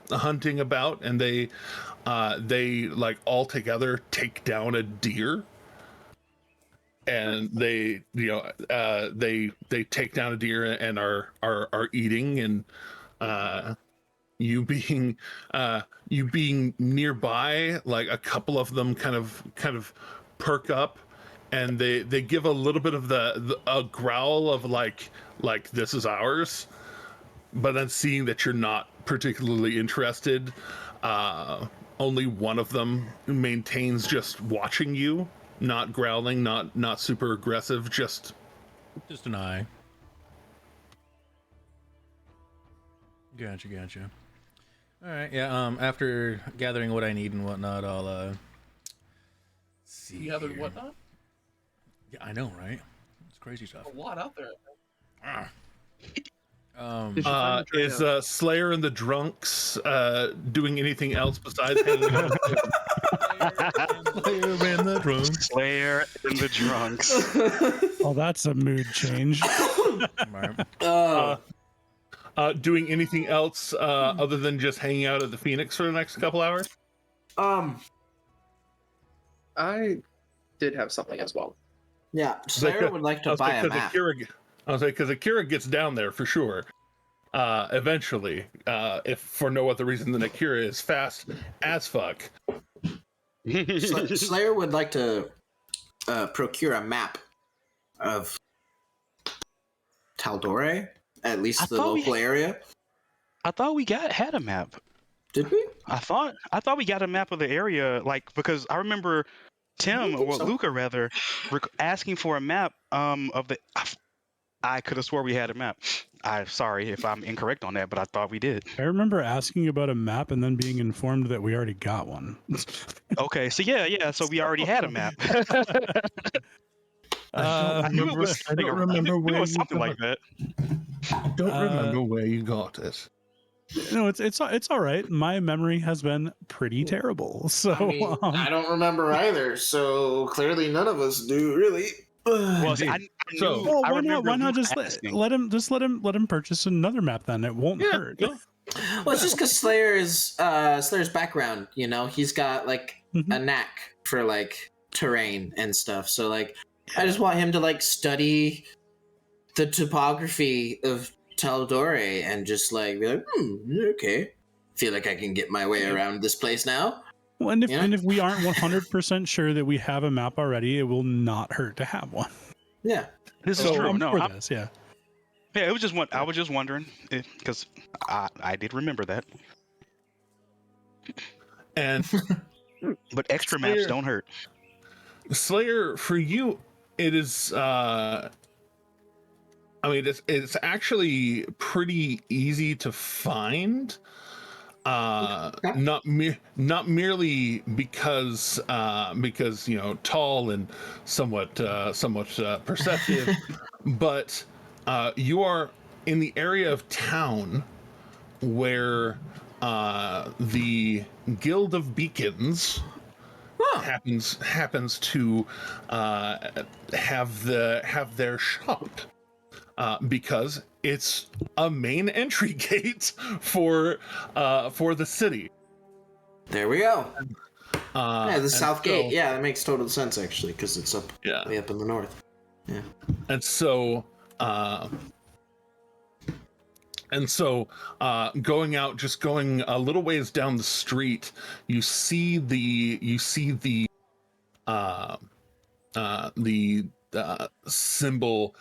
hunting about, and they like all together take down a deer. And they take down a deer and are eating, and you being nearby, like a couple of them kind of perk up, and they give a little bit of a growl of like this is ours, but then seeing that you're not particularly interested, only one of them maintains just watching you. Not growling, not super aggressive, just an eye. Gotcha. All right, yeah. After gathering what I need and whatnot, I'll see. Gathered whatnot? Yeah, I know, right? It's crazy stuff. A lot out there. Is Slayer and the Drunks doing anything else besides hanging out? Slayer and the Drunks. Oh, that's a mood change. Doing anything else other than just hanging out at the Phoenix for the next couple hours? I did have something as well. Yeah, Slayer would like to buy a map. I was like, because Akira gets down there for sure. Eventually, if for no other reason than Akira is fast as fuck. Slayer would like to procure a map of Taldore, at least the local area. I thought we had a map. Did we? I thought we got a map of the area, like, because I remember Luca rather, asking for a map of the. I could have swore we had a map. I'm sorry if I'm incorrect on that, but I thought we did. I remember asking about a map and then being informed that we already got one. Okay, so yeah, so we already had a map. I knew it was something like that. I don't remember where you got it. No, it's all right. My memory has been pretty terrible, so I mean, I don't remember either. So clearly, none of us do really. Well, see, why not just let him purchase another map then? It won't hurt. Well, it's just because Slayer's background, he's got like a knack for like terrain and stuff. So like, I just want him to like study the topography of Taldore and just like be like, okay, feel like I can get my way around this place now. Well, and if we aren't 100% sure that we have a map already, it will not hurt to have one. Yeah, this is true. Yeah, it was just one. I was just wondering because I did remember that. And but extra maps don't hurt. Slayer, for you, it is. I mean, it's actually pretty easy to find. not merely because tall and somewhat perceptive, but you are in the area of town where the Guild of Beacons happens to have their shop, because it's a main entry gate for the city. There we go. The South so, Gate. Yeah, that makes total sense actually, because it's way up in the north. Yeah. And so going a little ways down the street, you see the symbol.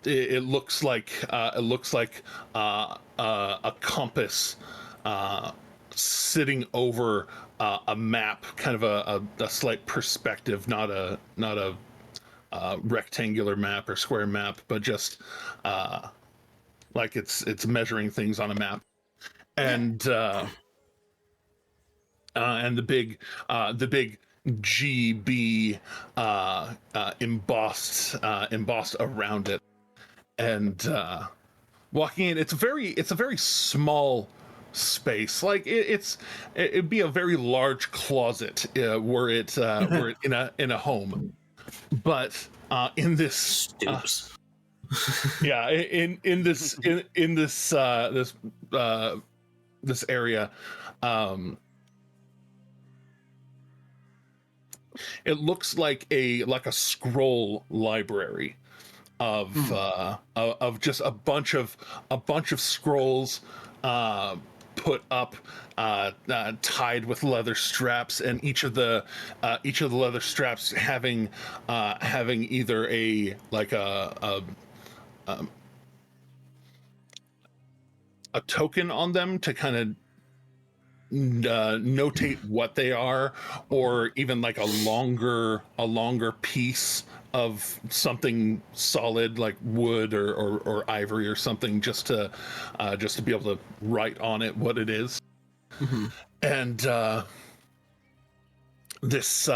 It looks like a compass sitting over a map, kind of a slight perspective, not a rectangular map or square map, but just like it's measuring things on a map. And the big GB embossed around it. And walking in, it's a very small space. Like it'd be a very large closet were it in a home. But in this in this area, it looks like a scroll library of just a bunch of scrolls put up, tied with leather straps, and each of the leather straps having either a token on them to kind of notate what they are, or even like a longer piece of something solid like wood or ivory or something, just to be able to write on it what it is. Mm-hmm. And this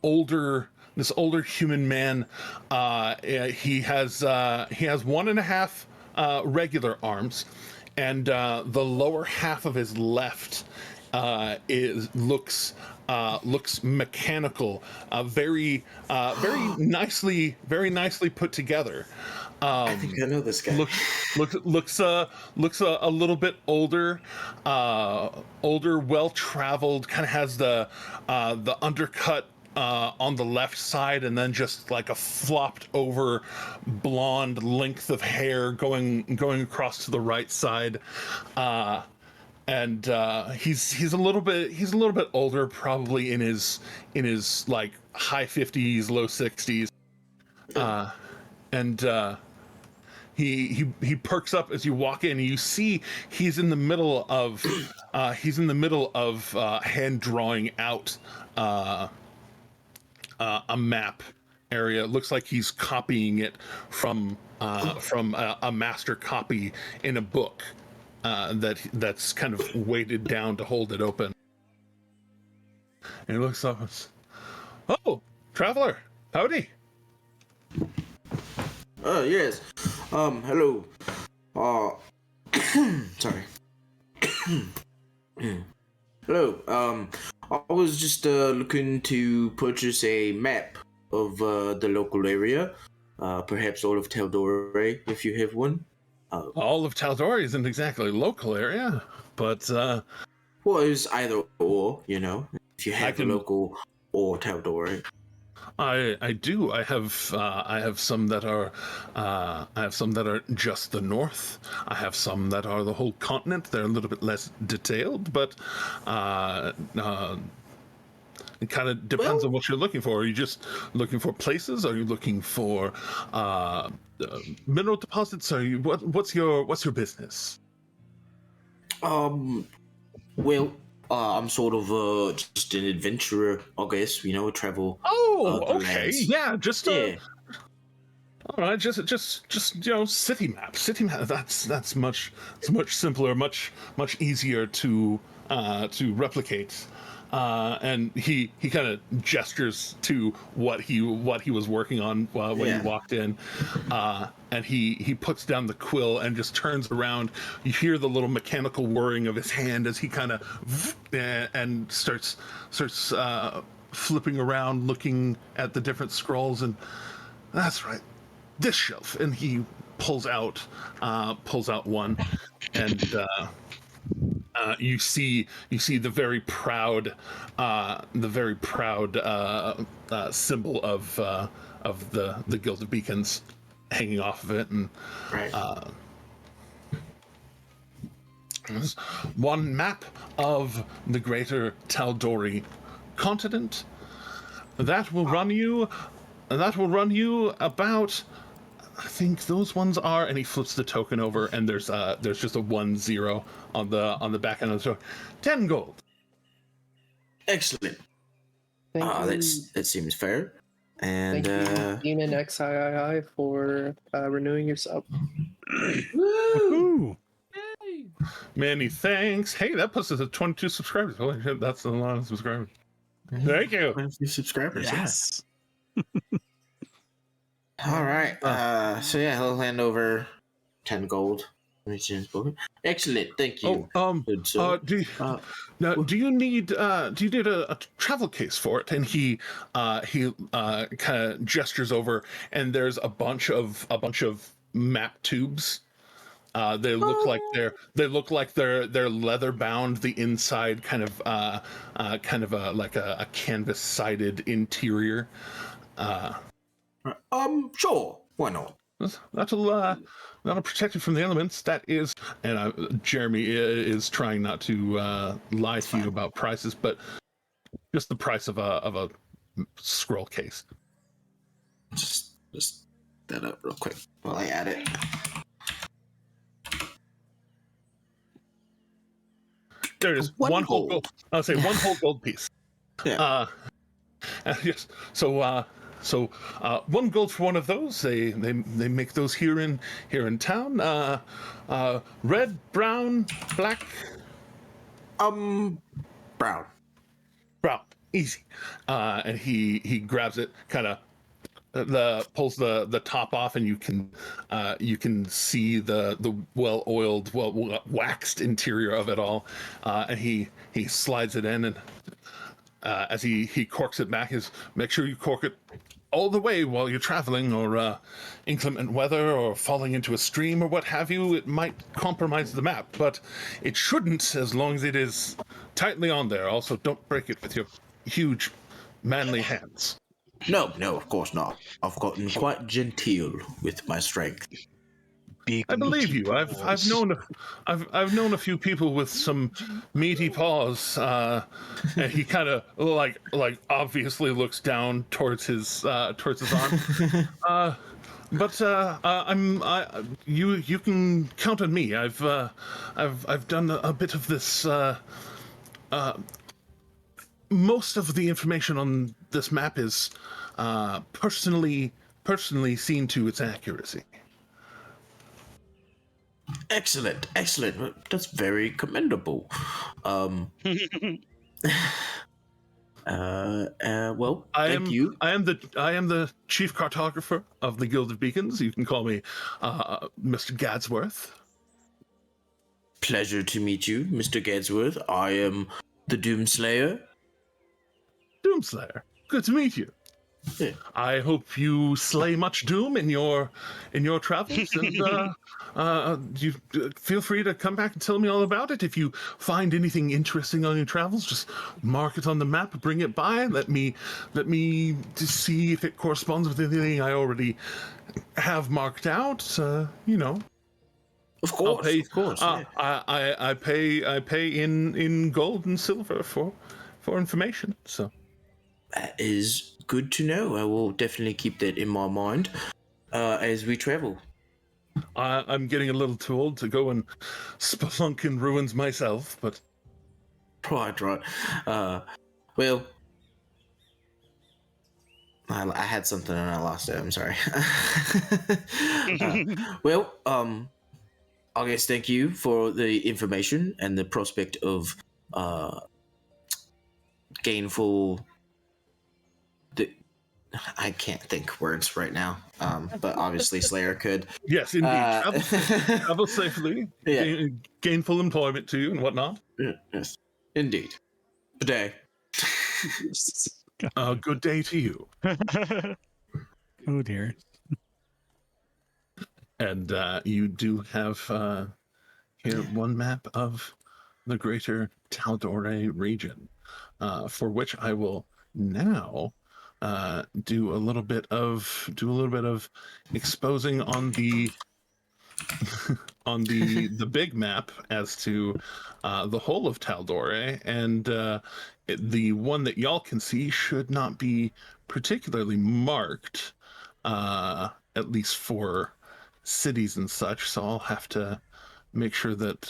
older human man, he has 1.5 regular arms, and the lower half of his left looks mechanical, very nicely put together. I think I know this guy. Looks a little bit older, well traveled. Kind of has the undercut on the left side, and then just like a flopped over blonde length of hair going across to the right side. And he's a little bit older, probably in his like high 50s, low 60s. And he perks up as you walk in, and you see he's in the middle of hand drawing out a map area. It looks like he's copying it from a master copy in a book that's kind of weighted down to hold it open. And he looks up and says, "Oh, traveler, howdy." Yes. Hello. Sorry. Hello. I was just looking to purchase a map of the local area. Perhaps all of Taldore, if you have one. All of Taldore isn't exactly local area, but well, it's either or, you know. If you have local or Taldore. I do. I have some that are just the north. I have some that are the whole continent. They're a little bit less detailed, but it kind of depends on what you're looking for. Are you just looking for places? Are you looking for mineral deposits? Are you what's your business? Well, I'm sort of just an adventurer, I guess. You know, travel. Oh, okay, lands. yeah, just All right, just city map. City map. That's much simpler, much easier to replicate. And he kind of gestures to what he was working on when you walked in, and he puts down the quill and just turns around. You hear the little mechanical whirring of his hand as he kind of and starts flipping around, looking at the different scrolls, and that's right, this shelf, and he pulls out one, and you see the very proud symbol of the Guild of Beacons hanging off of it, and there's one map of the greater Taldori continent that will run you about, I think those ones are, and he flips the token over, and there's just a 1-0 on the back end of the token. 10 gold. Excellent. That seems fair. And thank you, Demon XIII, for renewing your sub. Woo! Many thanks. Hey, that puts us at 22 subscribers. Holy shit, that's a lot of subscribers. Thank you. 22 subscribers. Yes. All right. So yeah, he'll hand over 10 gold. Excellent. Thank you. Do you need a travel case for it? And he kind of gestures over, and there's a bunch of map tubes. They look like they're leather bound. The inside kind of like a canvas sided interior. Sure. Why not? That'll protect you from the elements. That is, and Jeremy is trying not to lie to you about prices, but just the price of a scroll case. Just that up real quick while I add it. There it is. One whole gold. I'll say one whole gold piece. Yeah. Yes. So 1 gold for one of those. They make those here in town. Red, brown, black. Brown. Brown. Easy. And he grabs it, kind of pulls the top off, and you can see the well-oiled, waxed interior of it all. And he slides it in, and as he corks it back, make sure you cork it all the way while you're traveling, or inclement weather, or falling into a stream, or what have you. It might compromise the map, but it shouldn't, as long as it is tightly on there. Also, don't break it with your huge, manly hands. No, of course not. I've gotten quite genteel with my strength. I believe you. I've known a few people with some meaty paws, and he kind of like obviously looks down towards his arm. But you can count on me. I've done a bit of this. Most of the information on this map is personally seen to its accuracy. Excellent. That's very commendable. Well, thank you. I am the chief cartographer of the Guild of Beacons. You can call me Mr. Gadsworth. Pleasure to meet you, Mr. Gadsworth. I am the Doomslayer. Doomslayer. Good to meet you. Yeah. I hope you slay much doom in your travels, and you feel free to come back and tell me all about it. If you find anything interesting on your travels, just mark it on the map, bring it by. Let me just see if it corresponds with anything I already have marked out. Of course, of course. Yeah. I pay in gold and silver for information. So that is good to know. I will definitely keep that in my mind as we travel. I'm getting a little too old to go and spelunk in ruins myself, but... Right. Well, I had something and I lost it. I'm sorry. Well, I guess thank you for the information and the prospect of gainful. I can't think words right now, but obviously Slayer could. Yes, indeed. Travel safely. Yeah. Gainful employment too, and whatnot. Yes, indeed. Today. Good day to you. Oh dear. And you do have here one map of the greater Taldore region, for which I will now do a little bit of exposing on the on the big map as to the whole of Taldore, and the one that y'all can see should not be particularly marked, at least for cities and such. So I'll have to make sure that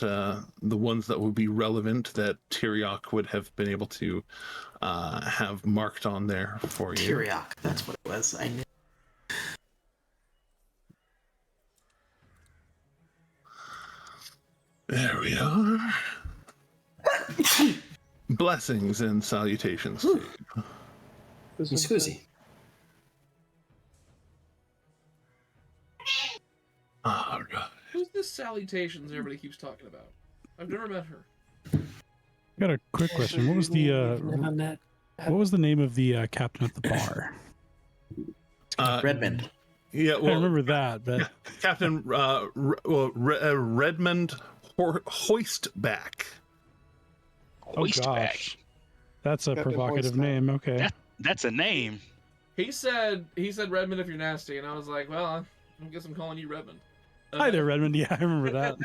the ones that would be relevant that Tyriok would have been able to have marked on there for you. Tyriok, that's what it was. I knew. There we are. Blessings and salutations to you. Scusi. All right. Who's this salutations everybody keeps talking about? I've never met her. I got a quick question. What was the name of the captain at the bar? Redmond. Yeah, well, I remember that, but Captain Redmond Hoistback. oh gosh, that's a provocative name. Okay, That's a name. He said Redmond if you're nasty, and I was like, well, I guess I'm calling you Redmond. hi there, Redmond. Yeah, I remember that.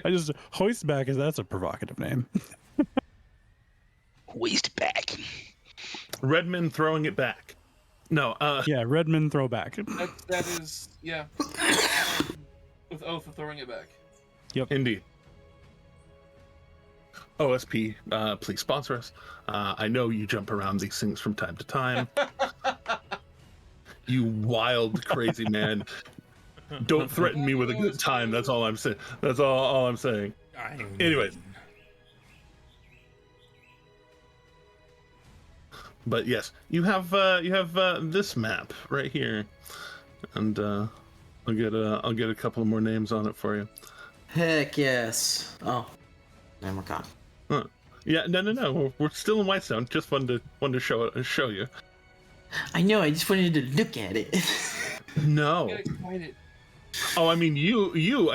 I just Hoistback that's a provocative name. Hoistback. Redmond throwing it back. No, Yeah, Redmond throwback. That is, yeah. With oath of throwing it back. indeed. OSP, please sponsor us. I know you jump around these things from time to time. You wild, crazy man. Don't threaten me with a good time. That's all I'm saying. That's all I'm saying. Anyways. But yes, you have this map right here, and I'll get a couple more names on it for you. Heck yes. Oh, oh my god. Huh. Yeah, no. We're still in Whitestone. Just wanted to show you. I know. I just wanted to look at it. No. Get excited. Oh, I mean you.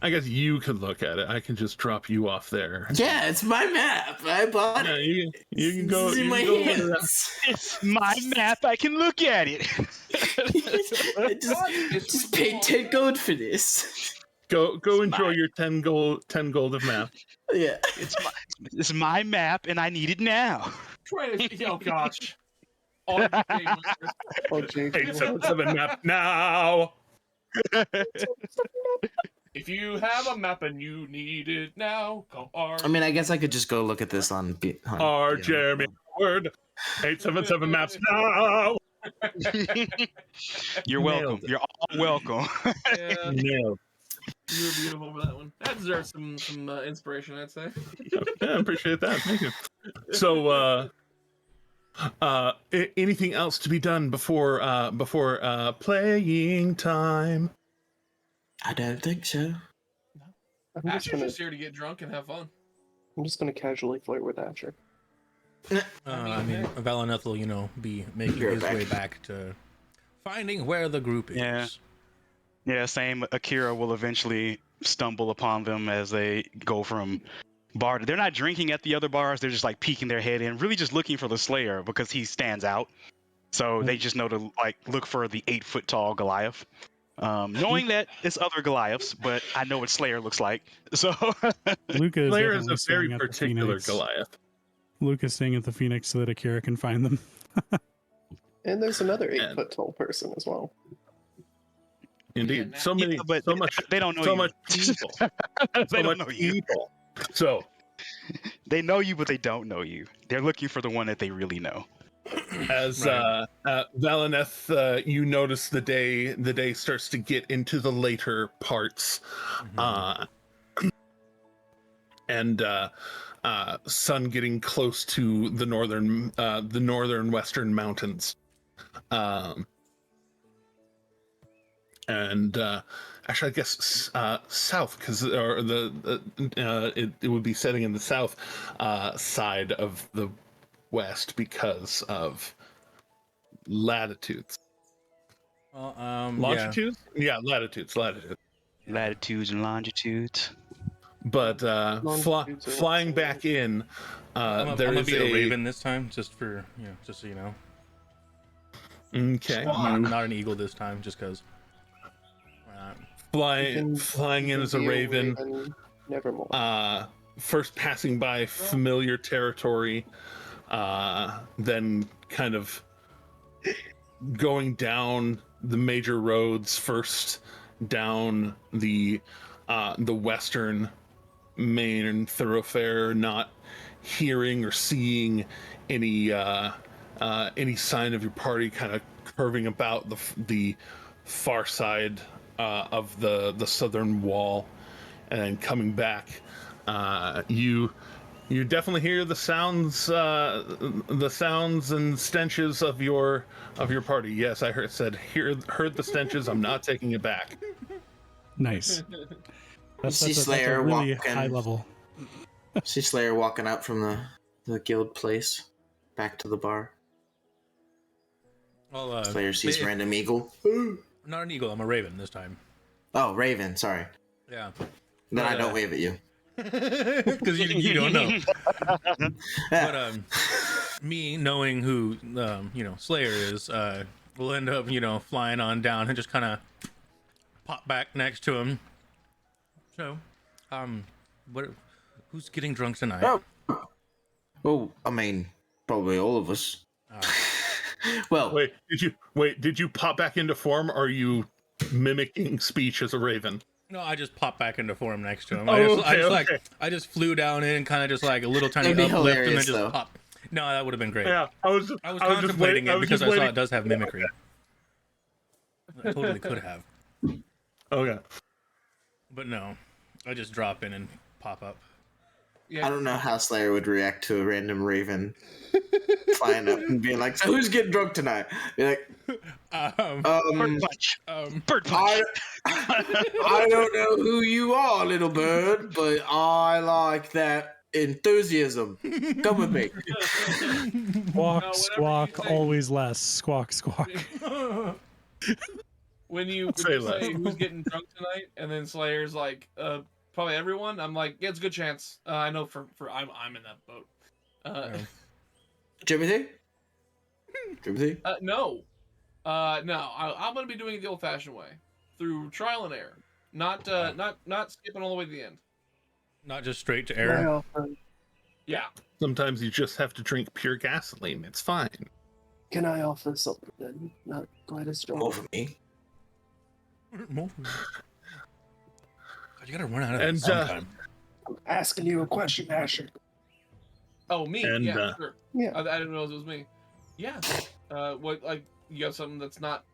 I guess you could look at it. I can just drop you off there. Yeah, it's my map. I bought Yeah, it. you can go. It's in You my can go over to that. hands. It's my map. I can look at it. I just paid 10 gold for this. Go enjoy your 10 gold of map. Yeah. It's my map, and I need it now. Oh gosh. All of you game listeners, 877 map now. if you have a map and you need it now, call R. I mean, I guess I could just go look at this on Our Jeremy Word. 877 maps now. You're welcome. You're all welcome. Yeah, Nailed. you were beautiful for that one. That deserves some inspiration, I'd say. Yeah, I appreciate that. Thank you. So, anything else to be done before playing time? I don't think so. Asher's just here to get drunk and have fun. I'm just gonna casually flirt with Asher. I mean, Valineth will, be making You're his back. way back to finding where the group is. Yeah. Yeah, same. Akira will eventually stumble upon them as they go from bar to... They're not drinking at the other bars. They're just like peeking their head in, really just looking for the Slayer because he stands out. So they just know to look for the 8-foot-tall Goliath. Knowing that it's other Goliaths, but I know what Slayer looks like. So Luca Slayer is is a very staying at the particular Phoenix. Goliath. Luca's staying at the Phoenix so that Akira can find them. And there's another And- 8-foot tall person as well. Indeed, Yeah, so many, but so much, they don't know so you. much people, They so don't much know you. people. So They know you, but they don't know you. They're looking for the one that they really know. As Right. Valineth, you notice the day starts to get into the later parts, Mhm. and sun getting close to the northern western mountains, and actually, I guess south, because it would be setting in the south side of the west because of latitudes. Well, Longitudes? Yeah, latitudes. Latitudes and longitudes. But Longitudes are flying also- back in, I'm there gonna is be a raven this time, just so you know. Okay. Not an eagle this time, just because. Flying in as a be raven. Nevermore. First passing by familiar territory, then kind of going down the major roads, first down the western main thoroughfare, not hearing or seeing any sign of your party, kind of curving about the far side of the southern wall, and then coming back. You definitely hear the sounds and stenches of your party. Yes, I heard the stenches. I'm not taking it back. Nice. That's see a Slayer really walking. high level. See Slayer walking out from the guild place back to the bar. Well, Slayer sees random eagle. Not an eagle. I'm a raven this time. Oh, Raven. Sorry. Yeah. Then I don't wave at you. Because you don't know. But me knowing who Slayer is, will end up flying on down and just kind of pop back next to him. So, who's getting drunk tonight? Oh. Well, I mean, probably all of us. Well, did you pop back into form, or are you mimicking speech as a raven? No, I just popped back into form next to him. Oh, I just flew down in and kind of just like a little tiny That'd be uplift and then hilarious, just though. pop. No, that would have been great. Yeah, I was contemplating it because I saw it does have mimicry. I totally could have. Okay. But no, I just drop in and pop up. I don't know how Slayer would react to a random raven flying up and being like, "So who's getting drunk tonight?" Be like, Bird punch. Bird punch. I don't know who you are, little bird, but I like that enthusiasm. Come with me. Squawk, squawk, always less. Squawk, squawk. When you say who's getting drunk tonight, and then Slayer's like, probably everyone. I'm like, yeah, it's a good chance. I know for I'm in that boat. Timothy? No. No. I'm gonna be doing it the old-fashioned way, through trial and error. Not skipping all the way to the end. Not just straight to error. Yeah. Sometimes you just have to drink pure gasoline. It's fine. Can I offer something then? Not quite as strong. Over me. God, you gotta run out of that sometime. I'm asking you a question, Asher. Oh, me? And, yeah, sure. Yeah. I didn't realize it was me. Yeah. What, like, you got something that's not,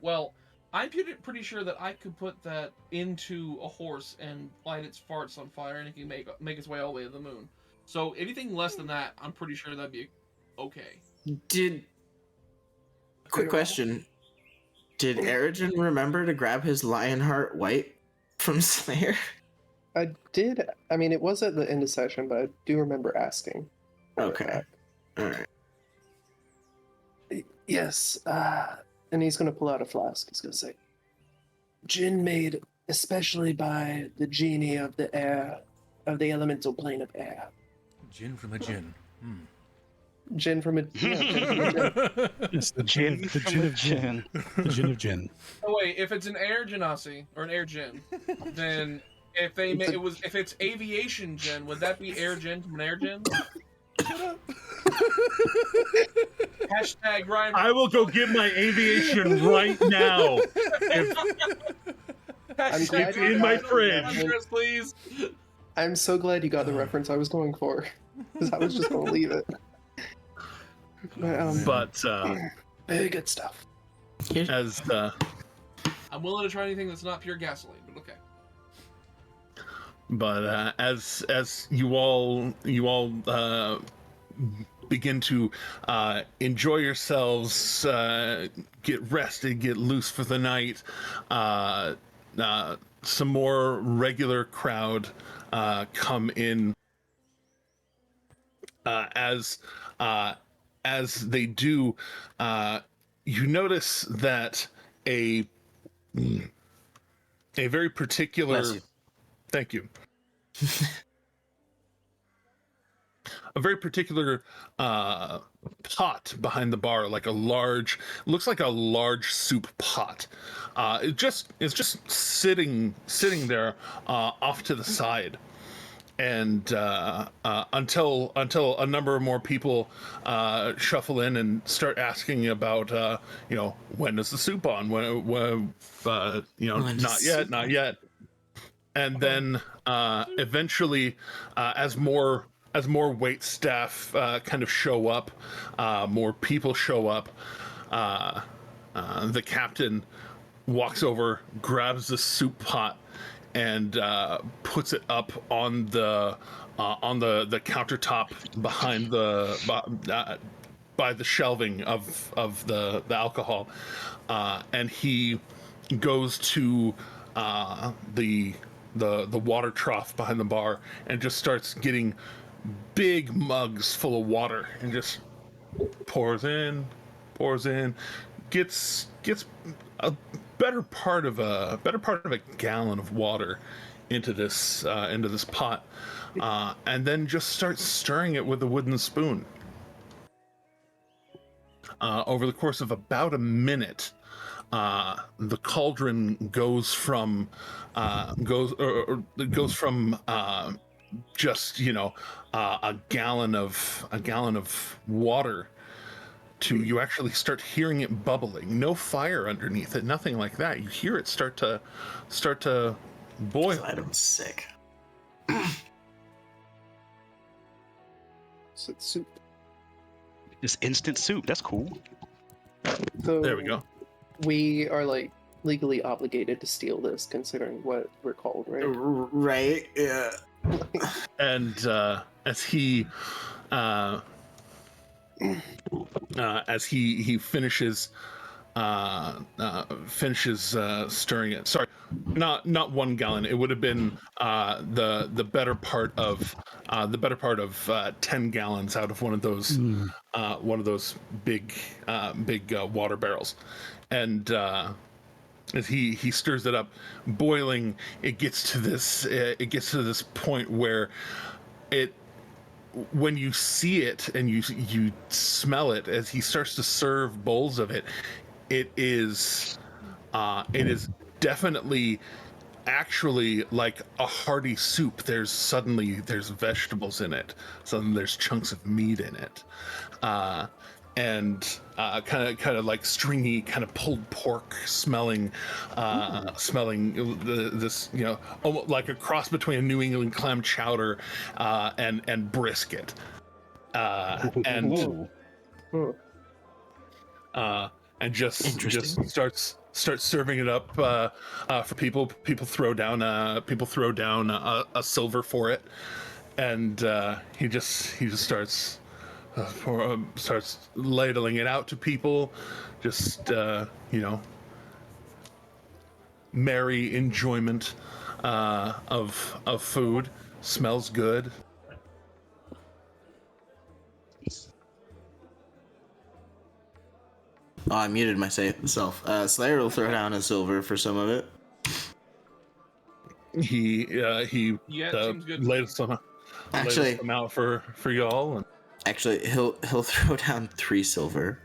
well, I'm pretty sure that I could put that into a horse and light its farts on fire, and it can make its way all the way to the moon. So anything less than that, I'm pretty sure that'd be okay. Quick question. Did Erigen remember to grab his Lionheart White from Slayer? I did. I mean, it was at the end of session, but I do remember asking. Okay. Alright. Yes. And he's going to pull out a flask. He's going to say, "Gin made especially by the genie of the air, of the elemental plane of air." Gin from a gin. Gin from a gin. Yes, the gin of gin. The gin of gin. Oh wait, if it's an air genasi or an air gin, then if it's aviation gin, would that be air gin from an air gin? Shut up. Hashtag Ryan. I will go get my aviation right now. I'm glad It's you in got my the fridge. reference. Please. I'm so glad you got the reference I was going for, because I was just going to leave it. But very good stuff. as I'm willing to try anything that's not pure gasoline, but okay. But as you all begin to enjoy yourselves, get rested, get loose for the night, some more regular crowd come in. As they do, you notice that a very particular. Bless you. Thank you. A very particular pot behind the bar, like looks like a large soup pot. It's just sitting there off to the side. And until a number of more people shuffle in and start asking about, when is the soup on? When not yet. And then eventually, as more wait staff kind of show up, more people show up, the captain walks over, grabs the soup pot, and puts it up on the countertop behind by the shelving of the alcohol, and he goes to the water trough behind the bar and just starts getting big mugs full of water and just pours in, gets a better part of a gallon of water into this pot, and then just starts stirring it with a wooden spoon. Over the course of about a minute, the cauldron goes from just a gallon of water to you actually start hearing it bubbling. No fire underneath it, nothing like that. You hear it start to boil. I'm sick. Soup. Just instant soup. That's cool. So There we go. We are like legally obligated to steal this, considering what we're called, right? Right. Yeah. And as he finishes stirring it. Sorry, not 1 gallon. It would have been the better part of 10 gallons out of one of those big water barrels, and as he stirs it up, boiling, it gets to this point where when you see it and you smell it as he starts to serve bowls of it, it is definitely actually like a hearty soup. There's vegetables in it, suddenly there's chunks of meat in it, and kind of like stringy, kind of pulled pork smelling this, almost like a cross between a New England clam chowder and brisket, and just starts serving it up for people. People throw down a silver for it, and he just starts ladling it out to people, just merry enjoyment of food. Smells good. Oh, I muted myself. Slayer will throw down a silver for some of it. He seems good. laid some out for y'all. And Actually, he'll throw down 3 silver.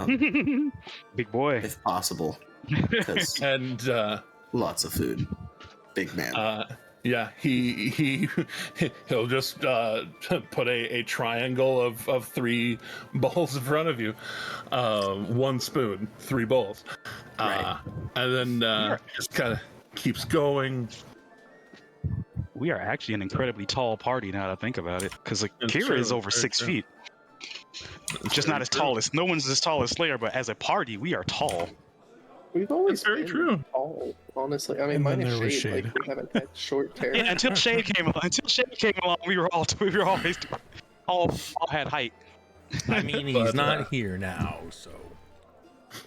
Big boy, if possible. And lots of food. Big man. Yeah, he'll just put a triangle of 3 bowls in front of you, 1 spoon, 3 bowls, Right. and then just kind of keeps going. we are actually an incredibly tall party now that I think about it, because like Kira is over 6 feet. Just not as tall as no one's as tall as Slayer, but as a party, we are tall. We've always very been trall, honestly. I mean, And then minus there was Shade, like Shade. we haven't had short hair. Yeah, until Shade came along, we were always all had height. I mean, he's not here now, so.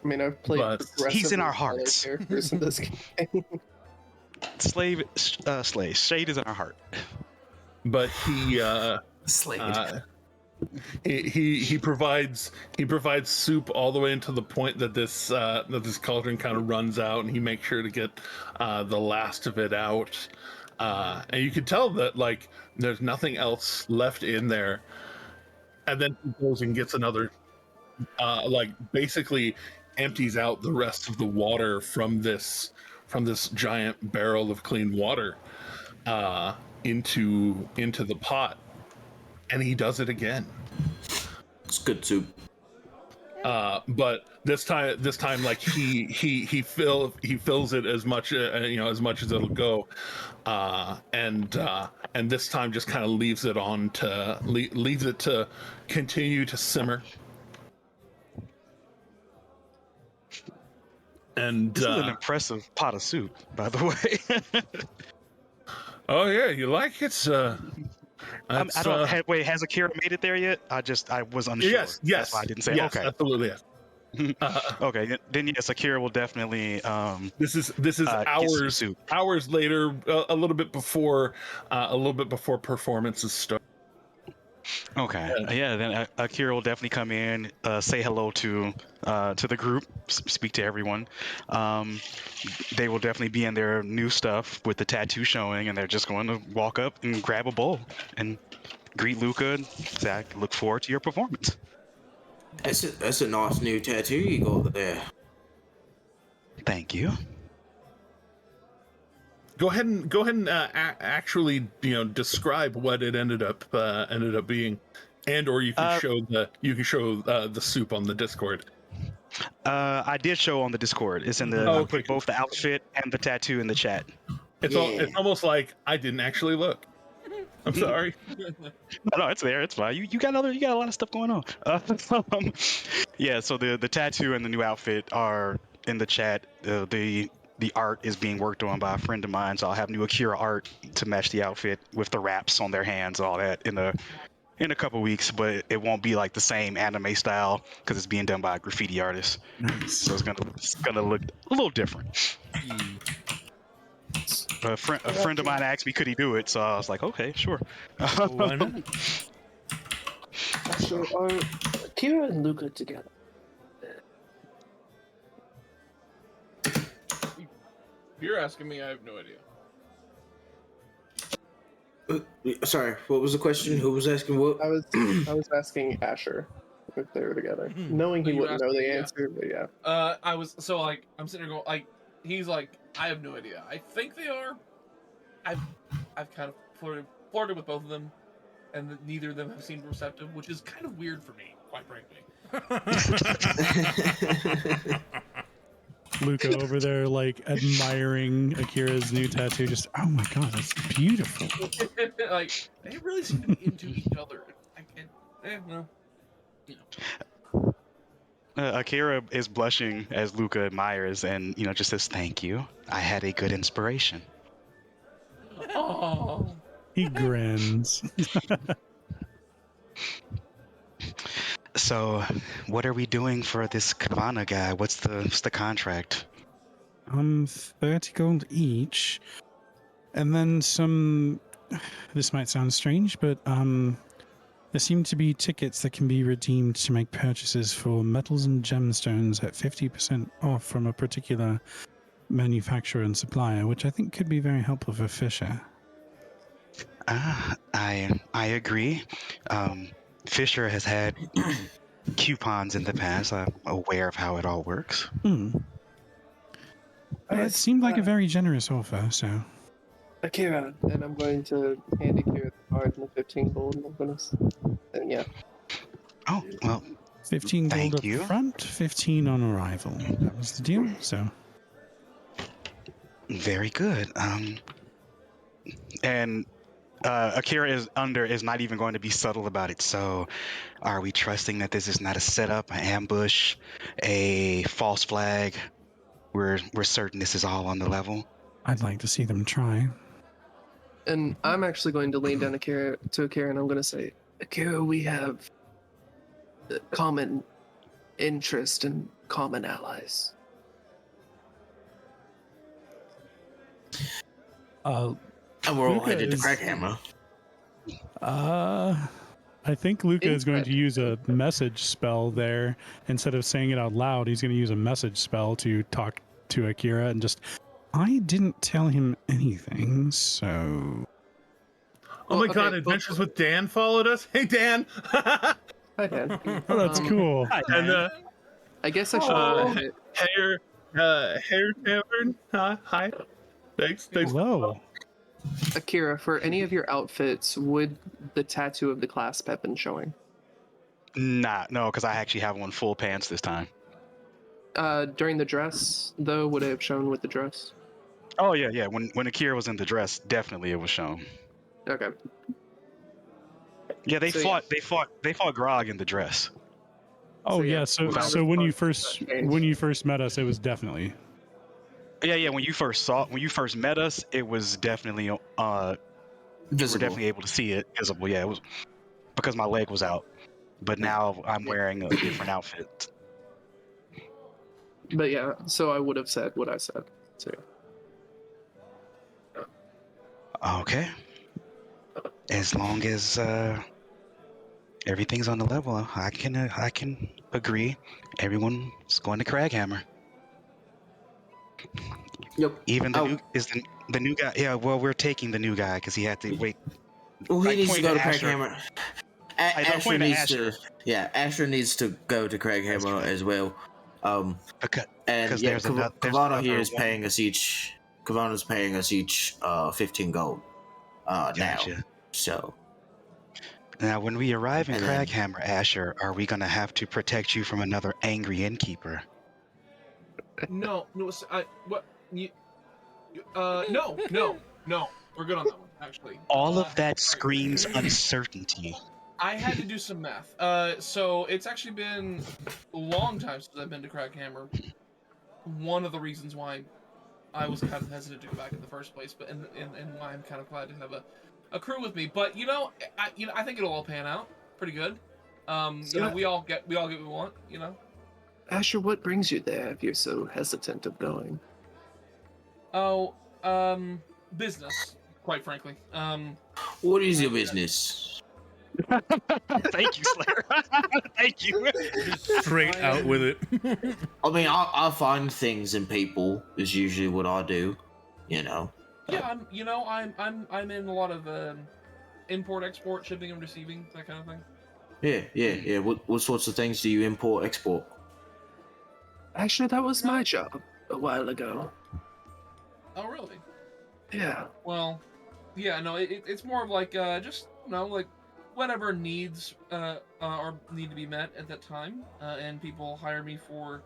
I mean, I've played But he's in our progressively hearts. taller characters in this game. Slave. Shade is in our heart. but he Slade. he provides soup all the way into the point that this cauldron kind of runs out, and he makes sure to get the last of it out, and you can tell that like there's nothing else left in there, and then he goes and gets another like basically empties out the rest of the water from this giant barrel of clean water into the pot, and he does it again. It's good soup. But this time like he fills it as much as much as it'll go, and this time just kind of leaves it to continue to simmer. And This is an impressive pot of soup, by the way. oh yeah, you like it? I don't. Wait, has Akira made it there yet? I was unsure. Yes. That's why I didn't say. Yes, Okay. absolutely. Yes. Okay, then yes, Akira will definitely. This is hours later, a little bit before performances start. Okay, yeah, then Akira will definitely come in, say hello to the group, speak to everyone. They will definitely be in their new stuff with the tattoo showing, and they're just going to walk up and grab a bowl and greet Luca and say, "I look forward to your performance." That's a nice new tattoo you got there. Thank you. Go ahead and actually describe what it ended up being, and or you can show the soup on the Discord. I did show on the Discord. It's in the. I put both the outfit and the tattoo in the chat. It's almost like I didn't actually look. I'm sorry. No, it's there. It's fine. You got a lot of stuff going on. Yeah. So the tattoo and the new outfit are in the chat. The art is being worked on by a friend of mine, so I'll have new Akira art to match the outfit with the wraps on their hands, all that in a couple weeks. But it won't be like the same anime style because it's being done by a graffiti artist. Nice. So it's gonna look a little different. A friend of mine asked me could he do it, so I was like, okay, sure. Why not? So are Akira and Luca together? If you're asking me, I have no idea. Sorry, what was the question? Who was asking what? I was asking Asher if they were together, knowing he You wouldn't know asked the me, yeah. answer, but yeah. I'm sitting there going like, he's like, I have no idea. I think they are. I've kind of flirted with both of them, and neither of them have seemed receptive, which is kind of weird for me, quite frankly. Luca over there, like admiring Akira's new tattoo. Just, oh my god, that's beautiful. Like they really seem to be into each other. Akira is blushing as Luca admires, and just says, "Thank you. I had a good inspiration." Oh. He grins. So, what are we doing for this Cabana guy? What's the contract? 30 gold each, and then some. This might sound strange, but there seem to be tickets that can be redeemed to make purchases for metals and gemstones at 50% off from a particular manufacturer and supplier, which I think could be very helpful for Fisher. I agree. Fisher has had coupons in the past. I'm aware of how it all works. It seemed like a very generous offer, so. Akira, and I'm going to hand Akira the card and the 15 gold, and I'm going to, and yeah. Oh, well, 15 thank gold you. up front, 15 on arrival. That was the deal, so. Very good. And Akira is not even going to be subtle about it. So, are we trusting that this is not a setup, an ambush, a false flag? We're certain this is all on the level. I'd like to see them try. And I'm actually going to lean down to Akira, and I'm going to say, Akira, we have common interest and common allies. And we're all Luca headed to is- Crackhammer. I think Luca is going to use a message spell there. Instead of saying it out loud, he's going to use a message spell to talk to Akira and just, I didn't tell him anything, so... Oh my okay, god, Adventures with Dan followed us. Hey, Dan! Hi, Dan. Oh, that's cool. And, I guess I should. Hair Tavern. Hi. Thanks. Hello. Akira, for any of your outfits, would the tattoo of the clasp have been showing? No, because I actually have on full pants this time. During the dress, though, would it have shown with the dress? Oh yeah. When Akira was in the dress, definitely it was shown. Okay. Yeah, they So, fought Grog in the dress. Oh So, yeah, yeah, so my so when you response first changed. met us, it was definitely. Yeah. When you first met us, it was definitely we were Visible. definitely able to see it visible. Yeah, it was because my leg was out. But now I'm wearing a different outfit. But yeah, so I would have said what I said. So Okay. As long as everything's on the level, I can agree. Everyone's going to Craghammer. Yep. Even the Oh. new is the new guy. Yeah, well, we're taking the new guy because he had to wait. Well, he I needs to pointed go to to Asher. Crackhammer. I Asher pointed to needs Asher. to. Yeah, Asher needs to go to Crackhammer as well. Because And yeah, there's another Kavana here is one. paying us each. Kavana's paying us each 15 gold. Now. Gotcha. So. Now, when we arrive in And then- Craghammer, Asher, are we gonna have to protect you from another angry innkeeper? No, what no. We're good on that one, actually. All of that screams uncertainty. I had to do some math. So it's actually been a long time since I've been to Crackhammer. One of the reasons why I was kind of hesitant to go back in the first place, but and why I'm kind of glad to have a crew with me. But I think it'll all pan out pretty good. We all get what we want. Asher, what brings you there if you're so hesitant of going? Oh, business, quite frankly. What is your business? Thank you, Slayer. Thank you. Straight out with it. I mean, I find things in people is usually what I do. Yeah, I'm in a lot of import, export, shipping and receiving, that kind of thing. Yeah. What sorts of things do you import, export? Actually, that was my job a while ago. Oh, really? Yeah. Well, yeah, no, it's more of like just like whatever needs or need to be met at that time, and people hire me for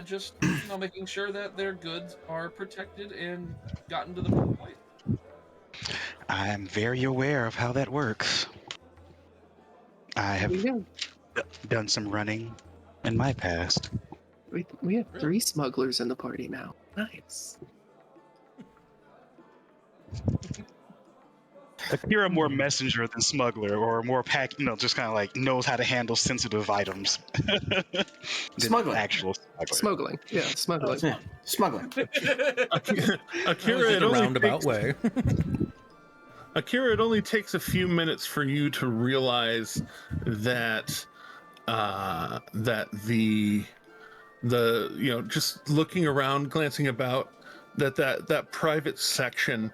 just making sure that their goods are protected and gotten to the right place. I am very aware of how that works. I have done some running in my past. We have 3 smugglers in the party now. Nice. Akira more messenger than smuggler, or more pack. Just kind of like knows how to handle sensitive items. than Smuggling. Actual smuggler. Smuggling. Yeah, smuggling. Akira, in a roundabout way. Akira, it only takes a few minutes for you to realize that the just looking around, glancing about, that private section,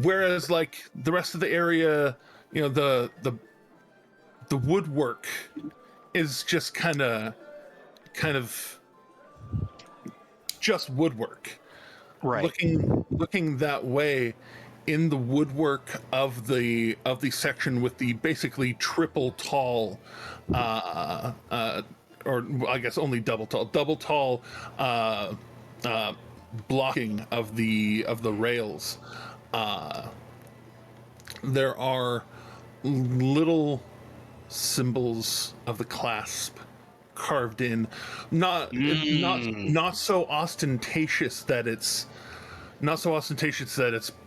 whereas like the rest of the area, the woodwork is just kind of just woodwork. Right. Looking that way, in the woodwork of the section with the basically triple tall, or I guess only double tall blocking of the rails, there are little symbols of the clasp carved in, not so ostentatious that it's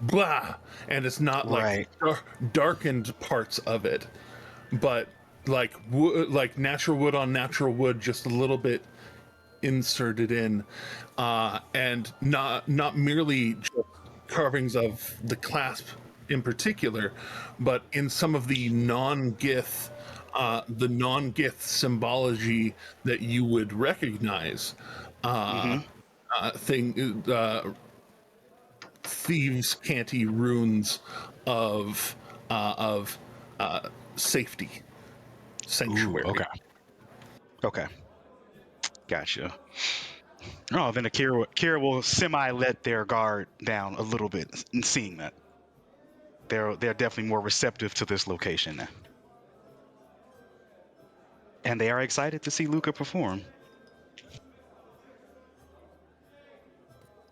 blah, and it's not like darkened parts of it, but like like natural wood on natural wood, just a little bit inserted in, and not merely just carvings of the clasp in particular, but in some of the non-Gith symbology that you would recognize, thieves' canty runes of safety, sanctuary. Ooh, okay, gotcha. Oh, then Kira will semi let their guard down a little bit, in seeing that they're definitely more receptive to this location now, and they are excited to see Luca perform.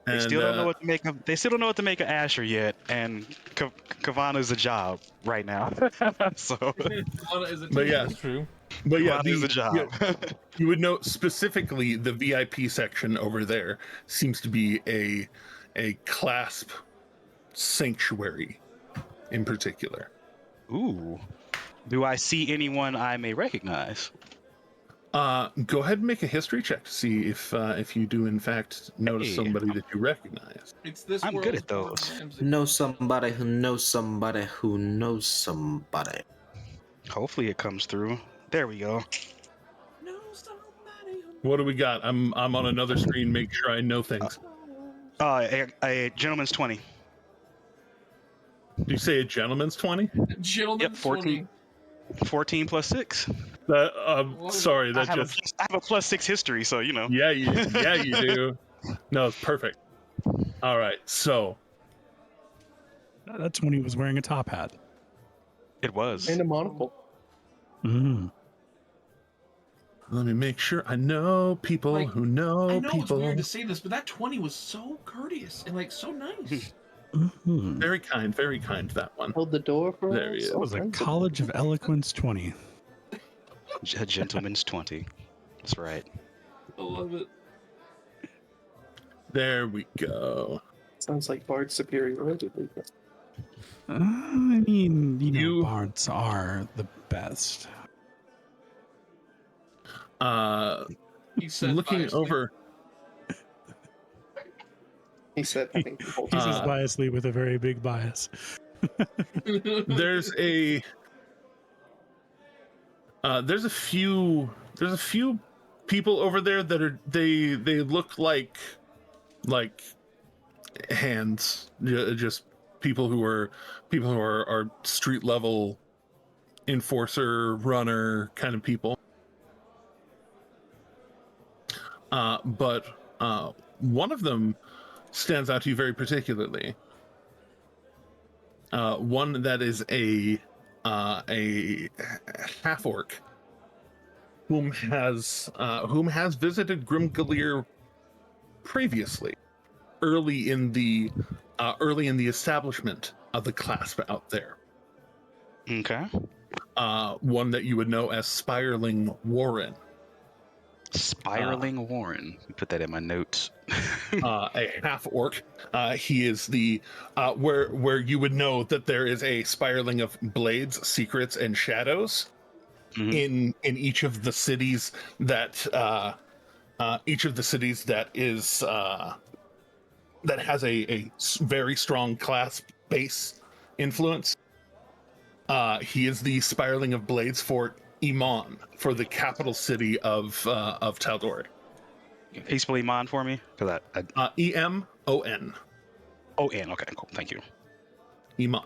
They still don't know what to make of. They still don't know what to make of Asher yet, and Kavana's a job right now. So, but yeah, that's true. But yeah, Kavana is a job. You would note specifically the VIP section over there seems to be a clasp sanctuary in particular. Ooh, do I see anyone I may recognize? Go ahead and make a history check to see if you do in fact notice somebody that you recognize. It's this. I'm good at those. Know somebody who knows somebody who knows somebody. Hopefully it comes through. There we go. What do we got? I'm on another screen. Make sure I know things. A gentleman's 20. Do you say a gentleman's 20? Gentleman's 14. 14 plus 6. Sorry, I have a plus 6 history, so you know. Yeah, you do. No, it's perfect. All right, so that's when he was wearing a top hat. It was. And a monocle. Let me make sure I know people who know I know people. it's weird to say this, but that 20 was so courteous and like so nice. Very kind, that one. Hold the door for there us. he is. That was a College of Eloquence 20. A gentleman's 20. That's right. I love it. There we go. Sounds like Bard superiority. I mean, you know, bards are the best. He said looking biasly. over. He said, I think He says biasly with a very big bias. There's a few people over there that are they look like hands, just people who are street level enforcer, runner kind of people. But one of them stands out to you very particularly. One that is a half orc whom has visited Grimgaleer previously, early in the establishment of the clasp out there. Okay. One that you would know as Spiraling Warren. Spiraling Warren. Put that in my notes. A half orc. He is the where you would know that there is a spiraling of blades, secrets, and shadows in each of the cities that is that has a very strong clasp base influence. He is the spiraling of blades for Iman, for the capital city of Tal'Dorei. Can you spell Iman for me? E-M-O-N. O-N. Okay, cool. Thank you. Iman.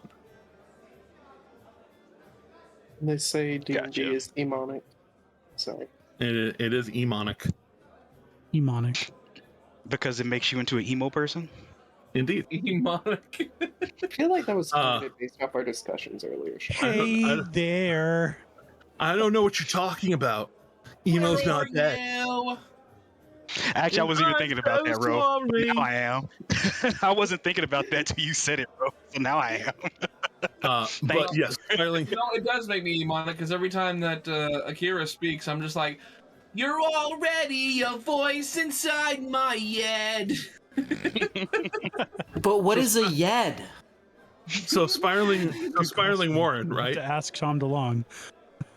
They say D&D Gotcha. is demonic. Sorry. It is Emonic. Emonic. Because it makes you into an emo person? Indeed. Demonic. I feel like that was based off our discussions earlier. Hey there. I don't know what you're talking about. Emo's not dead. Actually, I wasn't even thinking about that, bro. Now I am. I wasn't thinking about that till you said it, bro. So now I am. But yes, spiraling. It does make me demonic because every time that Akira speaks, I'm just like, "You're already a voice inside my head." But what is a yed? So spiraling Warren, right? To ask Tom DeLong.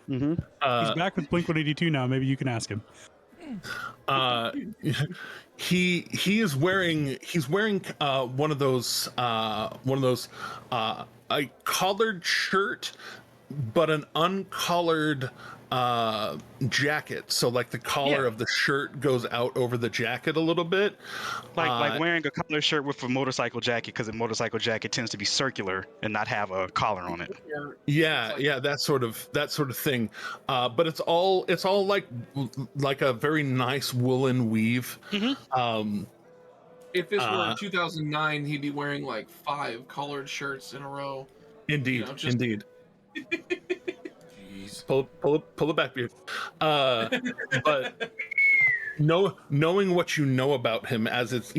Mm-hmm. He's back with Blink 182 now. Maybe you can ask him. He is wearing one of those a collared shirt, but an uncollared jacket. So like the collar of the shirt goes out over the jacket a little bit. Like wearing a collar shirt with a motorcycle jacket, because a motorcycle jacket tends to be circular and not have a collar on it. Yeah, that sort of thing. But it's all like a very nice woolen weave. Mm-hmm. If this were 2009, he'd be wearing like 5 collared shirts in a row. Indeed, indeed. Jeez. Pull it back, Beard. But knowing what you know about him, as it's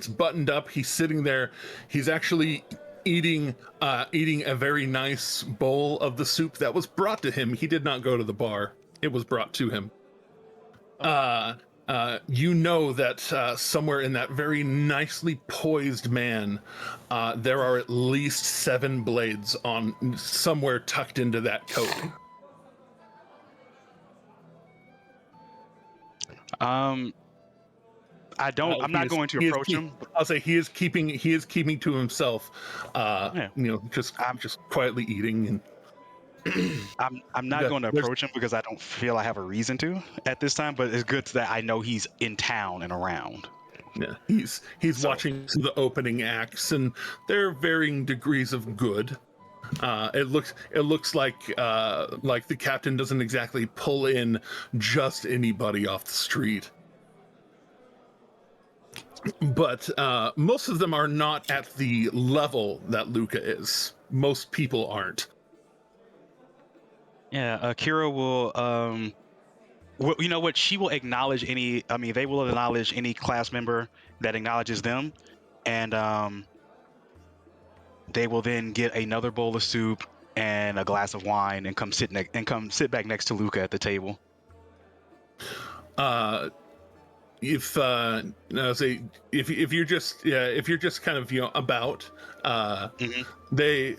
buttoned up. He's sitting there. He's actually eating a very nice bowl of the soup that was brought to him. He did not go to the bar. It was brought to him. You know that somewhere in that very nicely poised man, there are at least 7 blades on somewhere tucked into that coat. I'm not going to approach him. I'll say he is keeping to himself. Just quietly eating and. I'm not going to approach him because I don't feel I have a reason to at this time, but it's good that I know he's in town and around. Yeah, he's watching the opening acts, and there are varying degrees of good. It looks like the captain doesn't exactly pull in just anybody off the street. But most of them are not at the level that Luca is. Most people aren't. Yeah, Akira will, you know what? She will acknowledge they will acknowledge any class member that acknowledges them, and they will then get another bowl of soup and a glass of wine and come sit back next to Luca at the table. If you're just kind of about, they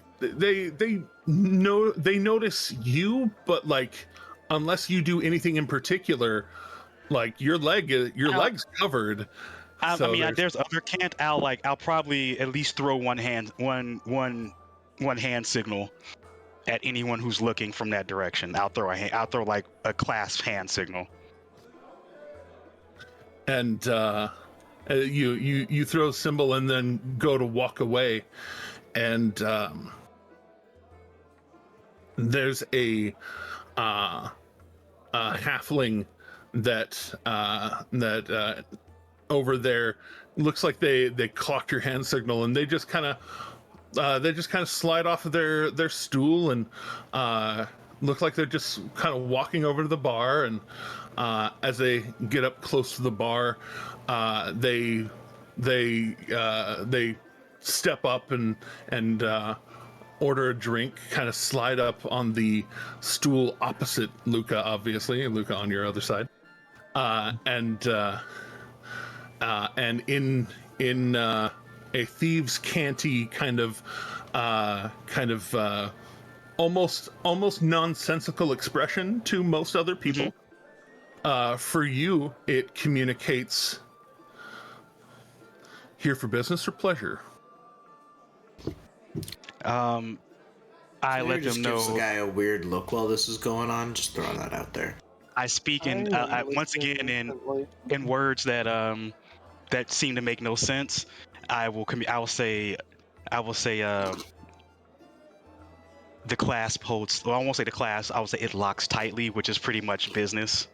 notice you, but like unless you do anything in particular, like your leg's covered. There's other can't. I'll probably at least throw one hand signal at anyone who's looking from that direction. I'll throw like a clasped hand signal. And you throw a symbol and then go to walk away, and there's a halfling that over there looks like they clocked your hand signal, and they just kind of slide off of their stool and look like they're just kind of walking over to the bar. And as they get up close to the bar, they step up and order a drink, kind of slide up on the stool opposite Luca, obviously, Luca on your other side, and in a thieves' canty kind of almost nonsensical expression to most other people. For you, it communicates here for business or pleasure. I let them know. Gives the guy a weird look while this is going on. Just throwing that out there. I speak once again in words that seem to make no sense. I will say the clasp holds. Well, I won't say the clasp. I will say it locks tightly, which is pretty much business.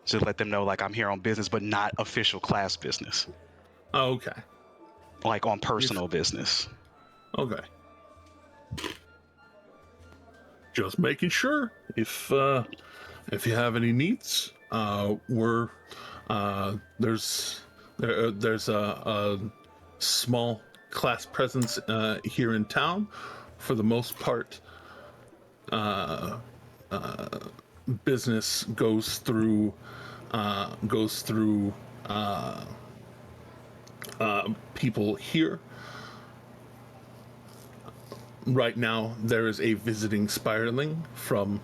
Just let them know, like, I'm here on business, but not official class business. Oh, okay. Like on personal business. Okay. Just making sure. If you have any needs, there's a small Clasp presence here in town. For the most part, business goes through people here. Right now, there is a visiting spiderling from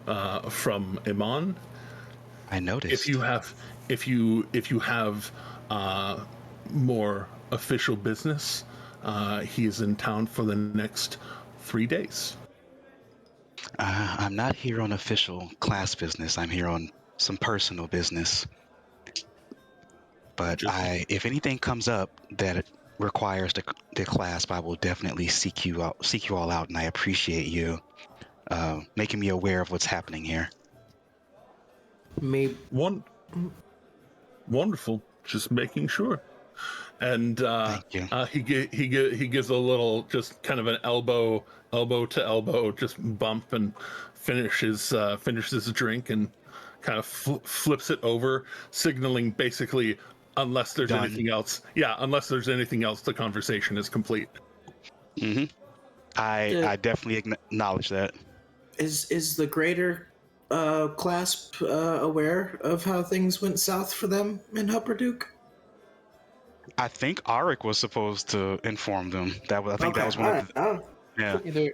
Iman. I noticed. If you have more official business, he is in town for the next 3 days. I'm not here on official class business. I'm here on some personal business. But if anything comes up that requires the clasp, I will definitely seek you all out, and I appreciate you making me aware of what's happening here. Maybe Wonderful. Just making sure. And Thank you. he gives a little, just kind of an elbow to elbow, just bump, and finishes his drink and kind of flips it over, signaling basically, unless there's Done. anything else. Yeah, unless there's anything else, the conversation is complete. Mm-hmm. I definitely acknowledge that. Is the greater Clasp aware of how things went south for them in Hupperduke? I think Arik was supposed to inform them. That was one of the. Yeah. Either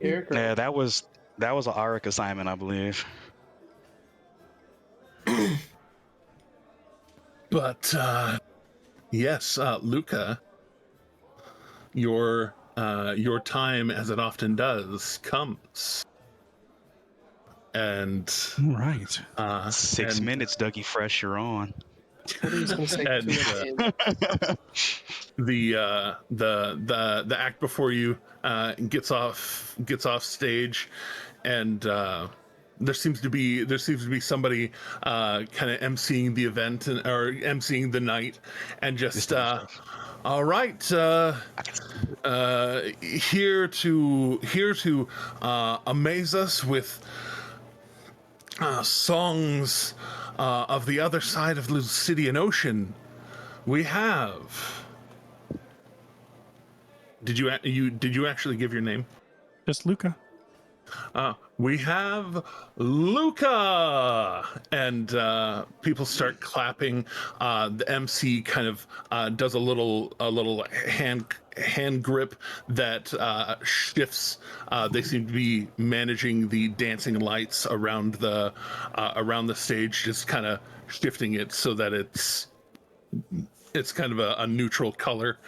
Eric or Yeah, that was an Arik assignment, I believe. But yes, Luca, your time, as it often does, comes. And Right. 6 minutes, Dougie Fresh, you're on. what are you going to say? And, the act before you gets off stage, and there seems to be somebody kind of emceeing the event or emceeing the night, and just all right, here to amaze us with songs of the other side of the Lucidian Ocean. We have. Did you actually give your name? Just Luca. We have Luca, and people start clapping. The MC kind of does a little hand grip that shifts. They seem to be managing the dancing lights around the stage, just kind of shifting it so that it's kind of a neutral color.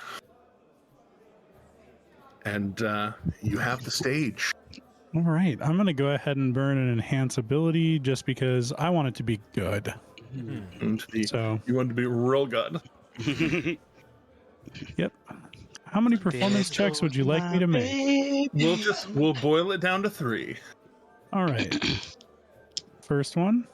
And you have the stage. All right. I'm going to go ahead and burn an enhance ability just because I want it to be good. So you want it to be real good. Yep. How many performance checks would you like me to make? We'll boil it down to 3. All right. First one.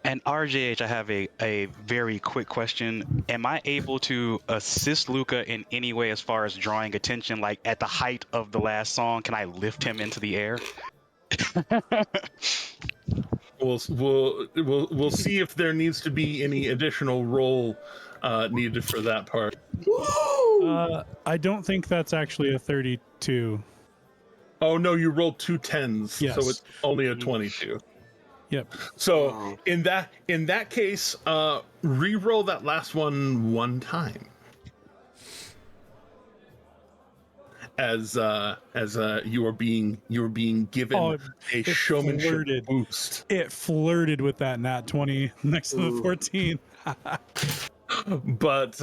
And RJH, I have a very quick question. Am I able to assist Luca in any way as far as drawing attention? Like at the height of the last song, can I lift him into the air? We'll see if there needs to be any additional roll needed for that part. I don't think that's actually a 32. Oh no, you rolled 2 10s, Yes. so it's only a 22. Yep. So in that case, re-roll that last one time. As you are being given a showmanship boost. It flirted with that nat 20 next to the 14. But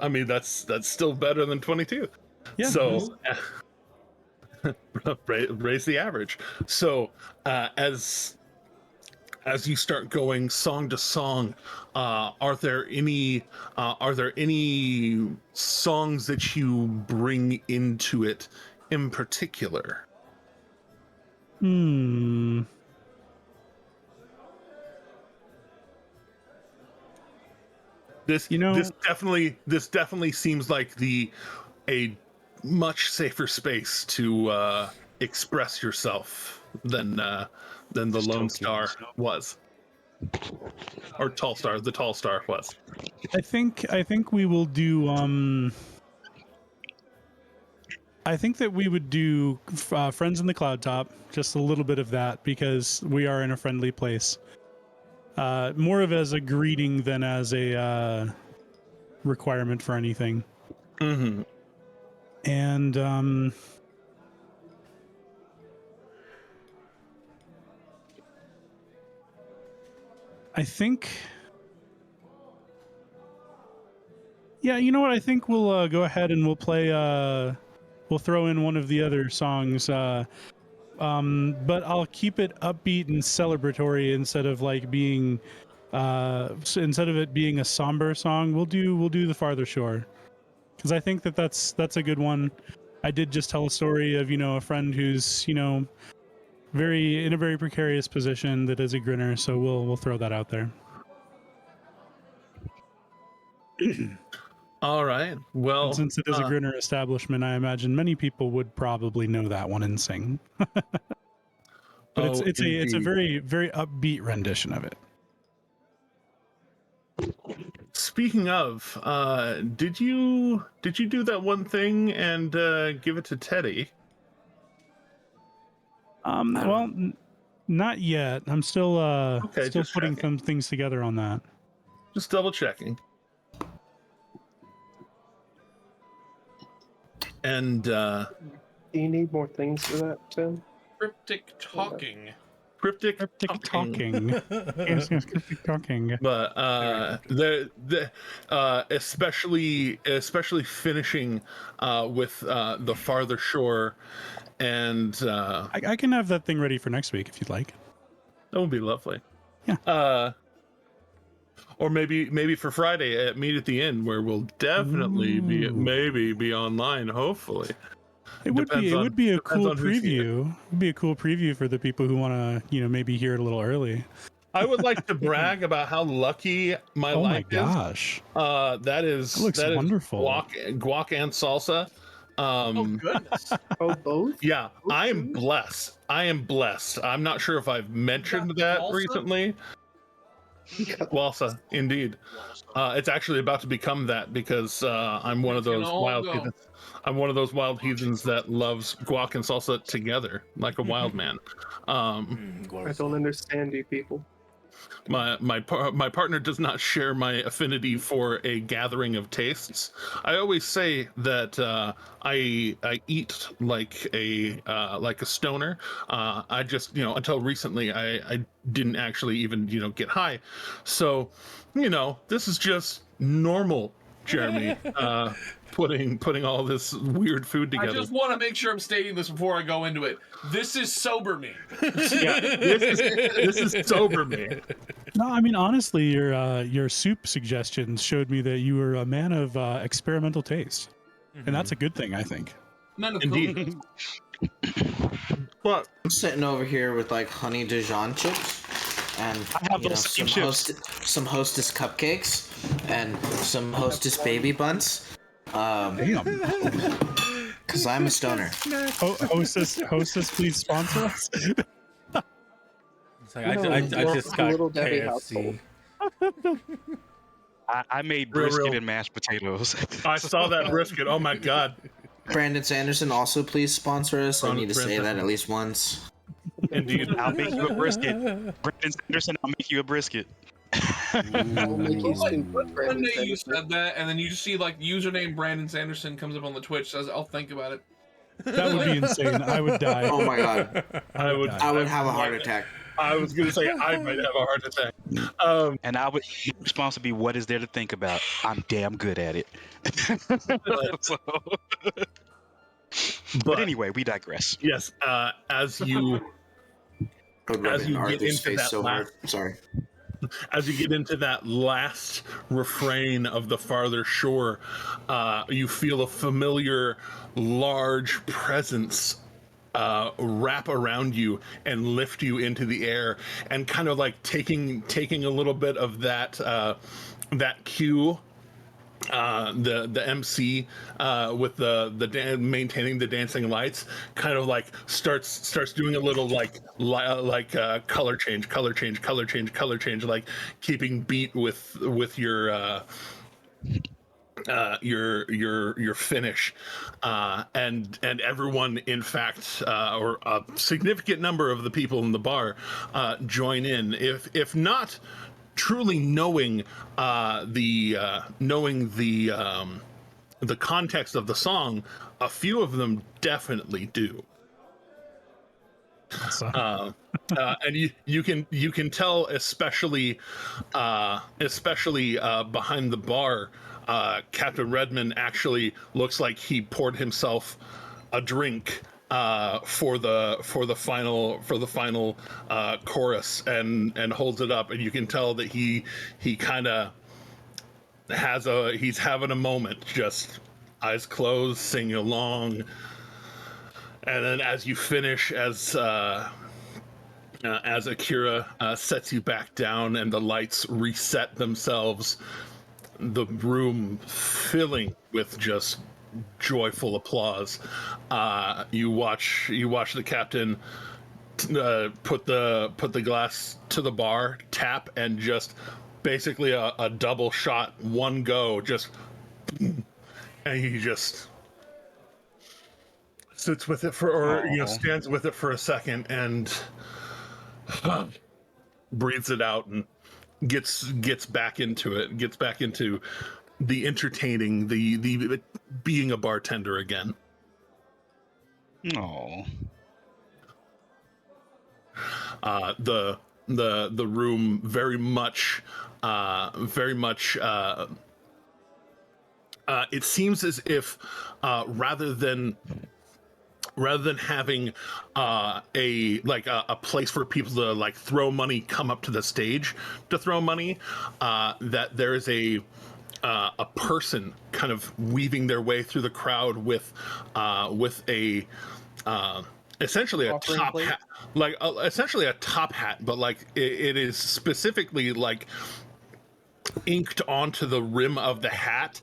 I mean that's still better than 22. Yeah. So raise the average. So as you start going song to song, are there any songs that you bring into it in particular? This definitely seems like a much safer space to express yourself than the Lone Star was. Or Tall Star, the Tall Star was. I think we will do. I think that we would do Friends in the Cloud Top, just a little bit of that because we are in a friendly place. More of as a greeting than as a requirement for anything. Mm-hmm. And I think. Yeah, you know what? I think we'll go ahead and we'll play. We'll throw in one of the other songs, but I'll keep it upbeat and celebratory instead of like being, instead of it being a somber song. We'll do The Farther Shore, because I think that's a good one. I did just tell a story of a friend who's in a very precarious position that is a grinner. So we'll throw that out there. All right. Well, and since it is a grinner establishment, I imagine many people would probably know that one and sing. But it's a very upbeat rendition of it. Speaking of, did you do that one thing and give it to Teddy? Well, not yet. I'm still still putting some things together on that. Just double checking. And do you need more things for that, Tim? Cryptic talking. Cryptic talking. Yes, cryptic talking. But especially finishing with The Farther Shore, and I can have that thing ready for next week if you'd like. That would be lovely. Yeah. Or maybe for Friday at Meet at the End, where we'll definitely be online. Hopefully, it would be a cool preview. It'd be a cool preview for the people who want to maybe hear it a little early. I would like to brag about how lucky my life is. Oh my gosh, that is wonderful. Guac and salsa. Oh goodness. Oh, both? Yeah, I am blessed. I'm not sure if I've mentioned that recently. Walsa, indeed. It's actually about to become that because I'm one of those wild heathens. I'm one of those wild heathens that loves guac and salsa together like a wild man. I don't understand you people. My partner does not share my affinity for a gathering of tastes. I always say that I eat like a stoner. I just until recently I didn't actually even get high. So this is just normal Jeremy putting all this weird food together. I just want to make sure I'm stating this before I go into it. This is sober me. Yeah, this is sober me. No, I mean honestly, your soup suggestions showed me that you were a man of experimental taste, and that's a good thing, I think. Indeed. But I'm sitting over here with like honey Dijon chips, and I have those same chips. Some Hostess cupcakes, and some Hostess baby buns. Damn. Because I'm a stoner. Hostess, please sponsor us. It's like, I just got KFC. I made brisket and mashed potatoes. I saw that brisket. Oh my god. Brandon Sanderson, also please sponsor us. I need to say that at least once. Indeed. I'll make you a brisket. Brandon Sanderson, I'll make you a brisket. I'll make you some One day you said that, and then you just see like username Brandon Sanderson comes up on the Twitch. Says, "I'll think about it." That would be insane. I would die. Oh my god. I would have a heart attack. I was gonna say I might have a heart attack. And my response would be, "What is there to think about? I'm damn good at it." But anyway, we digress. Yes, as you get into that as you get into that last refrain of The Farther Shore, you feel a familiar, large presence wrap around you and lift you into the air, and kind of like taking a little bit of that that cue the MC with the maintaining the dancing lights kind of like starts doing a little like color change, like keeping beat with your finish, and everyone, in fact, or a significant number of the people in the bar join in, if not truly knowing the context of the song. A few of them definitely do. Awesome. And you can tell, especially behind the bar, Captain Redmond actually looks like he poured himself a drink for the final chorus, and holds it up, and you can tell that he kind of he's having a moment, just eyes closed, singing along. And then as you finish, as Akira sets you back down and the lights reset themselves, the room filling with just joyful applause. You watch the captain put the glass to the bar, tap, and just basically a double shot, one go, just, and he just sits with it stands with it for a second and breathes it out and gets back into it, gets back into the entertaining, the being a bartender again. Oh. The room very much it seems as if rather than having a place for people to like throw money, come up to the stage to throw money, that there is a person kind of weaving their way through the crowd with a essentially a Offering top plate? hat, like essentially a top hat, but like it is specifically like inked onto the rim of the hat,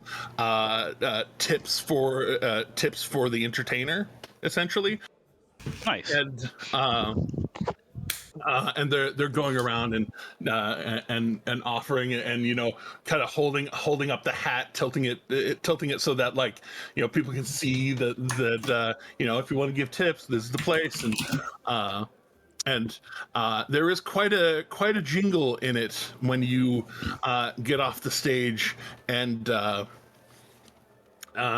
tips for the entertainer, essentially. Nice. And they're going around and offering it, and kind of holding up the hat, tilting it so that, like, people can see that if you want to give tips, this is the place. And there is quite a jingle in it when you get off the stage, and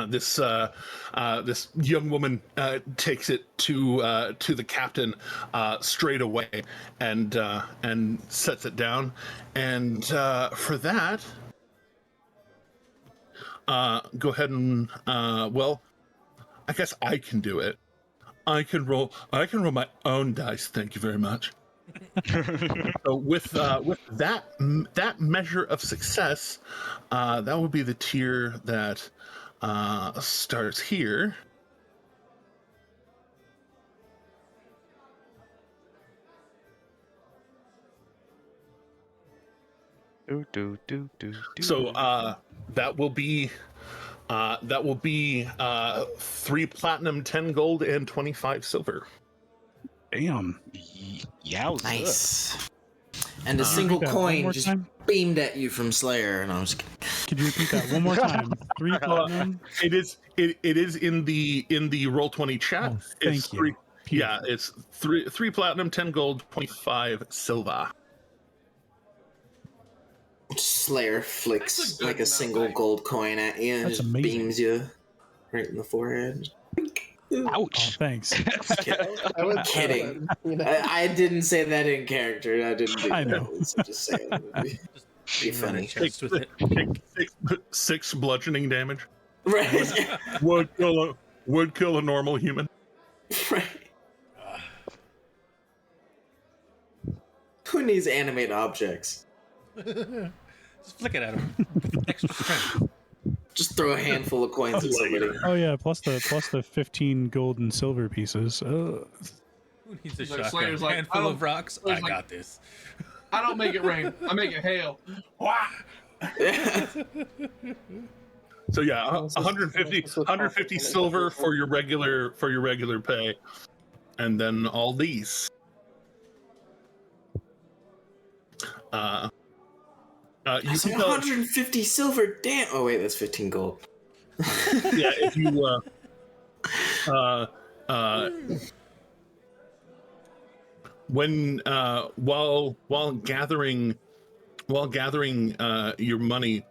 this young woman takes it to the captain straight away, and sets it down. And for that, go ahead and well, I guess I can do it. I can roll my own dice. Thank you very much. So with that measure of success, that would be the tier that starts here. So that will be 3 platinum, 10 gold, and 25 silver. Damn. Yowza. Nice. And a single coin just beamed at you from Slayer, and I was. Could you repeat that one more time? 3 platinum. It is in the Roll20 chat. Oh, It's thank you. Yeah, it's 3 platinum, 10 gold, 25 silver. Slayer flicks That's a good like a amount, single right? gold coin at you and That's just amazing. beams you right in the forehead. Oh, Ouch. thanks. I would Kidding. I didn't say that in character. I didn't do I that. know. It's just saying. Be funny. Chest with it. 6 bludgeoning damage. Right. Would kill a normal human. Right. Who needs animate objects? Just flick it at him. Extra strength. Just throw a handful of coins at somebody. Oh yeah, plus the 15 gold and silver pieces. Who needs a Like, shotgun? Slayer's like, Handful I of rocks? I Slayer's like- got this. I don't make it rain. I make it hail. Wah! So yeah, 150 silver for your regular pay, and then all these. You That's can tell 150 silver. Damn. Oh wait, that's 15 gold. yeah, if you when while gathering your money,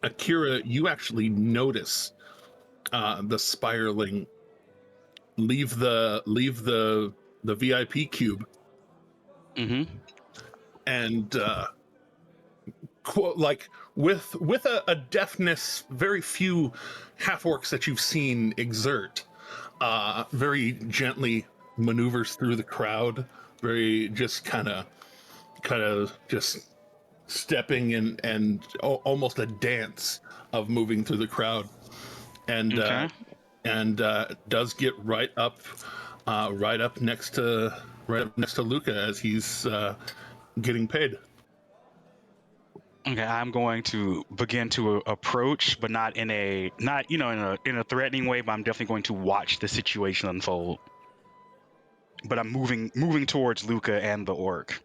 Akira, you actually notice the Spireling leave the VIP cube, and like with a deftness very few half orcs that you've seen exert, very gently maneuvers through the crowd, very just kind of just stepping and almost a dance of moving through the crowd, and does get right up next to Luca as he's getting paid. Okay, I'm going to begin to approach, but not in a threatening way. But I'm definitely going to watch the situation unfold. But I'm moving towards Luca and the orc,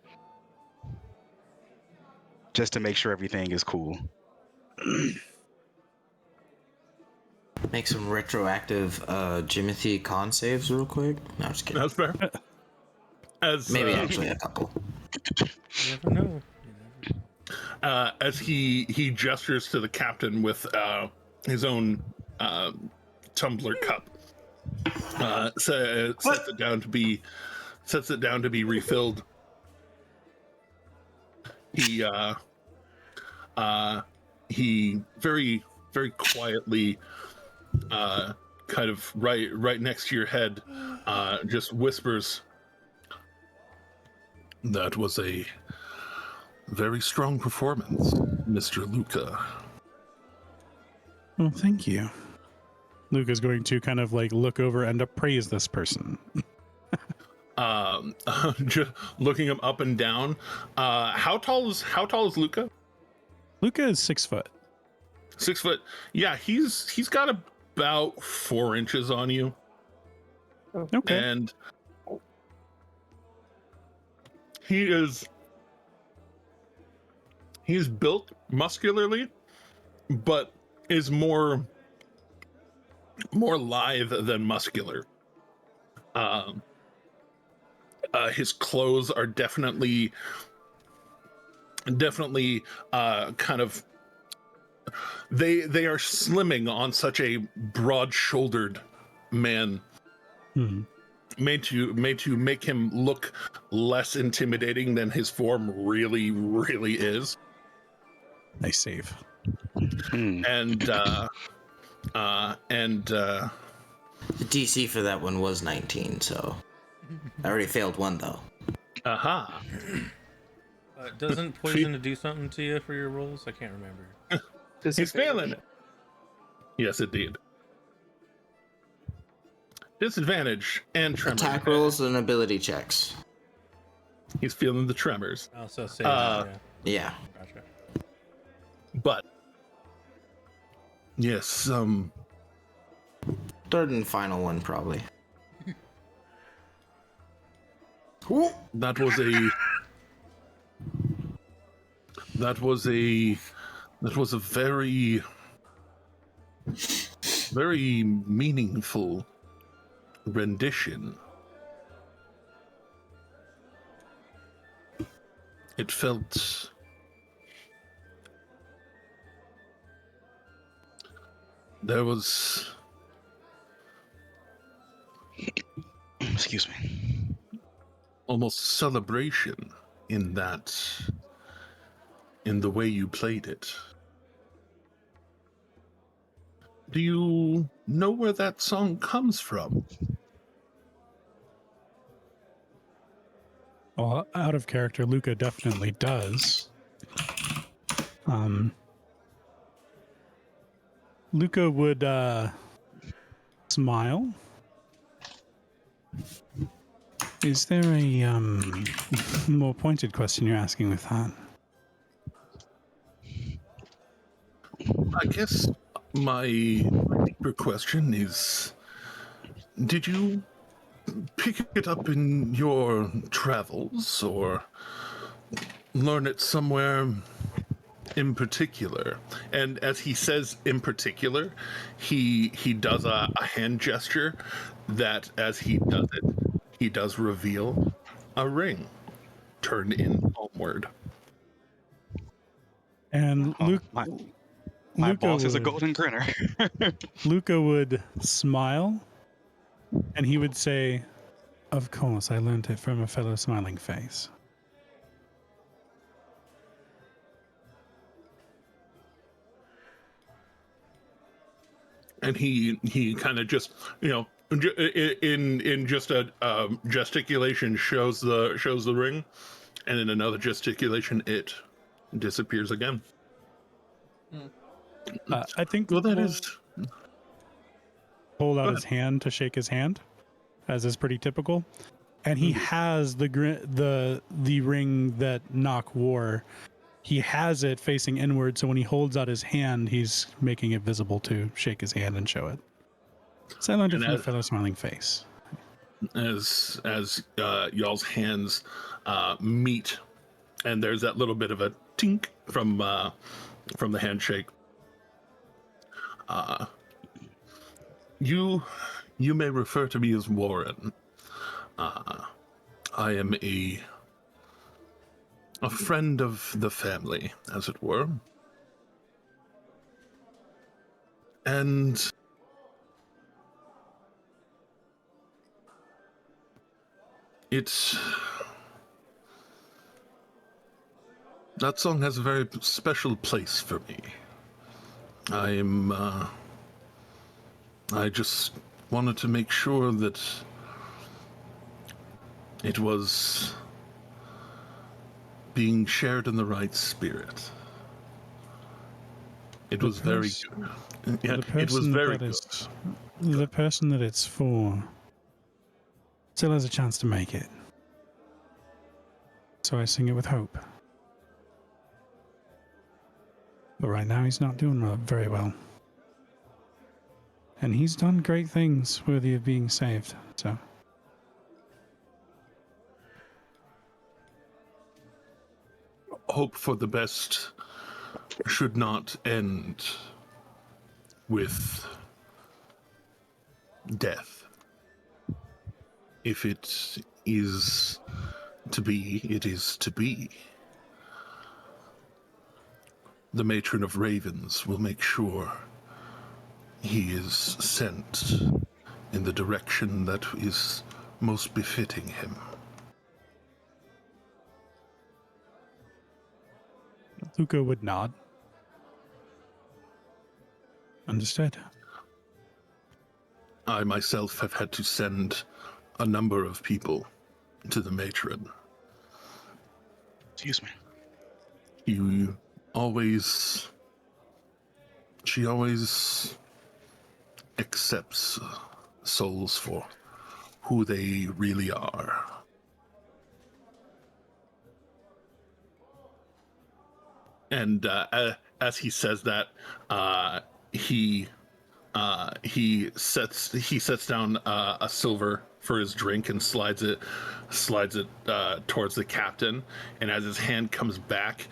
just to make sure everything is cool. Make some retroactive Jimothy con saves real quick. No, I'm just kidding. That's fair. As maybe actually a couple. You never know. As he gestures to the captain with his own tumbler cup, sets it down to be refilled. He very very quietly, kind of right next to your head, just whispers, "That was a very strong performance, Mr. Luca." Well, thank you. Luca's going to kind of like look over and appraise this person. Just looking him up and down. How tall is Luca? Luca is 6 foot. 6 foot. Yeah, he's got about 4 inches on you. Okay. And he's built muscularly, but is more lithe than muscular. His clothes are definitely kind of they are slimming on such a broad-shouldered man. Made to make him look less intimidating than his form really is. Nice save. And the DC for that one was 19, so I already failed one though. Aha. Doesn't poison do something to you for your rolls? I can't remember. He's failing it. Yes, indeed. Disadvantage and tremors. Attack rolls and ability checks. He's feeling the tremors. Oh, so save. Yeah. Gotcha. But yes, third and final one probably. That was a very very meaningful rendition. It felt there was excuse me, almost celebration in the way you played it. Do you know where that song comes from? Well, out of character, Luca definitely does. Luca would smile. Is there a more pointed question you're asking with that? I guess my deeper question is, did you pick it up in your travels or learn it somewhere in particular? And as he says in particular, he does a hand gesture that as he does it, he does reveal a ring turned in palmward. And Oh, my Luca boss is a would- golden grinner. Luca would smile, and he would say, "Of course, I learned it from a fellow smiling face." And he kind of just, in just a gesticulation shows the ring, and in another gesticulation it disappears again. I think. Well, that is. Hold out Go his hand to shake his hand, as is pretty typical, and he has the ring that Nock wore. He has it facing inward, so when he holds out his hand, he's making it visible to shake his hand and show it. So I learned it from a fellow smiling face. As y'all's hands meet, and there's that little bit of a tink from the handshake. You may refer to me as Warren. I am a friend of the family, as it were. And that song has a very special place for me. I just wanted to make sure that it was being shared in the right spirit. It was very good. Yeah, it was very good. The person that it's for still has a chance to make it. So I sing it with hope. But right now he's not doing very well. And he's done great things worthy of being saved, so. Hope for the best should not end with death. If it is to be, it is to be. The Matron of Ravens will make sure he is sent in the direction that is most befitting him. Luca would nod. Understood. I myself have had to send a number of people to the Matron. Excuse me. She always accepts souls for who they really are. And as he says that, he sets down a silver for his drink and slides it towards the captain. And as his hand comes back,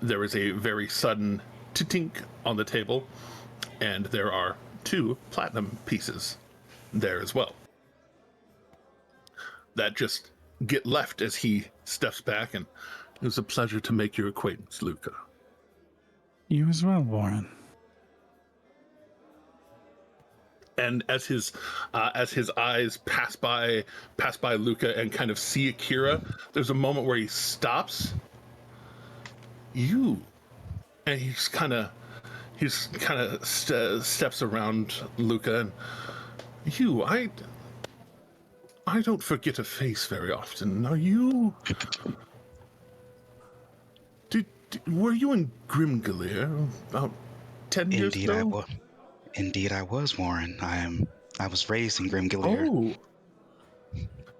there is a very sudden tink on the table, and there are 2 platinum pieces there as well. That just get left as he steps back, and it was a pleasure to make your acquaintance, Luca. You as well, Warren. And as his eyes pass by Luca and kind of see Akira, there's a moment where he stops. You, and he's kind of steps around Luca, and you. I don't forget a face very often. Are you? Were you in Grimgaleer about 10 years ago? Indeed, I was, Warren. I was raised in Grimgaleer. Oh,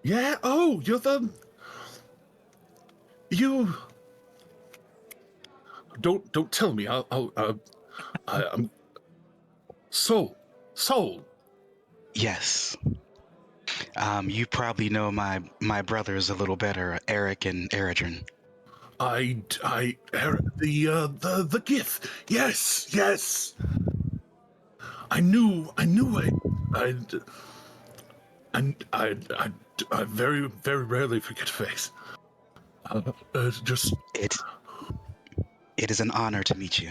yeah. Oh, you. Don't tell me. I'm Soul. Yes. You probably know my brothers a little better, Eric and Eridrin. The GIF. Yes. I knew I very, very rarely forget a face. Just. It is an honor to meet you.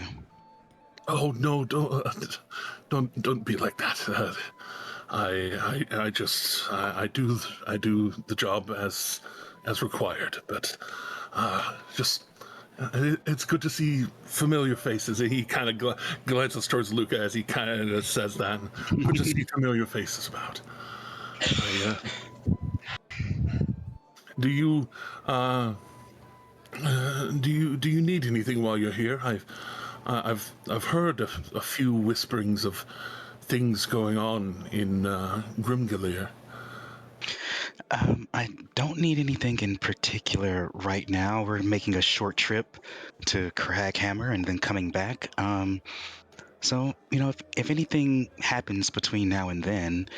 Oh no! Don't be like that. I do the job as required, but it's good to see familiar faces. And he kind of glances towards Luca as he kind of says that. Good to see familiar faces about. Do you need anything while you're here? I've heard a few whisperings of things going on in Grimgalir. I don't need anything in particular right now. We're making a short trip to Craghammer and then coming back. So, if anything happens between now and then,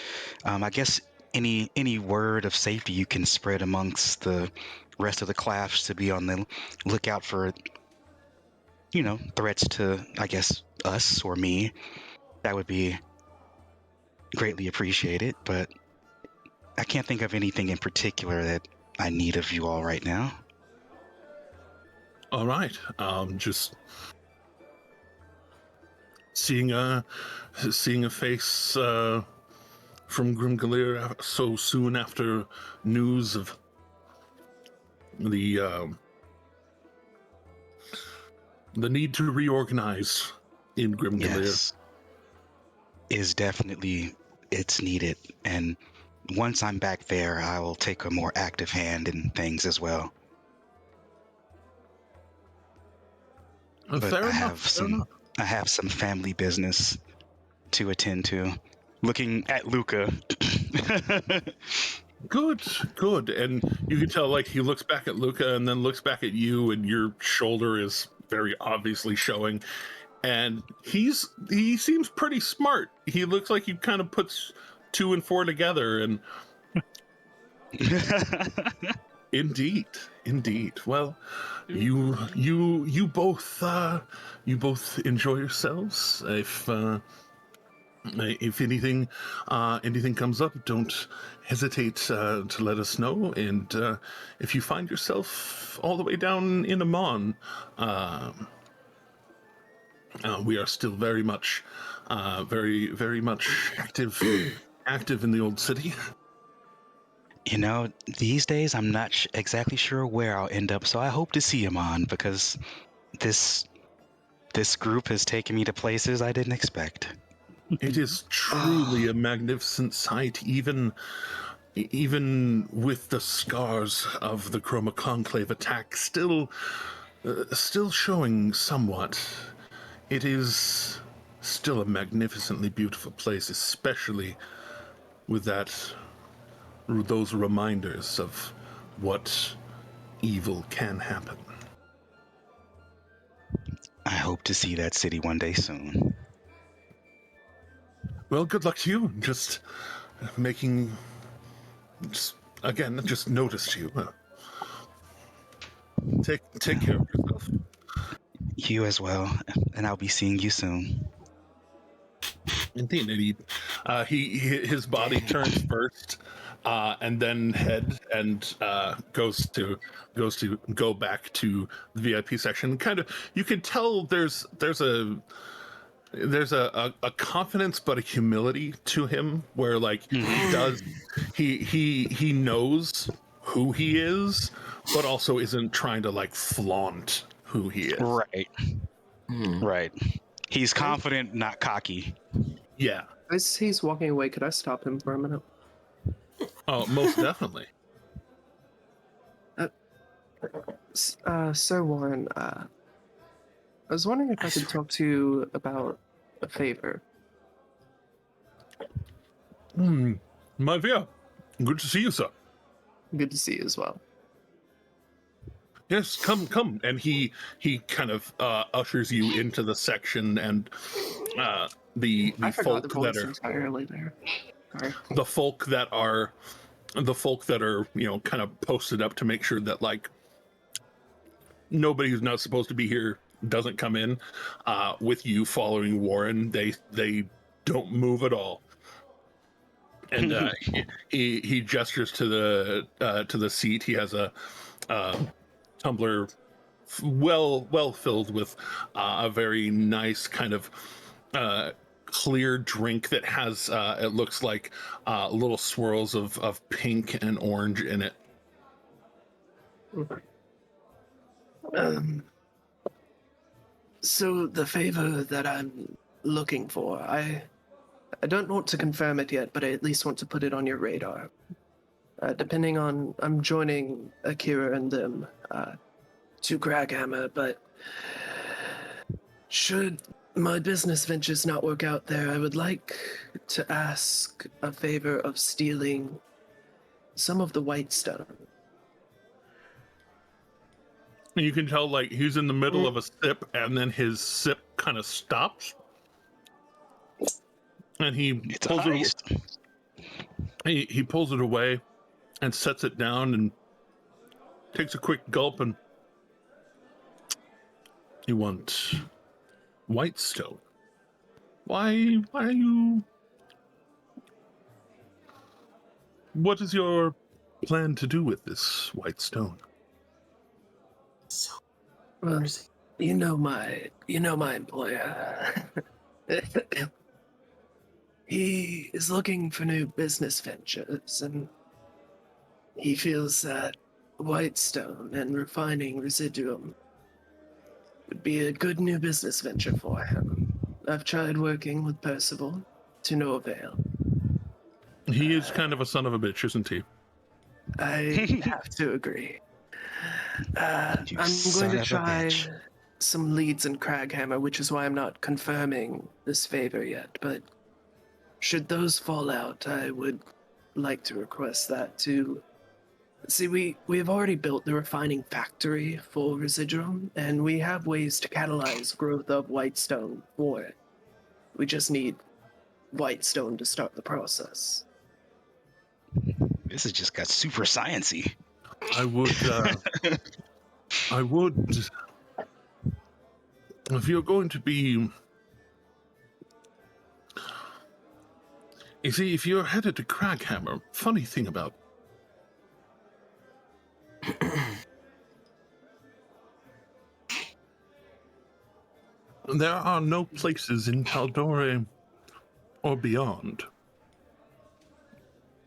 I guess any word of safety you can spread amongst the rest of the Clafs to be on the lookout for, threats to, I guess, us or me, that would be greatly appreciated. But I can't think of anything in particular that I need of you all right now. All right. Just seeing a face from Grimgalir so soon after news of the need to reorganize in Grimgalir. Yes, it's needed, and once I'm back there, I will take a more active hand in things as well. But Fair I have some family business to attend to. Looking at Luca. Good. And you can tell, like, he looks back at Luca and then looks back at you, and your shoulder is very obviously showing. And he seems pretty smart. He looks like he kind of puts 2 and 4 together. And indeed. Well, you both enjoy yourselves. If anything comes up, don't hesitate to let us know. And if you find yourself all the way down in Amon, we are still very much active in the old city. These days I'm not exactly sure where I'll end up, so I hope to see him on, because this group has taken me to places I didn't expect. It is truly a magnificent sight, even with the scars of the Chroma Conclave attack still showing somewhat. It is still a magnificently beautiful place, especially with those reminders of what evil can happen. I hope to see that city one day soon. Well, good luck to you. Just noticed you. Take care of yourself. You as well, and I'll be seeing you soon. Indeed, his body turns first, and then head and goes to go back to the VIP section. Kind of, you can tell there's a confidence but a humility to him, where like he knows who he is, but also isn't trying to like flaunt who he is. Right. Right. He's confident, not cocky. Yeah. As he's walking away, could I stop him for a minute? Oh, most definitely. Sir Warren, I was wondering if I could talk to you about a favor. My dear, good to see you, sir. Good to see you as well. Yes, come. And he kind of ushers you into the section, and the I forgot the folk that voice are entirely there. Sorry. the folk that are kind of posted up to make sure that like nobody who's not supposed to be here doesn't come in. With you following Warren, they don't move at all. And he gestures to the seat. He has a tumbler well filled with a very nice kind of clear drink that has it looks like little swirls of pink and orange in it. So the favor that I'm looking for, I don't want to confirm it yet, but I at least want to put it on your radar. Depending on, I'm joining Akira and them to Craghammer, but should my business ventures not work out there, I would like to ask a favor of stealing some of the white stone. And you can tell like he's in the middle of a sip, and then his sip kind of stops, and he pulls it. He pulls it away and sets it down and takes a quick gulp. And you want white stone? Why are you? What is your plan to do with this white stone? Well, you know my employer. He is looking for new business ventures, and he feels that whitestone and refining residuum would be a good new business venture for him. I've tried working with Percival to no avail. He is kind of a son of a bitch, isn't he? I have to agree. I'm going to try some leads in Craghammer, which is why I'm not confirming this favor yet, but should those fall out, I would like to request that to... See, we have already built the refining factory for residuum, and we have ways to catalyze growth of whitestone for it. We just need whitestone to start the process. This has just got super sciencey. I would, if you're going to be, you see, if you're headed to Craghammer, funny thing about there are no places in Taldore or beyond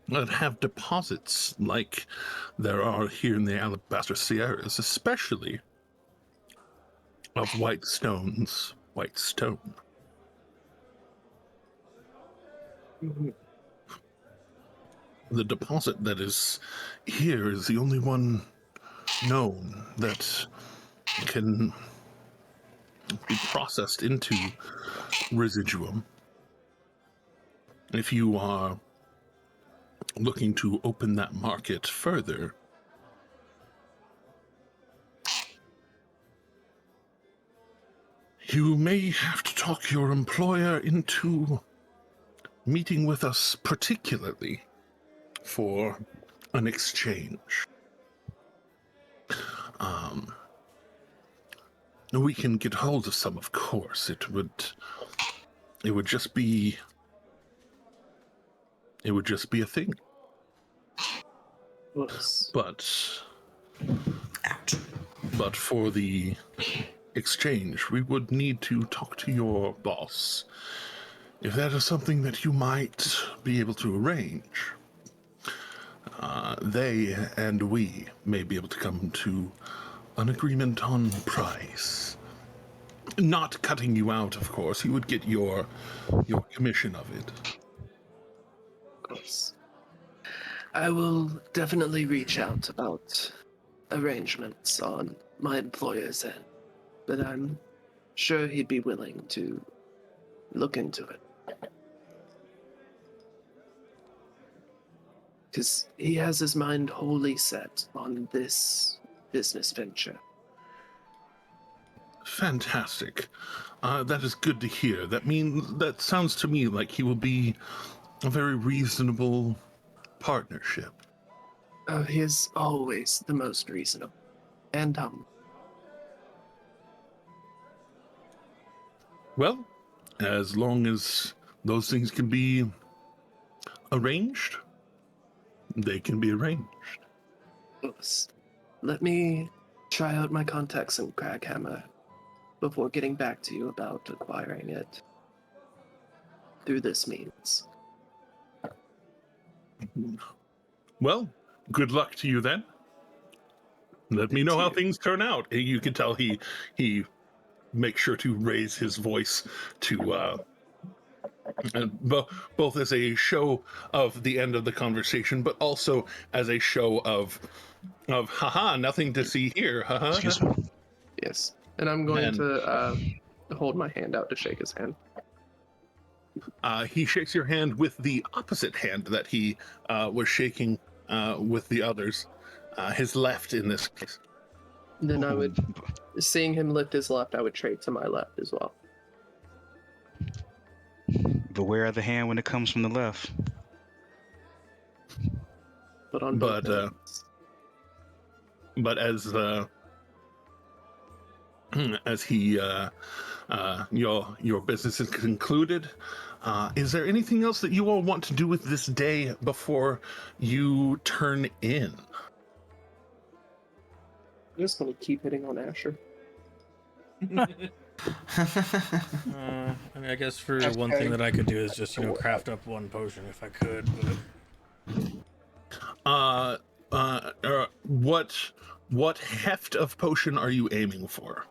that have deposits like there are here in the Alabaster Sierras, especially of white stone. Mm-hmm. The deposit that is here is the only one known that can be processed into residuum. If you are looking to open that market further, you may have to talk your employer into meeting with us particularly for an exchange. We can get hold of some, of course. It would just be a thing. Yes. But for the exchange, we would need to talk to your boss. If that is something that you might be able to arrange, they and we may be able to come to an agreement on price. Not cutting you out, of course. You would get your commission of it. Of course. I will definitely reach out about arrangements on my employer's end, but I'm sure he'd be willing to look into it. Because he has his mind wholly set on this business venture. Fantastic. That is good to hear. That sounds to me like he will be a very reasonable partnership. He is always the most reasonable and humble. Well, as long as those things can be arranged, they can be arranged. Oops. Let me try out my contacts in Craghammer before getting back to you about acquiring it through this means. Well, good luck to you then. Let me know how things turn out. You can tell he makes sure to raise his voice to both as a show of the end of the conversation, but also as a show of haha, nothing to see here. Haha. Excuse me. Yes. And I'm going to hold my hand out to shake his hand. He shakes your hand with the opposite hand that he was shaking with the others, his left in this case. Then I would, seeing him lift his left, I would trade to my left as well. Beware of the hand when it comes from the left. But on both ends. As he your business is concluded, is there anything else that you all want to do with this day before you turn in? I'm just going to keep hitting on Asher. I mean, I guess for one thing that I could do is just, craft up one potion if I could. But... what heft of potion are you aiming for?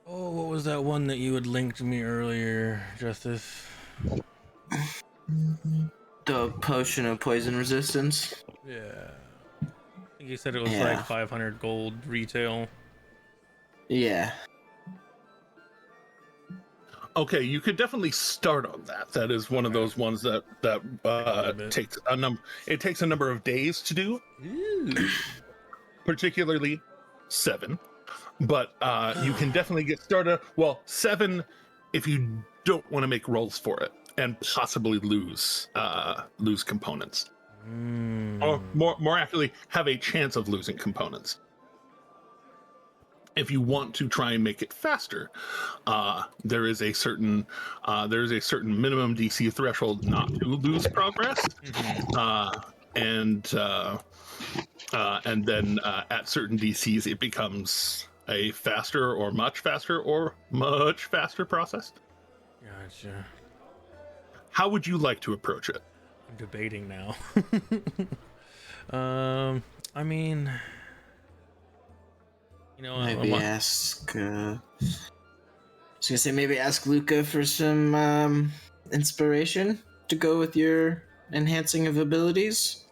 Oh, what was that one that you had linked to me earlier, Justice? The potion of poison resistance. Yeah. I think you said it was like 500 gold retail. Yeah. Okay, you could definitely start on that. That is one of those ones that takes a number. It takes a number of days to do. Ooh. Particularly 7. But you can definitely get started. Well, 7 if you don't want to make rolls for it and possibly lose components, or more accurately, have a chance of losing components. If you want to try and make it faster, there is a certain minimum DC threshold not to lose progress, and then at certain DCs it becomes a faster or much faster process. Gotcha. How would you like to approach it? I'm debating now. I mean, maybe ask. I was gonna say maybe ask Luca for some inspiration to go with your enhancing of abilities.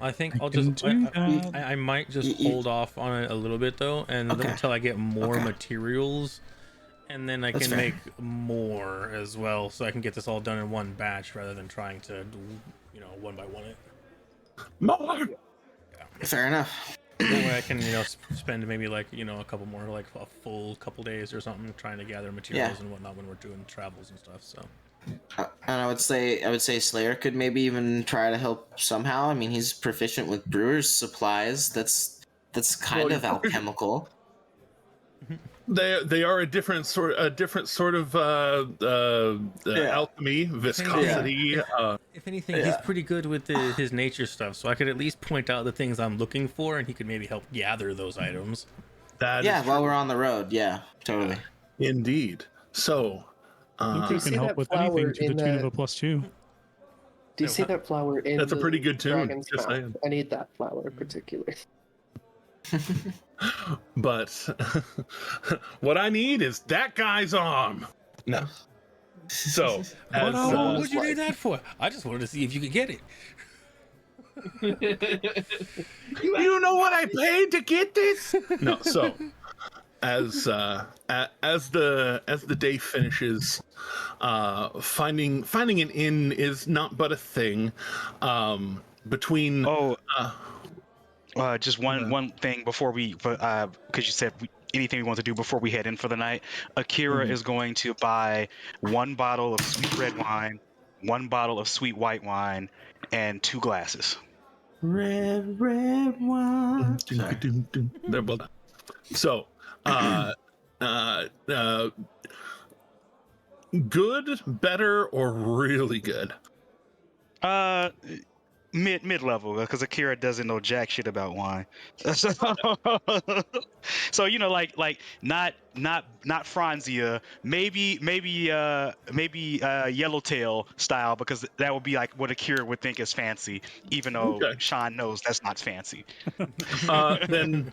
I think I might just hold off on it a little bit though, and until I get more materials, and then I can make more as well, so I can get this all done in one batch rather than trying to, one by one it. More. Yeah. Fair enough. That way I can, spend maybe a couple more, like a full couple days or something, trying to gather materials and whatnot when we're doing travels and stuff. So. And I would say Slayer could maybe even try to help somehow. I mean, he's proficient with brewer's supplies. That's kind of alchemical. They are a different sort of alchemy, viscosity. If anything, he's pretty good with his nature stuff, so I could at least point out the things I'm looking for, and he could maybe help gather those items. While we're on the road, totally. Indeed. So. Luca can help with anything to the tune of a +2. Do you see that flower in That's a pretty good tune. Just saying. I need that flower in particular. But what I need is that guy's arm. No. So, what would you need that for? I just wanted to see if you could get it. You know what I paid to get this? No. So, as the day finishes, finding an inn is not but a thing. Just one thing before we, because you said anything we want to do before we head in for the night. Akira is going to buy 1 bottle of sweet red wine, 1 bottle of sweet white wine, and 2 glasses. Red wine. They're both done. So, good, better, or really good? Mid level, because Akira doesn't know jack shit about wine. So you know, like not Franzia, maybe Yellowtail style, because that would be like what Akira would think is fancy, even though Sean knows that's not fancy. Then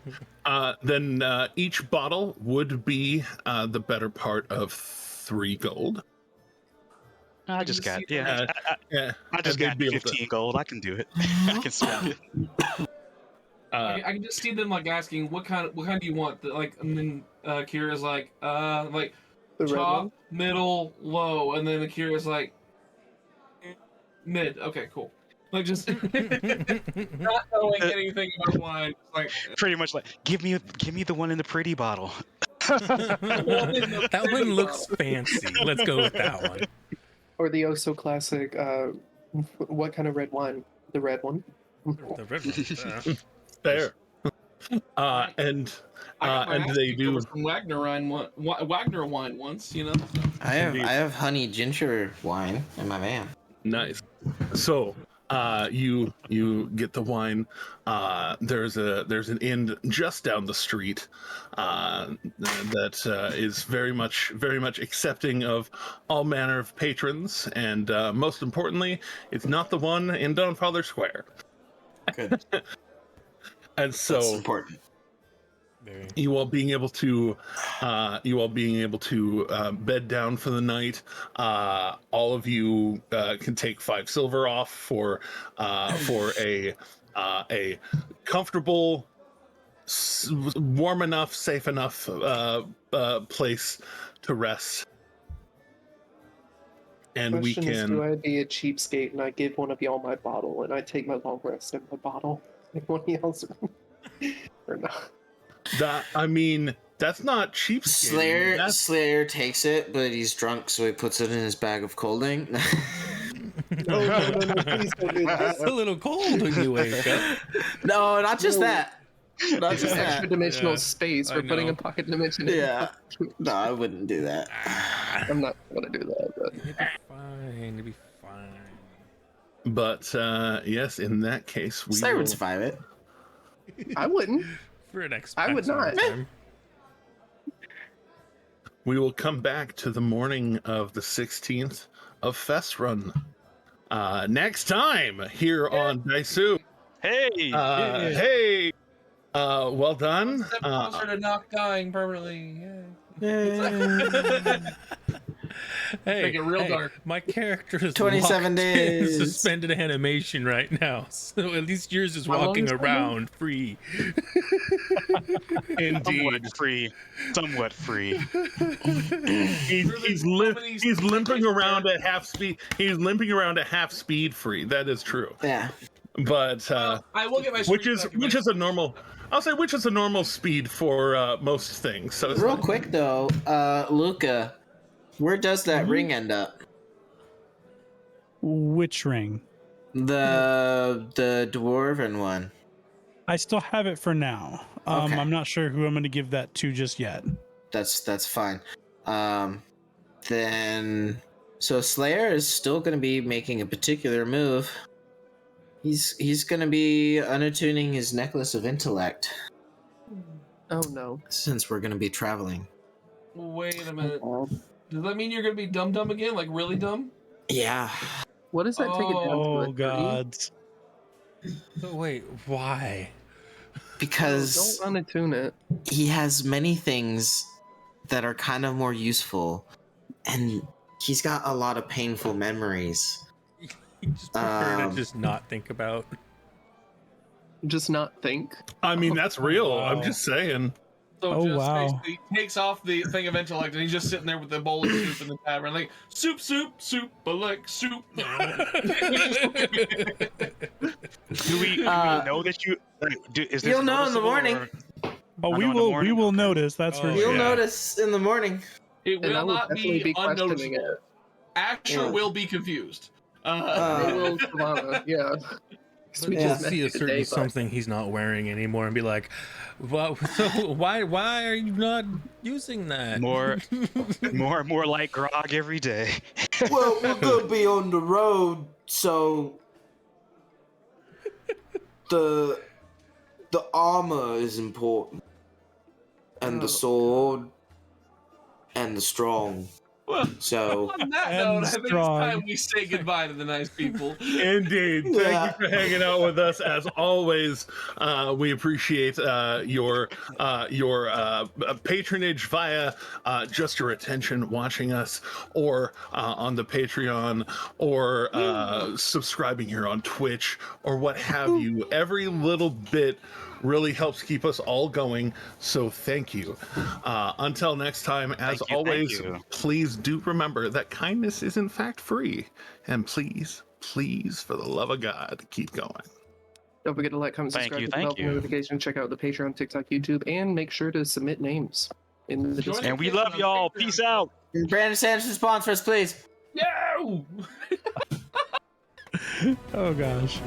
each bottle would be the better part of 3 gold. I just got yeah. I just got 15 gold. I can do it. I can spend it. I can just see them like asking, what kind do you want? And then Kira's like The top, middle, low, and then Akira's like mid. Okay, cool. Like just not knowing anything about wine. Like pretty much like give me the one in the pretty bottle. That one looks fancy. Let's go with that one. Or the oh so classic, what kind of red wine? The red one. The red one. Fair. And they do from Wagner wine once, you know. I have honey ginger wine in my van. Nice. So you get the wine. There's an inn just down the street that is very much accepting of all manner of patrons, and most importantly, it's not the one in Dawnfather Square. Good. And so that's important. You all being able to bed down for the night. All of you can take 5 silver off for a comfortable, warm enough, safe enough place to rest. And Question we is, can. do I be a cheapskate and I give one of y'all my bottle and I take my long rest in my bottle? Like one of y'all's or not? That's not cheap. Slayer takes it, but he's drunk, so he puts it in his bag of colding. No, please don't do that. It's a little cold when you wake up. No, not just that. Not It's just extra that. dimensional space. We're putting a know. pocket dimension in. Yeah. No, I wouldn't do that. I'm not gonna do that. But... It'd be fine. But yes, in that case, Slayer would survive it. I wouldn't. For an I would not. We will come back to the morning of the 16th of Fest Run. Next time here on Daisu. Hey! Hey! Well done. Step closer to not dying permanently. Hey, Make it real dark. My character is 27 locked days. in suspended animation right now, so at least yours is walking around free. Indeed. Somewhat free. He's limping around at half speed. He's limping around at half speed free. That is true. Yeah. But I will get my which is a normal. I'll say which is a normal speed for most things. So Real quick though, Luca, where does that ring end up? Which ring? The dwarven one. I still have it for now. Okay. I'm not sure who I'm going to give that to just yet. That's fine. Then so Slayer is still going to be making a particular move. He's going to be unattuning his necklace of intellect. Oh no! Since we're going to be traveling. Wait a minute. Does that mean you're gonna be dumb again? Like really dumb? Yeah. What does that take it down to? Oh God! But wait, why? Because Don't unattune it. he has many things that are kind of more useful, and he's got a lot of painful memories. You just prefer to just not think about. Just not think. I mean, that's real. Wow. I'm just saying. So Oh, just wow. basically takes off the thing of intellect and he's just sitting there with the bowl of soup in the tavern, like soup, but like soup. Do we know that you? Is this You'll know in the noticeable, morning. or- Oh, I we know in the will. morning? We will Okay. notice. That's for Oh, sure. You'll yeah. notice in the morning. It And I will will not definitely be questioning unnoticeable. Asher Yeah. will be confused. They will, Savannah, yeah. 'Cause we He'll just met see a the certain day, but- something he's not wearing anymore and be like, well, so why are you not using that? More and more like grog every day. Well, we're gonna be on the road, so the armor is important, and the sword, and the strong. Well, So on that And note, I think strong. it's time we say goodbye to the nice people. Indeed. Thank Yeah. you for hanging out with us. As always, we appreciate your patronage via just your attention watching us, or on the Patreon, or subscribing here on Twitch, or what have you. Every little bit really helps keep us all going. So thank you. Until next time, as always, you. please do remember that kindness is in fact free. And please, for the love of God, keep going. Don't forget to like, comment, Thank subscribe, you, hit the thank bell for you. notifications, check out the Patreon, TikTok, YouTube, and make sure to submit names in the Join Discord. And we love y'all. Peace out. Brandon Sanderson, sponsor us, please. Yo! Oh gosh.